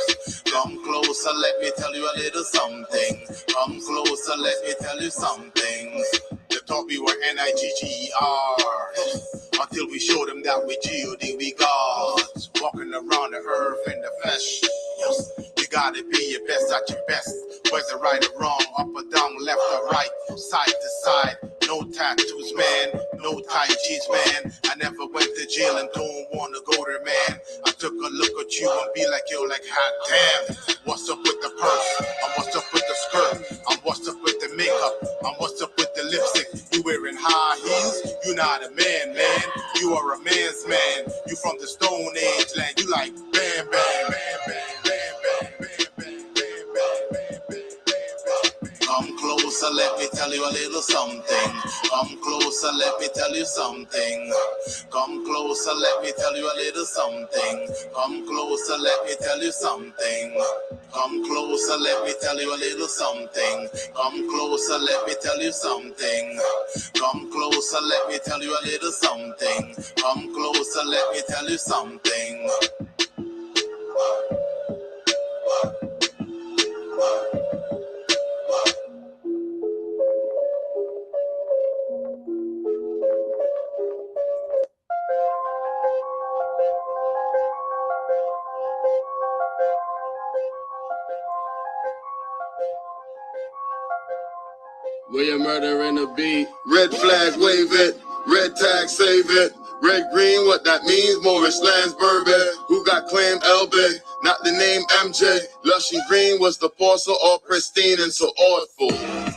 Come closer, let me tell you a little something. Come closer, let me tell you something. They thought we were N-I-G-G-E-R until we showed them that we G-O-D, we gods. Walking around the earth in the flesh. You gotta be your best at your best. Whether right or wrong, up or down, left or right, side to side. No tattoos, man. No tight jeans, man. I never went to jail and don't wanna go there, man. I took a look at you and be like, yo, like, hot damn. What's up with the purse? And what's up with the skirt? And what's up with the makeup? And what's up with the lipstick? You wearing high heels? You not a man, man. You are a man's man. You from the Stone Age land. You like bam, bam, bam, bam, bam, bam, bam, bam, bam, bam, bam, bam. Come closer, let me tell you a little something. Come closer, let me tell you something. Come closer, let me tell you a little something. Come closer, let me tell you something. Come closer, let me tell you a little something. Come closer, let me tell you something. Come closer, let me tell you a little something. Come closer, let me tell you something. Where you murdering a beat? Red flag, wave it. Red tag, save it. Red, green, what that means, Moorish lands, Bourbon. Who got claimed LB? Not the name MJ. Lush and green was the parcel, all pristine and so awful.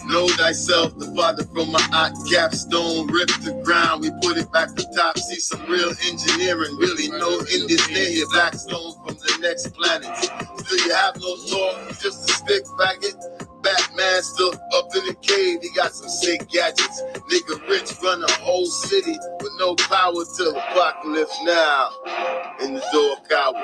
Know thyself, the father from my eye, capstone, rip the ground, we put it back to top. See some real engineering, really no Indians near here. Blackstone from the next planet. Still you have no talk, just a stick faggot. Batman still up in the cave, he got some sick gadgets. Nigga rich run a whole city with no power till apocalypse now. In the door coward.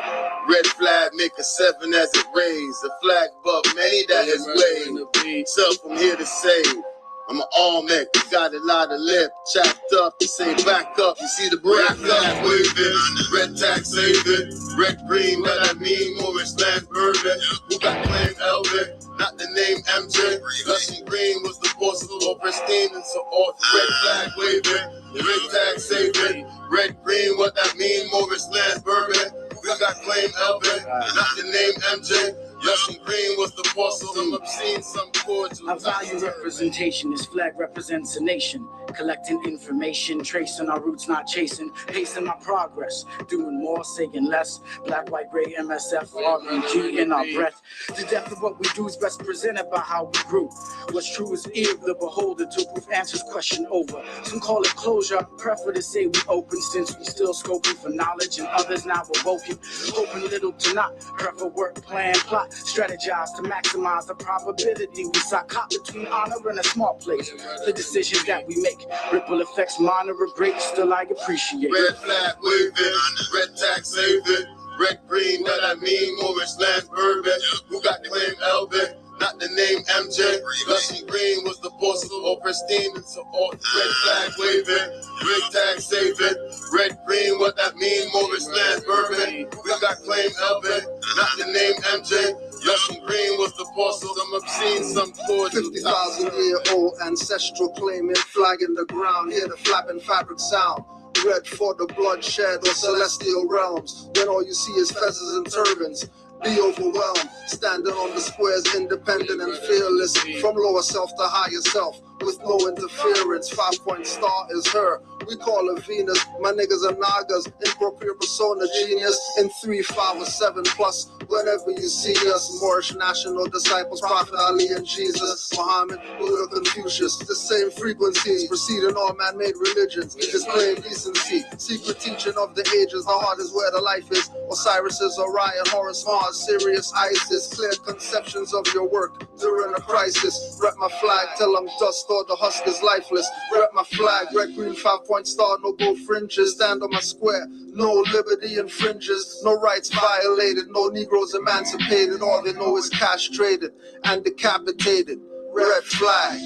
Red flag make a 7 as it raised. A flag above many that has waved. Self I'm here to save. I'm an all-man, got a lot of lip, chopped up, you say back up, you see the black flag waving, red tag saving, red green, what I mean, Moorish land bourbon, who got claimed Elvin, not the name MJ, Lush and green was the porcelain, all pristine and so off, red flag waving, red tag saving, red green, what that mean, Moorish land bourbon, who got claimed Elvin, not the name MJ, Lush and green was the porcelain, obscene, some cordial. I value representation. This flag represents a nation. Collecting information, tracing our roots, not chasing, pacing my progress, doing more, saying less. Black, white, gray, MSF, RBG in our breath. The depth of what we do is best presented by how we grew. What's true is ear of the beholder to proof answers question over. Some call it closure. I prefer to say we open since we still scoping for knowledge and others now awoken. Hoping little to not prefer work, plan, plot, strategize to maximize the probability. We saw caught between honor and a small place. The decisions that we make. Ripple effects, minor or great, still I appreciate. Red flag waving, red tag saving, red green, that I mean, Moorish land bourbon, who got claimed Elvin, not the name MJ, Lush and green was the porcelain, all pristine and so off, red flag waving, red tag saving, red green, what that mean, Moorish land bourbon, who got claimed Elvin, not the name MJ, Lush and green was the porcelain, some obscene, some cordial. 50,000-year-old ancestral claiming flag in the ground, hear the flapping fabric sound. Red for the bloodshed or celestial realms, when all you see is feathers and turbans. Be overwhelmed, standing on the squares, independent and fearless, from lower self to higher self, with no interference. 5-point star is her. We call her Venus. My niggas are Nagas, incorporate persona genius in 3, 5, or 7 plus. Whenever you see us, Moorish national disciples, Prophet Ali and Jesus, Muhammad, Buddha, Confucius, the same frequencies preceding all man-made religions. Displaying decency, secret teaching of the ages. The heart is where the life is. Osiris is Orion, Horus, Mars, Sirius, Isis. Clear conceptions of your work during a crisis. Rep my flag till I'm dust or the husk is lifeless. Rep my flag, red, green, 5-point star, no gold fringes. Stand on my square, no liberty infringes, no rights violated, no Negroes emancipated. All they know is castrated and decapitated. Red flag.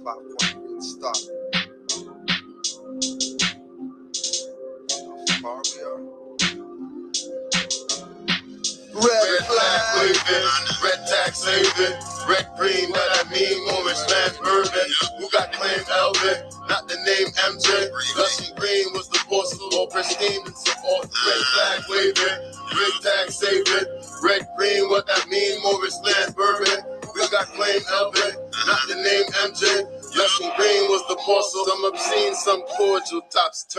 5-point green star. How far we are. Red flag waving, red tag saving, red green, that I mean, Moorish land bourbon, who got claimed Elvin, not the name MJ, Lush and green was the porcelain, all pristine and so forth. Red flag waving, red tag saving, red green, what that mean, Moorish land bourbon, who got claimed Elvin, not the name MJ, Lush and green was the porcelain, some obscene, some cordial, tops